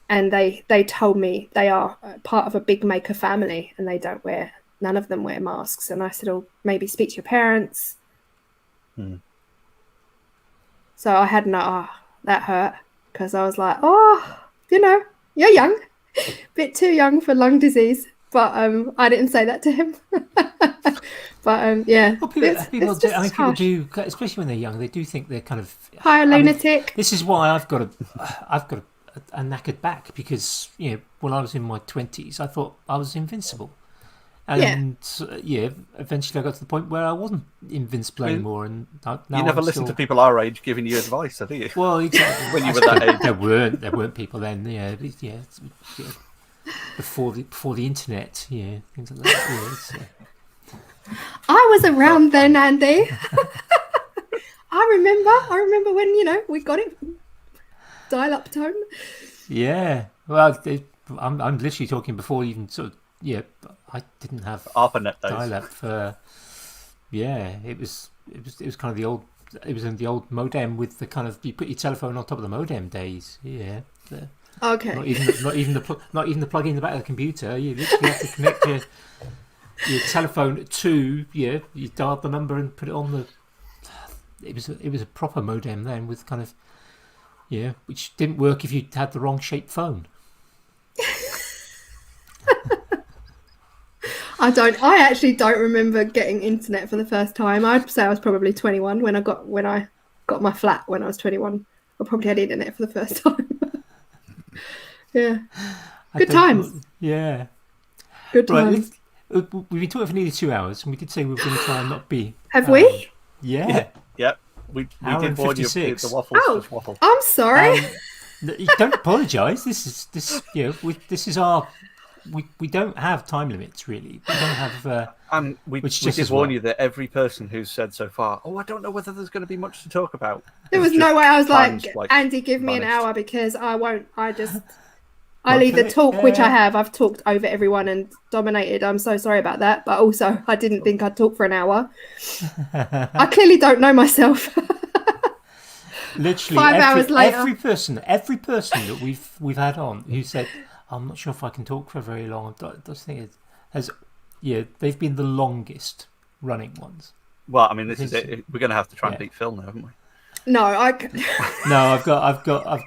and they told me they are part of a big maker family and none of them wear masks. And I said, oh, maybe speak to your parents. So I had that hurt, because I was like, you're young, bit too young for lung disease, but I didn't say that to him. But yeah, well, people do, especially when they're young. They do think they're kind of higher lunatic. This is why I've got a knackered back, because when I was in my 20s, I thought I was invincible, and eventually I got to the point where I wasn't invincible anymore. And now you never listened to people our age giving you advice, do you? Well, exactly. When you were that age, there weren't people then. Before the internet, things like that. I was around then, Andy. I remember when we got it, dial-up tone. Yeah, well, I'm literally talking before even sort of. Yeah, I didn't have ARPANET dial-up for. Yeah, it was kind of the old. It was in the old modem with the kind of, you put your telephone on top of the modem days. Yeah. Okay. Not even the plug in the back of the computer. You literally have to connect your telephone to you dial the number and put it on the. It was a proper modem then, with kind of which didn't work if you had the wrong shaped phone. I actually don't remember getting internet for the first time. I'd say I was probably 21 when I got my flat when I was 21. I probably had internet for the first time. Yeah. Good times. Yeah. Good times. Right, we've been talking for nearly 2 hours, and we did say we were going to try and not be. Have we? Yeah. Yeah. We did warn you the waffles. Oh, waffle. I'm sorry. Don't apologise. This is our. We don't have time limits, really. We don't have. And we did warn you that every person who's said so far, I don't know whether there's going to be much to talk about. There was no way. I was like, Andy, give me an hour, because I won't. I'll either talk, which I have. I've talked over everyone and dominated. I'm so sorry about that. But also, I didn't think I'd talk for an hour. I clearly don't know myself. Literally, 5 hours later. Every person that we've had on who said, I'm not sure if I can talk for very long. Those things they've been the longest running ones. Well, I mean, this is it. We're going to have to try and beat Phil now, haven't we? No, I've because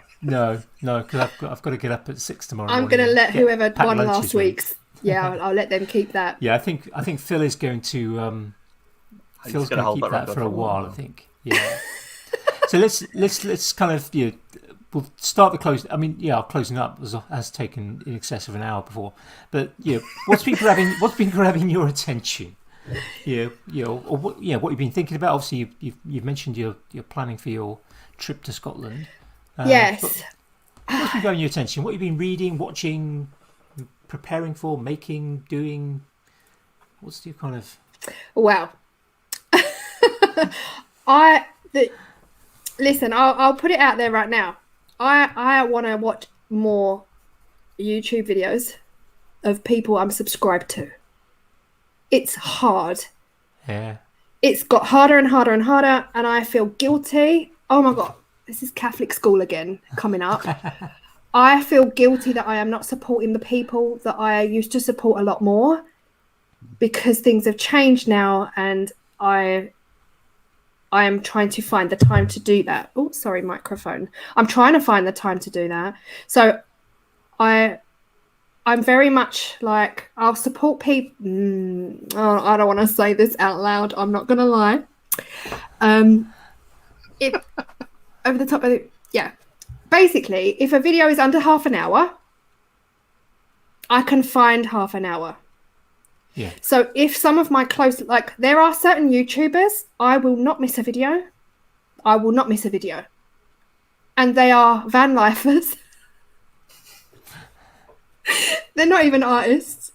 I've got to get up at 6 tomorrow. I'm going to let whoever won last week's. Yeah, I'll let them keep that. Yeah, I think Phil is going to. Phil's going to keep that for a while. I think. Yeah. So let's kind of we'll start the close. I mean, our closing up has taken in excess of an hour before. But what's been grabbing your attention? Or what you've been thinking about. Obviously, you've mentioned you're planning for your trip to Scotland. Yes. What's been grabbing your attention? What have you been reading, watching, preparing for, making, doing? What's your kind of? Well, listen. I'll put it out there right now. I want to watch more YouTube videos of people I'm subscribed to. It's hard. Yeah. It's got harder and harder and harder, and I feel guilty. Oh my God, this is Catholic school again coming up. I feel guilty that I am not supporting the people that I used to support a lot more, because things have changed now, and I am trying to find the time to do that. Oh, sorry, microphone. I'm trying to find the time to do that. So I'm very much like, I'll support people. I don't want to say this out loud. I'm not going to lie. Over the top of it. Yeah. Basically, if a video is under half an hour, I can find half an hour. Yeah. So if some of my there are certain YouTubers, I will not miss a video. And they are van lifers. They're not even artists.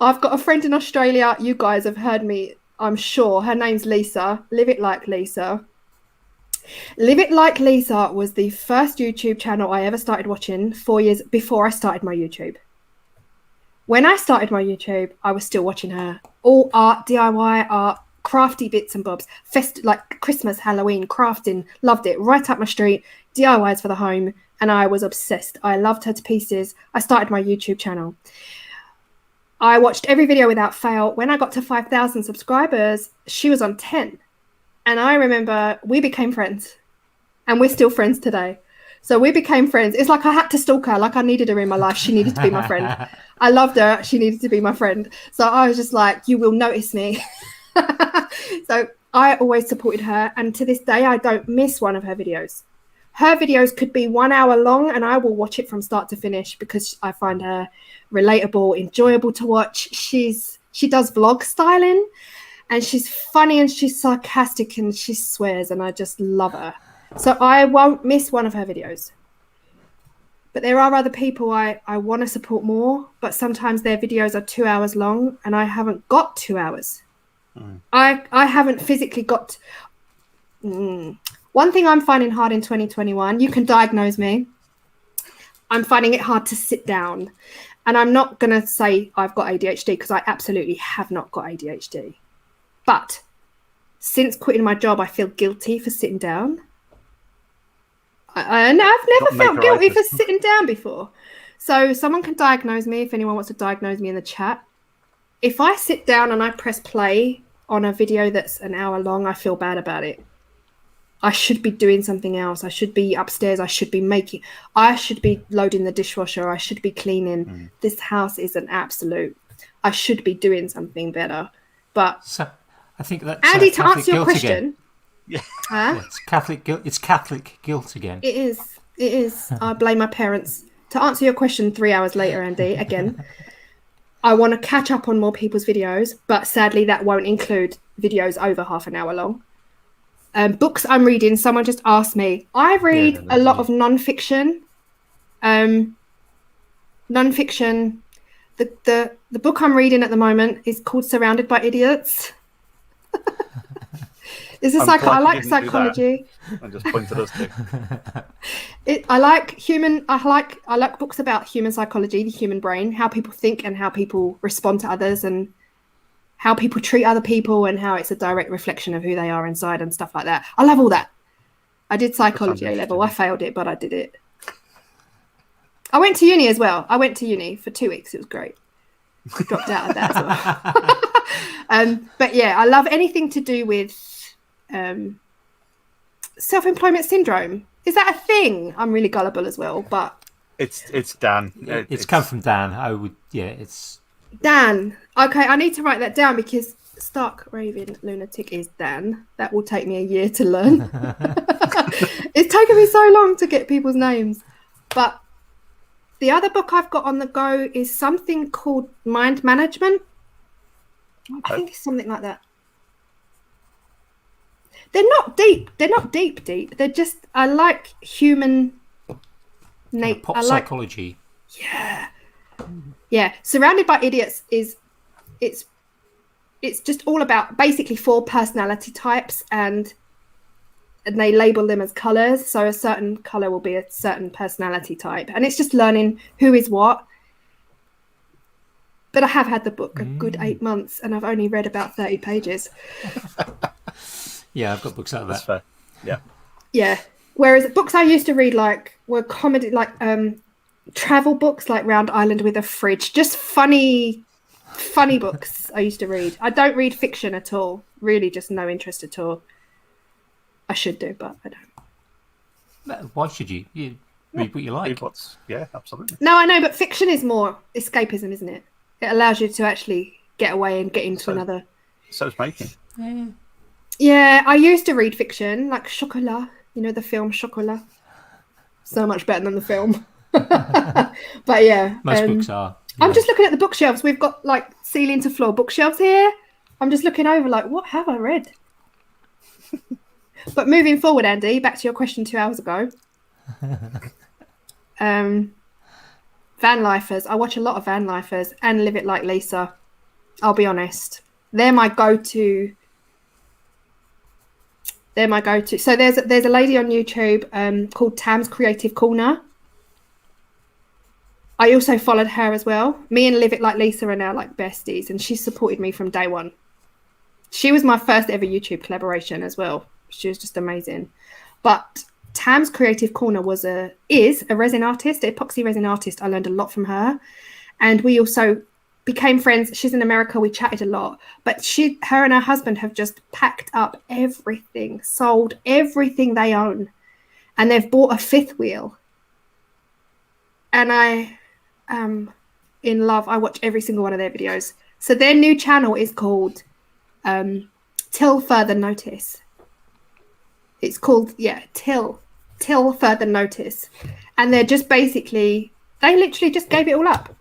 I've got a friend in Australia. You guys have heard me, I'm sure. Her name's Lisa. Live It Like Lisa. Live It Like Lisa was the first YouTube channel I ever started watching 4 years before I started my YouTube. When I started my YouTube, I was still watching her. All art, DIY art, crafty bits and bobs. Like Christmas, Halloween, crafting. Loved it. Right up my street. DIYs for the home. And I was obsessed. I loved her to pieces. I started my YouTube channel. I watched every video without fail. When I got to 5,000 subscribers, she was on 10. And I remember we became friends. And we're still friends today. So we became friends. It's like I had to stalk her. Like I needed her in my life. She needed to be my friend. I loved her. She needed to be my friend. So I was just like, you will notice me. So I always supported her. And to this day, I don't miss one of her videos. Her videos could be 1 hour long and I will watch it from start to finish because I find her relatable, enjoyable to watch. She does vlog styling and she's funny and she's sarcastic and she swears and I just love her. So I won't miss one of her videos. But there are other people I want to support more, but sometimes their videos are 2 hours long and I haven't got 2 hours. I haven't physically got... One thing I'm finding hard in 2021, you can diagnose me. I'm finding it hard to sit down. And I'm not going to say I've got ADHD because I absolutely have not got ADHD. But since quitting my job, I feel guilty for sitting down. I've never felt guilty for sitting down before. So someone can diagnose me if anyone wants to diagnose me in the chat. If I sit down and I press play on a video that's an hour long, I feel bad about it. I should be doing something else. I should be upstairs. I should be loading the dishwasher. I should be cleaning. This house is an absolute. I should be doing something better. But so, I think that's Andy, to answer your question. It's Catholic guilt. It's Catholic guilt again. It is. I blame my parents. To answer your question 3 hours later, Andy, again, I want to catch up on more people's videos, but sadly that won't include videos over half an hour long. Books I'm reading, someone just asked me. I read a lot of non-fiction. Non-fiction. The book I'm reading at the moment is called Surrounded by Idiots. It's I like psychology. I just pointed us to. I like books about human psychology, the human brain, how people think and how people respond to others and how people treat other people and how it's a direct reflection of who they are inside and stuff like that. I love all that. I did psychology A level. I failed it, but I did it. I went to uni as well. I went to uni for 2 weeks. It was great. Dropped out of that as well. But yeah, I love anything to do with self-employment syndrome. Is that a thing? I'm really gullible as well, but it's Dan. It's come from Dan. It's Dan. Okay, I need to write that down because Stark Raven Lunatic is Dan. That will take me a year to learn. It's taken me so long to get people's names. But the other book I've got on the go is something called Mind Management. I think it's something like that. They're not deep. They're just, I like human pop psychology. Yeah. Surrounded by Idiots it's just all about basically 4 personality types and they label them as colours. So a certain colour will be a certain personality type. And it's just learning who is what. But I have had the book a good 8 months and I've only read about 30 pages. Yeah, I've got books out of that. That's fair. Yeah. Yeah. Whereas books I used to read were comedy, travel books like Round Island with a Fridge. Just funny books I used to read. I don't read fiction at all. Really just no interest at all. I should do, but I don't. Why should you? You read what you like. Yeah, absolutely. No, I know, but fiction is more escapism, isn't it? It allows you to actually get away and get into another. So it's making. Yeah, I used to read fiction, like Chocolat. You know the film Chocolat? So much better than the film. But yeah. Most books are. Yeah. I'm just looking at the bookshelves. We've got ceiling to floor bookshelves here. I'm just looking over what have I read? But moving forward, Andy, back to your question 2 hours ago. Van lifers. I watch a lot of van lifers and Live It Like Lisa. I'll be honest. They're my go-to. So there's a lady on YouTube called Tam's Creative Corner. I also followed her as well. Me and Live It Like Lisa are now besties, and she supported me from day one. She was my first ever YouTube collaboration as well. She was just amazing. But Tam's Creative Corner is a resin artist, an epoxy resin artist. I learned a lot from her, and we also became friends. She's in America. We chatted a lot, but her and her husband have just packed up everything, sold everything they own, and they've bought a fifth wheel. And I am in love. I watch every single one of their videos. So their new channel is called Till Further Notice. It's called, Till Further Notice. And they're just basically, they literally just gave it all up.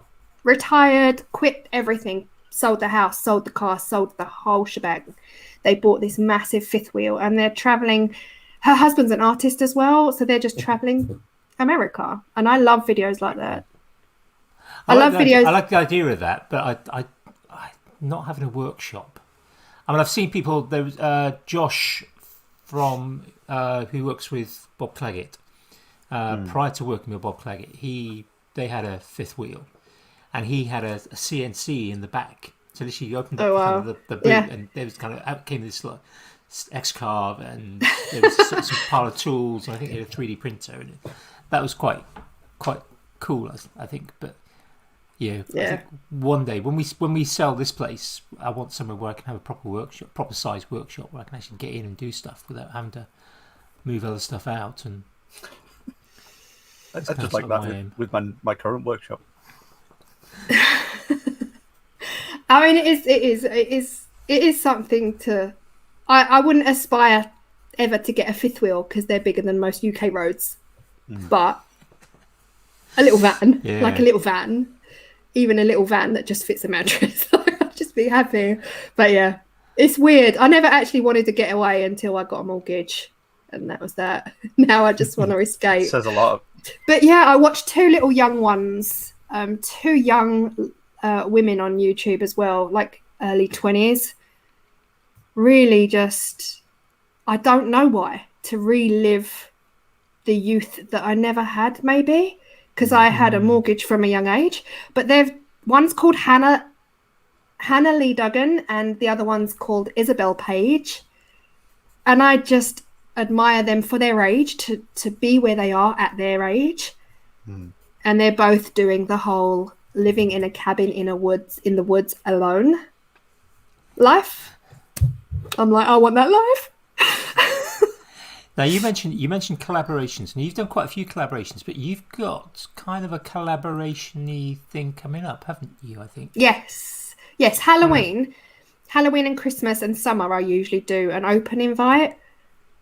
Retired, quit everything, sold the house, sold the car, sold the whole shebang. They bought this massive fifth wheel and they're traveling. Her husband's an artist as well, so they're just traveling America. And I love videos like that. I love videos. I like the idea of that, but I not having a workshop. I mean, I've seen people. There was Josh from who works with Bob Claggett. Prior to working with Bob Claggett, they had a fifth wheel, and he had a CNC in the back. So literally, you opened up kind of the boot, and there was kind of out came this like X-carve, and there was some pile of tools. And I think they had a 3D printer, and that was quite cool. I think, but. I think one day when we sell this place, I want somewhere where I can have a proper size workshop where I can actually get in and do stuff without having to move other stuff out. And I just like that with my current workshop. I mean, it is something to. I wouldn't aspire ever to get a fifth wheel because they're bigger than most UK roads, but a little van, like a little van. Even a little van that just fits a mattress. I'd just be happy. But yeah, it's weird. I never actually wanted to get away until I got a mortgage. And that was that. Now I just want to escape. Says a lot. But yeah, I watched two little young ones, two young women on YouTube as well, like early 20s. Really just, I don't know why, to relive the youth that I never had maybe. Because I had a mortgage from a young age, but one's called Hannah Lee Duggan and the other one's called Isabel Page, and I just admire them for their age to be where they are at their age, and they're both doing the whole living in a cabin in the woods alone life. I'm like, I want that life. Now you mentioned collaborations, and you've done quite a few collaborations, but you've got kind of a collaboration-y thing coming up, haven't you? I think. Yes. Halloween and Christmas and summer, I usually do an open invite,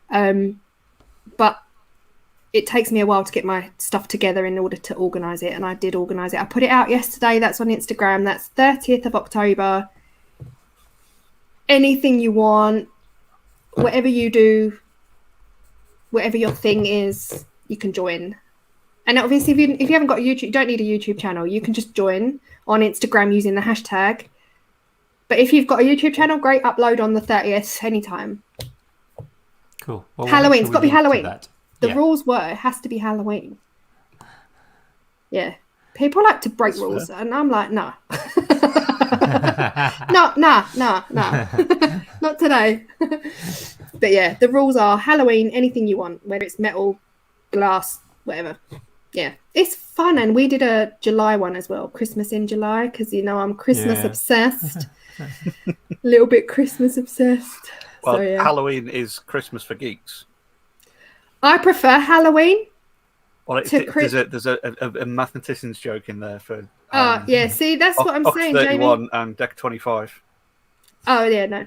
but it takes me a while to get my stuff together in order to organise it, and I did organise it. I put it out yesterday. That's on Instagram. That's 30th of October. Anything you want, whatever you do. Whatever your thing is, you can join. And obviously, if you haven't got a YouTube, you don't need a YouTube channel. You can just join on Instagram using the hashtag. But if you've got a YouTube channel, great, upload on the 30th anytime. Cool. Well, Halloween. It's got to be Halloween. The Yeah. rules were, it has to be Halloween. Yeah. People like to break rules, and I'm like, nah. No. Not today. But yeah, the rules are Halloween, anything you want, whether it's metal, glass, whatever. Yeah, it's fun. And we did a July one as well, Christmas in July, because I'm Christmas obsessed. A little bit Christmas obsessed. Well, so, yeah. Halloween is Christmas for geeks. I prefer Halloween. Well, there's a mathematician's joke in there for. See, that's what I'm saying, 31 Jamie. and Deck 25. Oh yeah, no.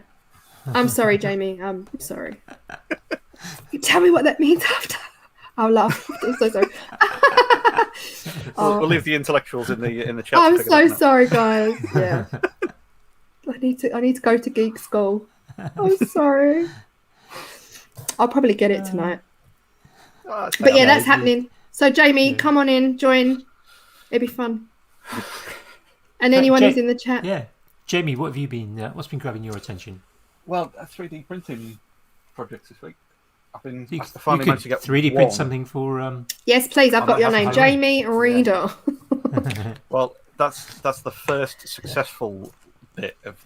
I'm sorry, Jamie. I'm sorry. You tell me what that means after. I'll laugh. I'm so sorry. We'll leave the intellectuals in the chat. I'm so sorry, guys. Yeah. I need to go to geek school. I'm sorry. I'll probably get it tonight. But yeah, that's happening. So Jamie, come on in, join. It'd be fun. And anyone who's in the chat. Yeah. Jamie, what have you been? What's been grabbing your attention? Well, 3D printing projects this week. I finally managed to get 3D print something for. Yes, please. I've got your name, Jamie Reader. Yeah. Well, that's the first successful bit of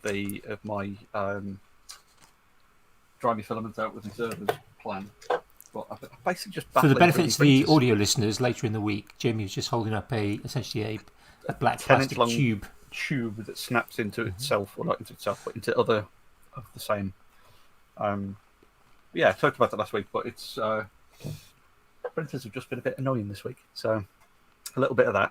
my dry me filaments out with the servers plan. But I basically just for the benefits of the audio listeners, later in the week, Jamie was just holding up essentially a black plastic tube that snaps into itself, or not into itself, but into other of the same. Yeah, I talked about that last week, but it's printers have just been a bit annoying this week, so a little bit of that.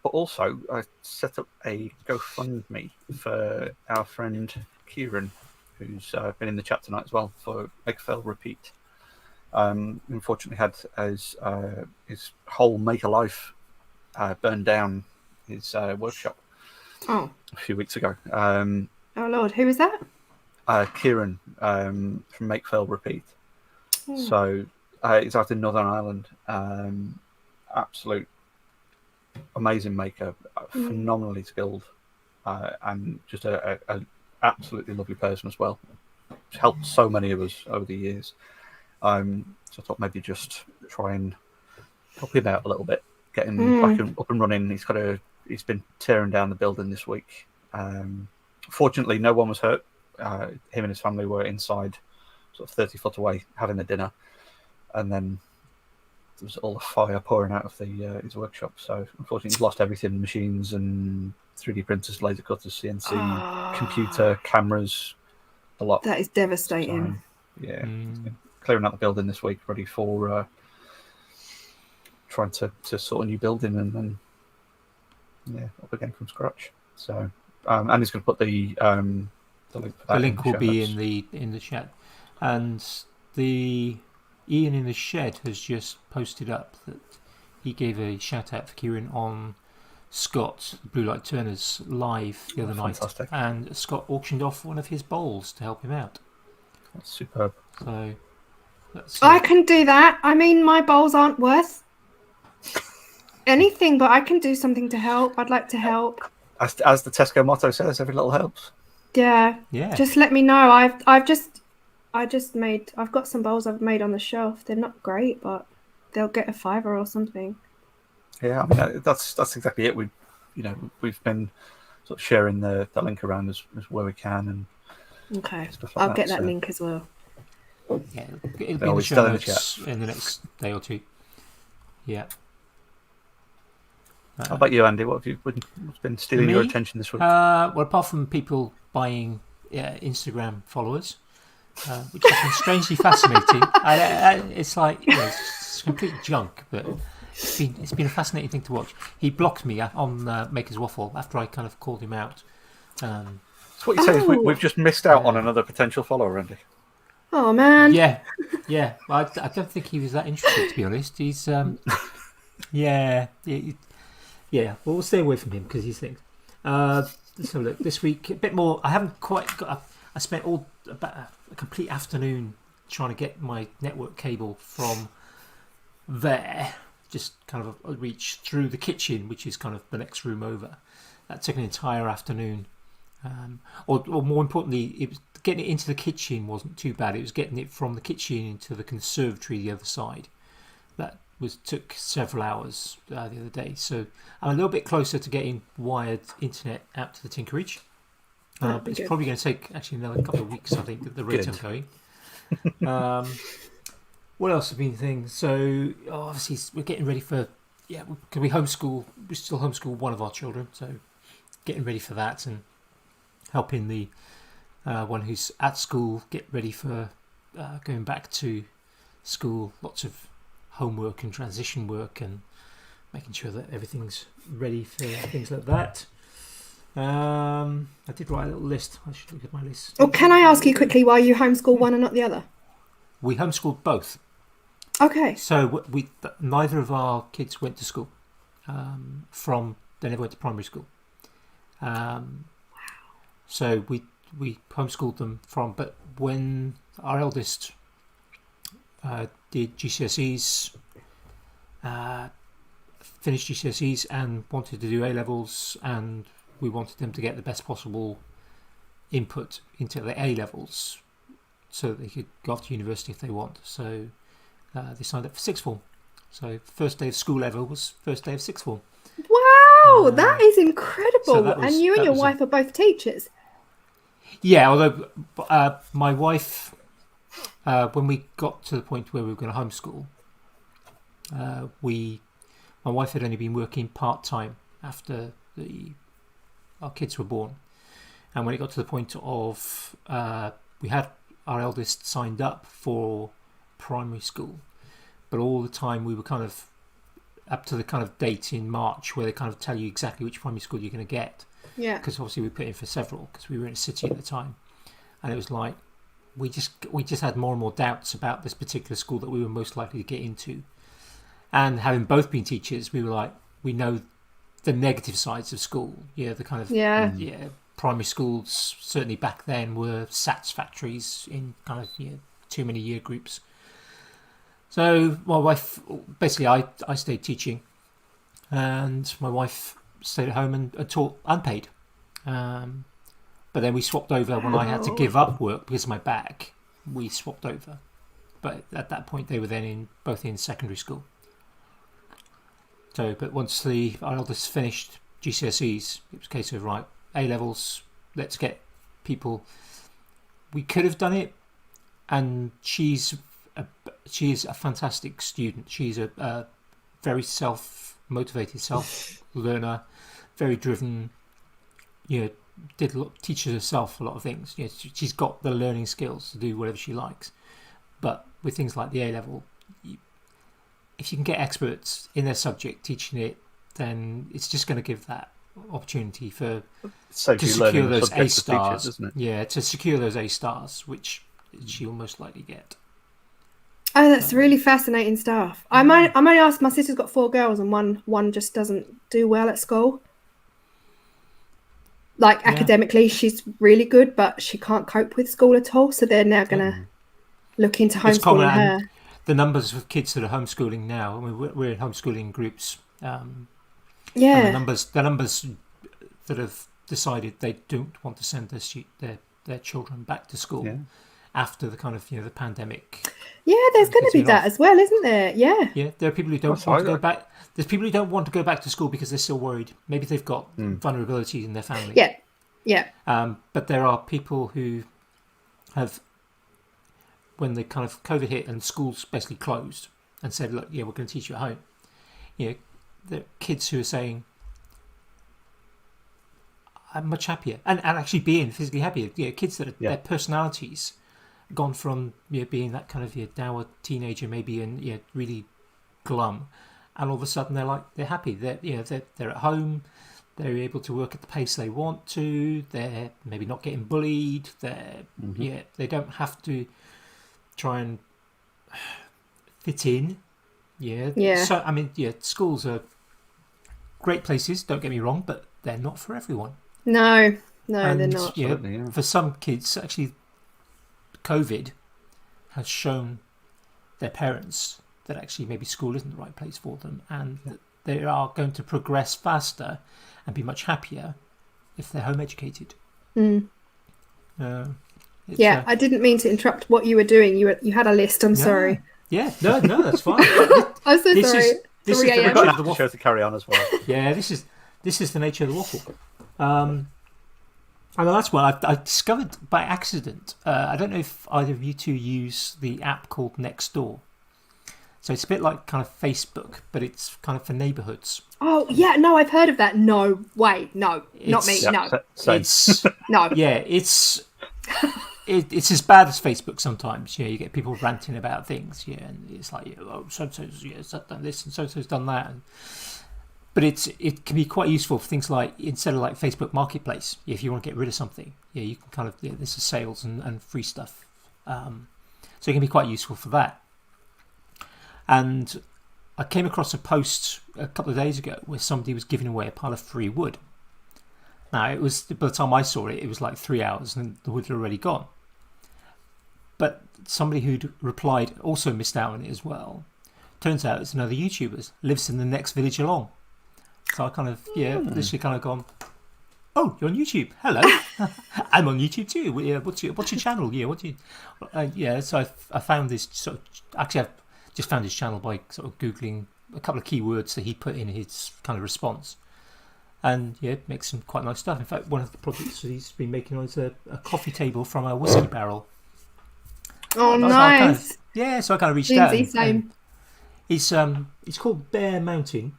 But also, I set up a GoFundMe for our friend Kieran, who's been in the chat tonight as well, for Make Fail Repeat. Unfortunately, had his whole Make a Life burned down his workshop a few weeks ago. Oh Lord, who is that? Kieran from Make Fail Repeat. So he's out in Northern Ireland. Absolute amazing maker, phenomenally skilled, and just an absolutely lovely person as well. He's helped so many of us over the years. So I thought maybe just try and help him out a little bit, get him back up and running. He's been tearing down the building this week. Fortunately, no one was hurt. Him and his family were inside, sort of 30 foot away, having a dinner, and then there was all the fire pouring out of his workshop. So unfortunately, he's lost everything: machines and 3D printers, laser cutters, CNC, computer, cameras, a lot. That is devastating. So, yeah, clearing out the building this week, ready for trying to sort a new building and then up again from scratch. So and he's going to put the link for that. The link will be in the chat, and the Ian in the shed has just posted up that he gave a shout out for Kieran on Scott Blue Light Turner's live the other night, and Scott auctioned off one of his bowls to help him out. That's superb. So I can do that. I mean, my bowls aren't worth anything, but I can do something to help. I'd like to help. As the Tesco motto says, every little helps. Yeah. Just let me know. I've got some bowls I've made on the shelf. They're not great, but they'll get a $5 or something. Yeah, I mean, that's exactly it. We've been sort of sharing the link around as where we can, and stuff like I'll get that link as well. Yeah, it'll be in the show notes in the next day or two. Yeah. How about you, Andy? What's been stealing your attention this week? Well, apart from people buying Instagram followers, which has been strangely fascinating. It's like it's complete junk, but it's been a fascinating thing to watch. He blocked me on Maker's Waffle after I kind of called him out. So what you say is we've just missed out on another potential follower, Andy. Oh man. Yeah. Well, I don't think he was that interested, to be honest. He's yeah. Well, we'll stay away from him because he thinks. So look, this week a bit more. I haven't quite got. I spent about a complete afternoon trying to get my network cable from there, just kind of reach through the kitchen, which is kind of the next room over. That took an entire afternoon. Or more importantly, it was getting it into the kitchen wasn't too bad. It was getting it from the kitchen into the conservatory the other side. That took several hours the other day. So I'm a little bit closer to getting wired internet out to the Tinkerage. But it's probably going to take actually another couple of weeks, I think, at the rate I'm going. What else have been things? So obviously we're getting ready for we still homeschool one of our children, so getting ready for that and helping the one who's at school get ready for going back to school. Lots of homework and transition work and making sure that everything's ready for things like that. I did write a little list. I should look at my list. Well, can I ask you quickly why you homeschool one and not the other? We homeschooled both. Okay. So neither of our kids went to school. They never went to primary school. So we homeschooled them but when our eldest did GCSEs, finished GCSEs and wanted to do A-levels, and we wanted them to get the best possible input into the A-levels so that they could go off to university if they want. So they signed up for sixth form. So first day of school ever was first day of sixth form. Wow, that is incredible. So and you and your wife are both teachers. Yeah, although my wife, when we got to the point where we were going to homeschool, my wife had only been working part-time after our kids were born. And when it got to the point of we had our eldest signed up for primary school, but all the time we were kind of up to the kind of date in March where they kind of tell you exactly which primary school you're going to get. Yeah. Because obviously we put in for several because we were in a city at the time, and it was like we just had more and more doubts about this particular school that we were most likely to get into. And having both been teachers, we were like, we know the negative sides of school. Yeah, the kind of primary schools certainly back then were SATs factories in kind of too many year groups. So my wife, basically I stayed teaching, and my wife stayed at home and taught unpaid. But then we swapped over when I had to give up work because of my back. We swapped over. But at that point they were then both in secondary school. So, but once our eldest finished GCSEs, it was a case of, right, A-levels, let's get people. We could have done it, and she's a fantastic student. She's a very self-motivated self-learner, very driven, teaches herself a lot of things. She's got the learning skills to do whatever she likes. But with things like the A-level, if you can get experts in their subject teaching it, then it's just going to give that opportunity to secure those A stars. Teachers, isn't it? Yeah, to secure those A stars, which she'll most likely get. Oh, that's really fascinating stuff. I might ask. My sister's got 4 girls, and one just doesn't do well at school. Like academically, she's really good, but she can't cope with school at all. So they're now going to look into homeschooling her. The numbers of kids that are homeschooling now, I mean, we're in homeschooling groups. And the numbers that have decided they don't want to send their children back to school after the kind of the pandemic. Yeah, there's going to be that as well, isn't there? Yeah. Yeah, there are people who don't want to go back. There's people who don't want to go back to school because they're still worried. Maybe they've got vulnerability in their family. Yeah, yeah. But there are people who have, when the kind of COVID hit and schools basically closed and said, look, we're going to teach you at home. The kids who are saying, I'm much happier, and actually being physically happier. Kids that their personalities gone from being that kind of dour teenager maybe and really glum, and all of a sudden they're happy. They're at home. They're able to work at the pace they want to. They're maybe not getting bullied. They don't have to try and fit in. So I mean, schools are great places. Don't get me wrong, but they're not for everyone. No, they're not. For some kids, actually, COVID has shown their parents that actually maybe school isn't the right place for them, and that they are going to progress faster and be much happier if they're home educated. I didn't mean to interrupt what you were doing. You had a list. I'm sorry. Yeah, no, that's fine. I'm so sorry. This is the nature of the show to carry on as well. Yeah, this is the nature of the waffle. And the last one I discovered by accident. I don't know if either of you two use the app called Nextdoor. So it's a bit like kind of Facebook, but it's kind of for neighbourhoods. Oh yeah, no, I've heard of that. No, wait, no, not me. No, it's no. Yeah, it's as bad as Facebook sometimes. You get people ranting about things. And it's like, so-and-so's done this and so-and-so's done that. But it can be quite useful for things like, instead of like Facebook Marketplace, if you want to get rid of something, you can kind of, this is sales and free stuff. So it can be quite useful for that. And I came across a post a couple of days ago where somebody was giving away a pile of free wood. Now, it was, by the time I saw it, it was like 3 hours and the wood had already gone. But somebody who'd replied also missed out on it as well. Turns out it's another YouTuber, lives in the next village along. So I kind of, literally kind of gone, oh, you're on YouTube. Hello. I'm on YouTube too. What's your channel? So I found this sort of, actually I've just found his channel by sort of Googling a couple of keywords that he put in his kind of response. And makes some quite nice stuff. In fact, one of the projects that he's been making is a coffee table from a whiskey barrel. Oh, nice. So I kind of reached out. Same. It's called Bear Mountain.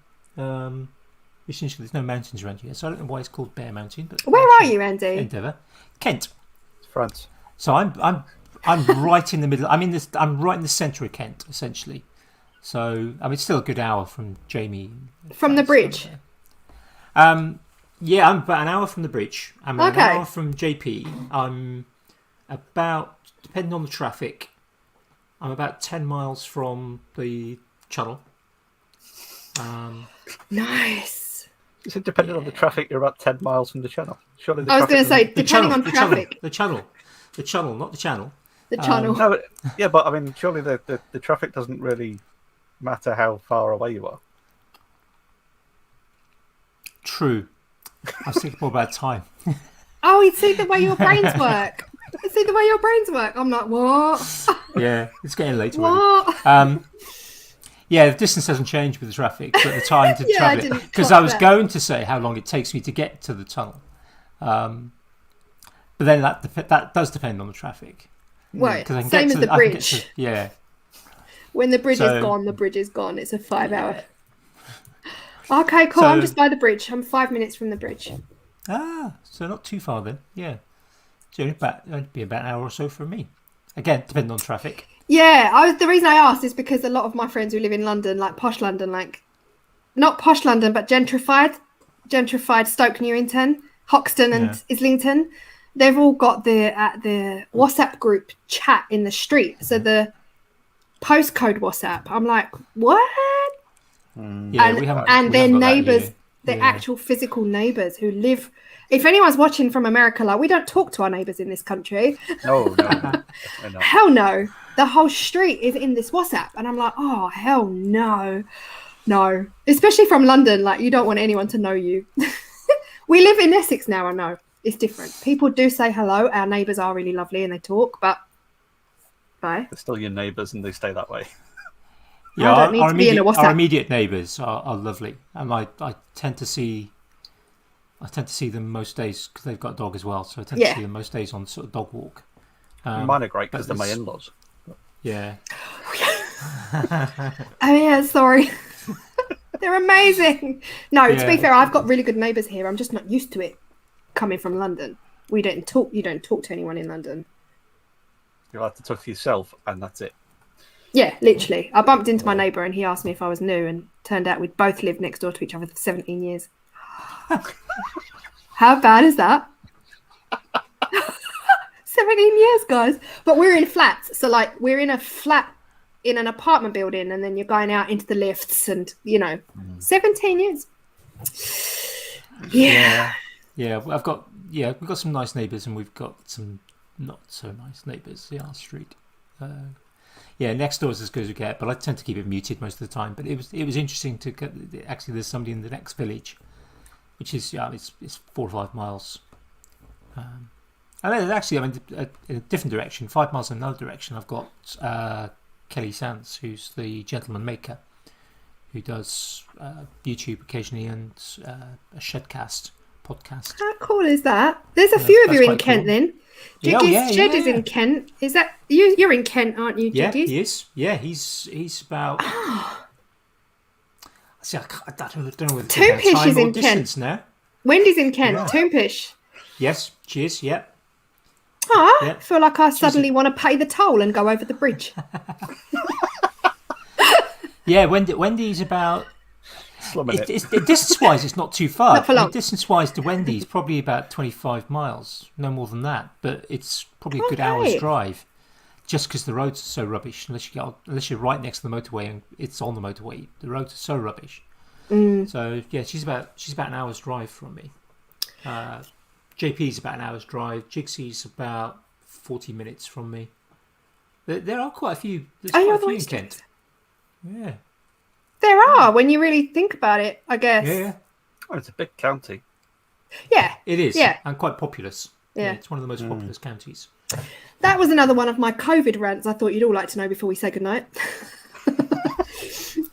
Essentially, there's no mountains around here, so I don't know why it's called Bear Mountain. But where are you, Andy? Endeavour, Kent, France. So I'm right in the middle. I'm right in the centre of Kent, essentially. So I mean, it's still a good hour from Jamie. From the bridge. Yeah, I'm about an hour from the bridge. I'm an Okay. hour from JP. I'm about, depending on the traffic, I'm about 10 miles from the channel. Nice. Is it depending on the traffic? You're about 10 miles from the channel. Surely the I was going to say, The depending on traffic. The channel, not the channel. The channel. No, but I mean, surely the traffic doesn't really matter how far away you are. True. I was thinking more about time. Oh, you see the way your brains work. You see the way your brains work. I'm like, what? Yeah, it's getting late already. What? Yeah, the distance hasn't changed with the traffic, but the time to Yeah, I travel it. didn't Because clock I was that. going to say how long it takes me to get to the tunnel. But then that does depend on the traffic. Wait, 'Cause I can same get as to- the I can get bridge. to- yeah. When the bridge So- is gone, the bridge is gone. It's a 5 hour. Okay, cool. I'm So- just by the bridge. I'm 5 minutes from the bridge. So not too far then. Yeah. So it'd be about an hour or so from me. Again, depending on traffic. Yeah, the reason I asked is because a lot of my friends who live in London, like posh London, like not posh London, but gentrified Stoke Newington, Hoxton, and Islington, they've all got the WhatsApp group chat in the street. So the postcode WhatsApp, I'm like, what? Yeah, we haven't. And we their haven't got that neighbours, here. the Yeah. actual physical neighbours who live. If anyone's watching from America, like we don't talk to our neighbours in this country. No, definitely not. Hell no. The whole street is in this WhatsApp. And I'm like, oh, hell no. No. Especially from London. Like, you don't want anyone to know you. We live in Essex now, I know. It's different. People do say hello. Our neighbours are really lovely and they talk, but bye. They're still your neighbours and they stay that way. Yeah, I don't need to be in a WhatsApp. Our immediate neighbours are lovely, and I tend to see them most days because they've got a dog as well. So I tend to see them most days on sort of dog walk. Mine are great because but they're my this- in-laws. Yeah, Oh, yeah, sorry. They're amazing. No, to be Yeah. fair, I've got really good neighbours here. I'm just not used to it coming from London. You don't talk to anyone in London. You'll have to talk to yourself, and that's it. Yeah, literally. I bumped into my neighbour and he asked me if I was new, and turned out we'd both lived next door to each other for 17 years. How bad is that? 17 years, guys. But we're in flats. So, like, we're in a flat in an apartment building, and then you're going out into the lifts, and, 17 years. Yeah. yeah. We've got some nice neighbours, and we've got some not so nice neighbours in our street. Yeah, next door is as good as we get, but I tend to keep it muted most of the time. But it was interesting to get. Actually, there's somebody in the next village, which is it's 4 or 5 miles. And then actually, in a different direction, 5 miles in another direction, I've got Kelly Sands, who's the gentleman maker, who does YouTube occasionally and a Shedcast podcast. How cool is that? There's a few of you that's in quite Kent cool. then. Yeah, Jiggy's Shed is yeah. in Kent. Is that you? You're in Kent, aren't you, Yeah, Jiggy's? he is. Yeah, he's about. See, I don't know whether to Toompish take time is or in distance now. Wendy's in Kent. Yeah. Toompish. Yes, she is. Yeah, Ah, Yeah. I feel like I suddenly want to pay the toll and go over the bridge. yeah. Wendy's about. Slumming it. Distance-wise, it's not too far. Not for long. Distance-wise to Wendy's, probably about 25 miles, no more than that. But it's probably a good Okay. hour's drive, just because the roads are so rubbish. Unless you're right next to the motorway and it's on the motorway, the roads are so rubbish. So yeah, she's about an hour's drive from me. JP's about an hour's drive. Jigsy's about 40 minutes from me. There are quite a few. There's Oh, quite you're a the few in West Kent. Yeah. There are, when you really think about it, I guess. Yeah. Oh, it's a big county. Yeah, It is. Yeah. And quite populous. Yeah. It's one of the most populous counties. that was another one of my COVID rants I thought you'd all like to know before we say goodnight.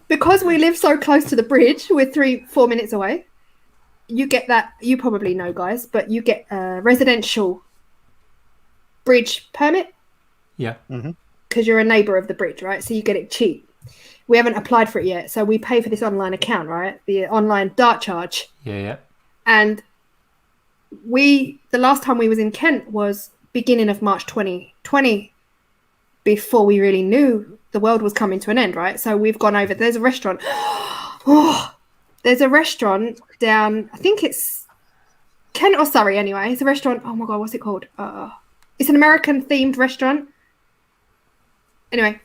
Because we live so close to the bridge, we're 3-4 minutes away. You get that, you probably know, guys, but you get a residential bridge permit Yeah. because you're a neighbour of the bridge, right? So you get it cheap. We haven't applied for it yet, so we pay for this online account, right? The online dart charge. Yeah. And the last time we was in Kent was beginning of March 2020, before we really knew the world was coming to an end, right? So we've gone over. There's a restaurant. Oh, there's a restaurant down. I think it's Kent or Surrey. Anyway, it's a restaurant. Oh my god, what's it called? It's an American themed restaurant. Anyway,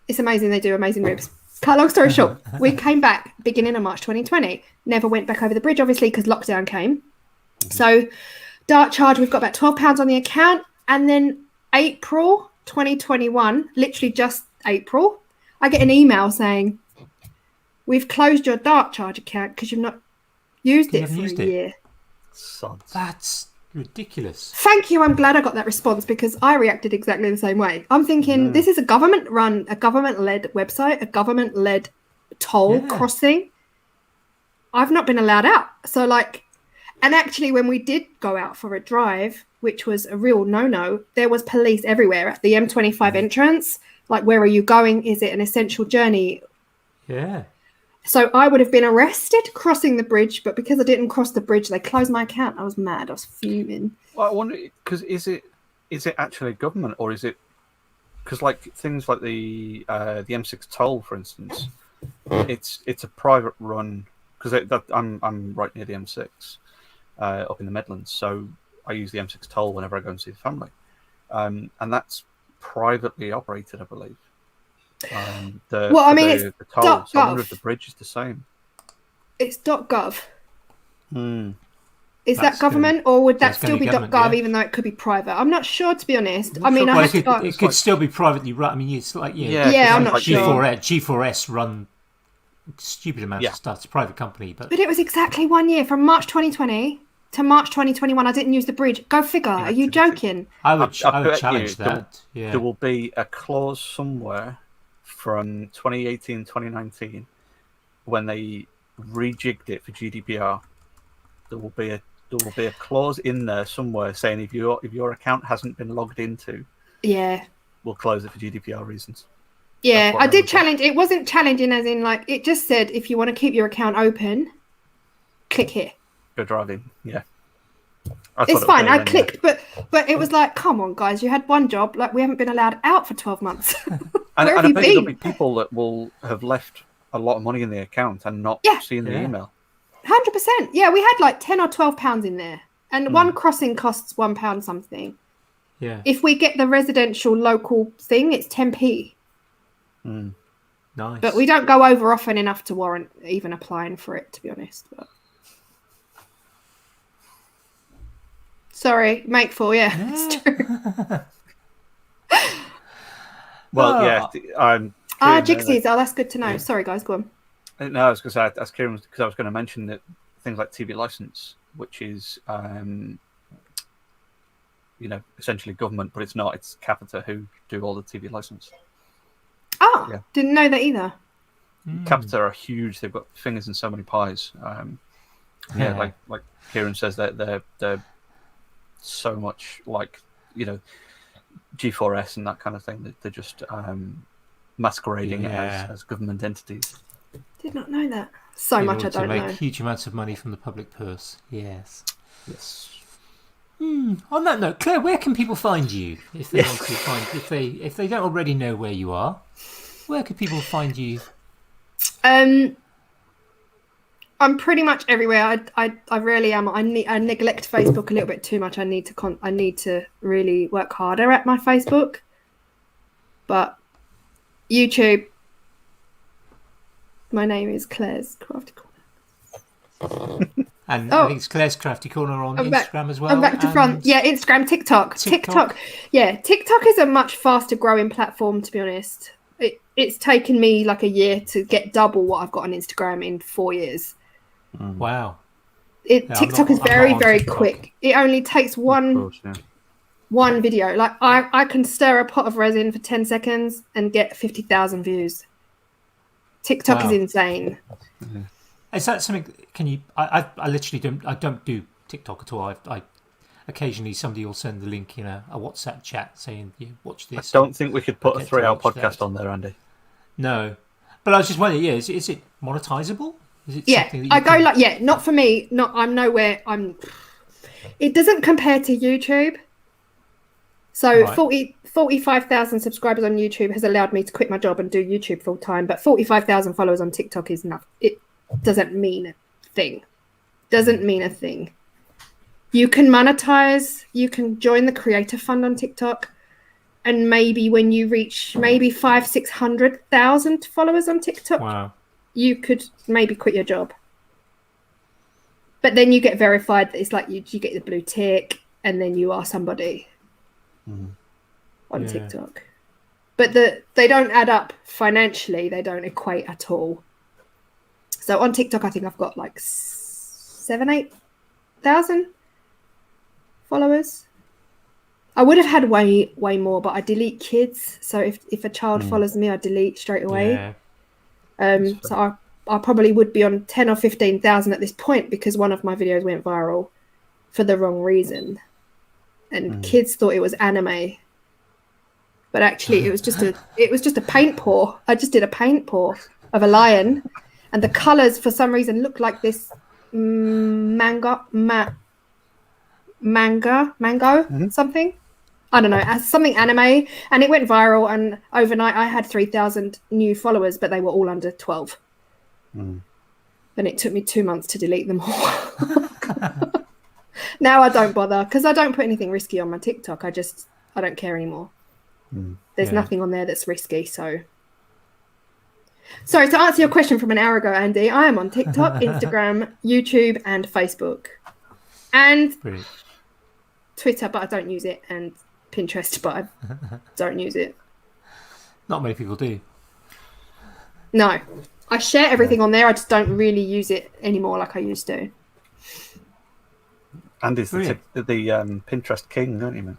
it's amazing. They do amazing ribs. Cut long story short, we came back beginning of March 2020. Never went back over the bridge, obviously, because lockdown came. So, dart charge, we've got about £12 on the account. And then April 2021, literally just April, I get an email saying, we've closed your dart charge account because you've not used it for a year. That's ridiculous. Thank you. I'm glad I got that response because I reacted exactly the same way. I'm thinking this is a government-led website, a government-led toll crossing. I've not been allowed out. So and actually when we did go out for a drive, which was a real no-no, there was police everywhere at the M25 entrance. Like, where are you going? Is it an essential journey? Yeah. So I would have been arrested crossing the bridge, but because I didn't cross the bridge, they closed my account. I was mad. I was fuming. Well, I wonder, because is it actually government, or is it because things like the M6 toll, for instance, it's a private run because I'm right near the M6 up in the Midlands, so I use the M6 toll whenever I go and see the family, and that's privately operated, I believe. It's the toll, so I wonder if the bridge is the same. It's .gov. Is that government, or would that still be .gov, even though it could be private? I'm not sure, to be honest. It could still be privately run. I mean, it's I'm not sure. G4S run stupid amounts of stuff. It's a private company, but it was exactly 1 year from March 2020 to March 2021. I didn't use the bridge. Go figure. Are you joking? I would challenge that. There will be a clause somewhere from 2018, 2019, when they rejigged it for GDPR. There will be a clause in there somewhere saying if your account hasn't been logged into, we'll close it for GDPR reasons. Yeah, I did challenge. It wasn't challenging as in it just said if you want to keep your account open, click here. Go driving. Yeah. It's fine. I clicked, but it was come on, guys, you had one job. We haven't been allowed out for 12 months. And I bet there'll be people that will have left a lot of money in the account and not seen the email. 100%. Yeah, we had £10 or £12 in there, and one crossing costs £1 something. Yeah. If we get the residential local thing, it's 10p. Nice. But we don't go over often enough to warrant even applying for it, to be honest. But sorry, make full. Yeah, it's true. Well, I'm. Jigsies. That's good to know. Yeah. Sorry, guys, go on. No, I was going to say, as Kieran, because I was going to mention that things like TV license, which is, essentially government, but it's not. It's Capita who do all the TV license. Oh, didn't know that either. Capita are huge. They've got fingers in so many pies. Like Kieran says, they're so much like G4S and that kind of thing. They're just masquerading as government entities. Did not know that. So much I don't know. To make huge amounts of money from the public purse. Yes. On that note, Claire, where can people find you if they want to find if they don't already know where you are? Where could people find you? I'm pretty much everywhere. I really am. I neglect Facebook a little bit too much. I need to really work harder at my Facebook. But YouTube, my name is Claire's Crafty Corner. And I think it's Claire's Crafty Corner on Instagram as well. I'm back to front. Yeah, Instagram, TikTok. Yeah, TikTok is a much faster growing platform, to be honest. It's taken me like a year to get double what I've got on Instagram in 4 years. Wow. TikTok is very, very quick. It only takes one video. Like I can stir a pot of resin for 10 seconds and get 50,000 views. TikTok is insane. Mm-hmm. Is that something? Can you? I literally don't do TikTok at all. I occasionally somebody will send the link in a WhatsApp chat saying, watch this. I don't think we could put a 3-hour podcast on there, Andy. No, but I was just wondering. Is it monetizable? Is it something that I go not for me. Not I'm nowhere. It doesn't compare to YouTube. So 45,000 subscribers on YouTube has allowed me to quit my job and do YouTube full time. But 45,000 followers on TikTok is enough. It doesn't mean a thing. Doesn't mean a thing. You can monetize. You can join the creator fund on TikTok. And maybe when you reach maybe 500,000-600,000 followers on TikTok, you could maybe quit your job. But then you get verified that it's like you get the blue tick and then you are somebody on TikTok. But they don't add up financially. They don't equate at all. So on TikTok, I think I've got like 7,000-8,000 followers. I would have had way more, but I delete kids. So if a child follows me, I delete straight away. So I probably would be on 10 or 15,000 at this point because one of my videos went viral for the wrong reason, and kids thought it was anime, but actually it was just a paint pour. I just did a paint pour of a lion, and the colors for some reason looked like this mango something. I don't know, as something anime, and it went viral, and overnight I had 3,000 new followers, but they were all under 12. And it took me 2 months to delete them all. Now I don't bother because I don't put anything risky on my TikTok. I don't care anymore. There's nothing on there that's risky. So sorry, to answer your question from an hour ago, Andy, I am on TikTok, Instagram, YouTube, and Facebook, and Twitter, but I don't use it, and Pinterest, but I don't use it. Not many people do. No, I share everything on there. I just don't really use it anymore like I used to. Andy's the Pinterest king, don't you, man?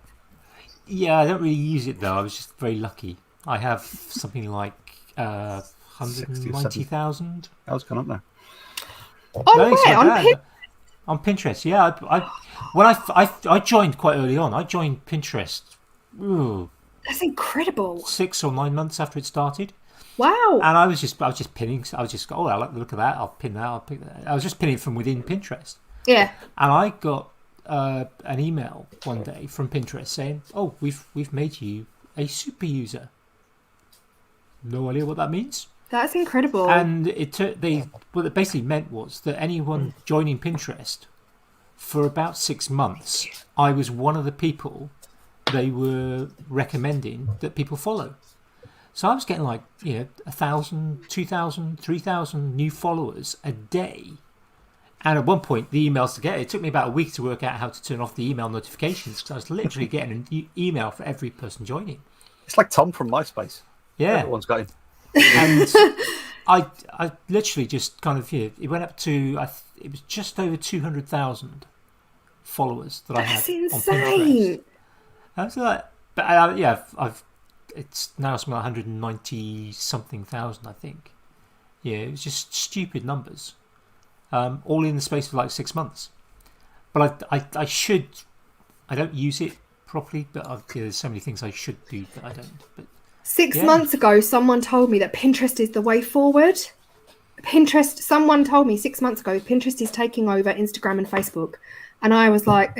Yeah, I don't really use it though. I was just very lucky. I have something like 190,000. I was gone up there. On Pinterest, yeah. I joined quite early on. I joined Pinterest. That's incredible. 6 or 9 months after it started. Wow. And I was just pinning. I was just, I like the look of that. I'll pin that. I'll pick that. I was just pinning from within Pinterest. Yeah. And I got an email one day from Pinterest saying, "Oh, we've made you a super user." No idea what that means. That's incredible. And what it basically meant was that anyone joining Pinterest for about 6 months, I was one of the people they were recommending that people follow. So I was getting 1,000, 2,000, 3,000 new followers a day. And at one point, the emails to get it took me about a week to work out how to turn off the email notifications because I was literally getting an email for every person joining. It's like Tom from MySpace. Yeah. Everyone's got him. And I literally just kind of, it went up to, it was just over 200,000 followers that I had on Pinterest. I was like, but it's now something like 190 something thousand, I think. Yeah, it was just stupid numbers, all in the space of like 6 months. But I don't use it properly, but there's so many things I should do, but I don't. But 6 months ago, someone told me that Pinterest is the way forward. Someone told me 6 months ago, Pinterest is taking over Instagram and Facebook. And I was like,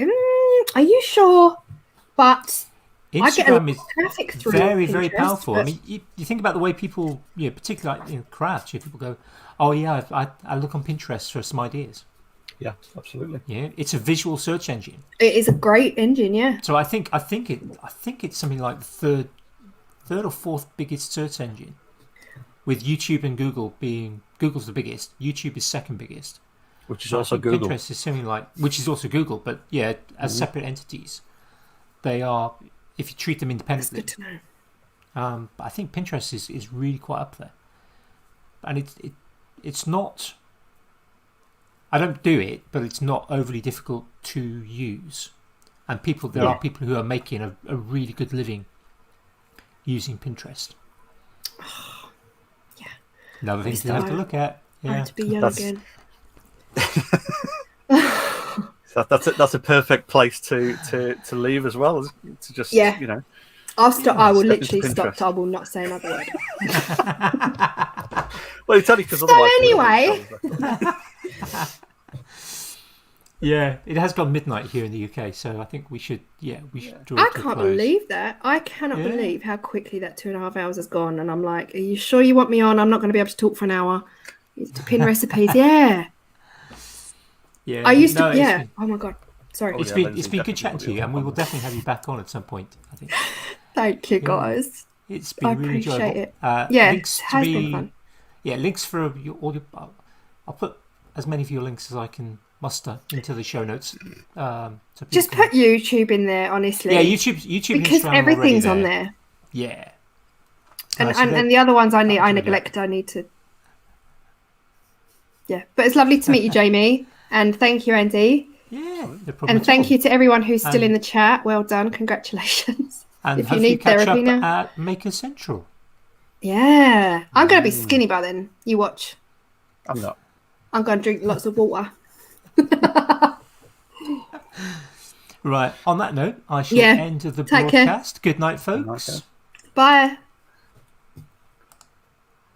are you sure? But Instagram is through very, Pinterest, very powerful. I mean, you think about the way people, particularly in craft, people go, "Oh yeah, I look on Pinterest for some ideas." Yeah, absolutely. Yeah, it's a visual search engine. It is a great engine, yeah. So I think it's something like the third or fourth biggest search engine, with YouTube and Google being Google's the biggest. YouTube is second biggest, which is also Google. Pinterest is something which is also Google, but as separate entities, they are. If you treat them independently. That's good to know. But I think Pinterest is really quite up there, and it's not. I don't do it, but it's not overly difficult to use, and there are people who are making a really good living using Pinterest. Yeah. Another thing to have to look at. Yeah. I have to be young again. That's a perfect place to leave as well, to just I'll stop. I will literally stop. I will not say another word. Well, it's only because so anyway. Yeah, it has gone midnight here in the UK, so I think we should draw I it to a can't close. believe that. I cannot believe how quickly that 2.5 hours has gone. And I'm like, are you sure you want me on? I'm not going to be able to talk for an hour. To pin recipes, yeah. Yeah, I used to, yeah. Oh my God, sorry. It's been good chatting to you, and we will definitely have you back on at some point, I think. Thank you, guys. It's been really enjoyable. I appreciate it. Yeah, links it has been fun. Yeah, links for all your. I'll put as many of your links as I can muster into the show notes. Just put YouTube in there, honestly. Yeah, YouTube because everything's on there. Yeah, and the other ones I neglect. I need to. Yeah, but it's lovely to meet you, Jamie, and thank you, Andy. Yeah, no problem and at thank all. you to everyone who's still in the chat. Well done, congratulations. And if you need therapy now, at Maker Central. Yeah, I'm going to be skinny by then. You watch. I'm not. I'm going to drink lots of water. Right. On that note, I shall end the broadcast. Good night, folks. Bye.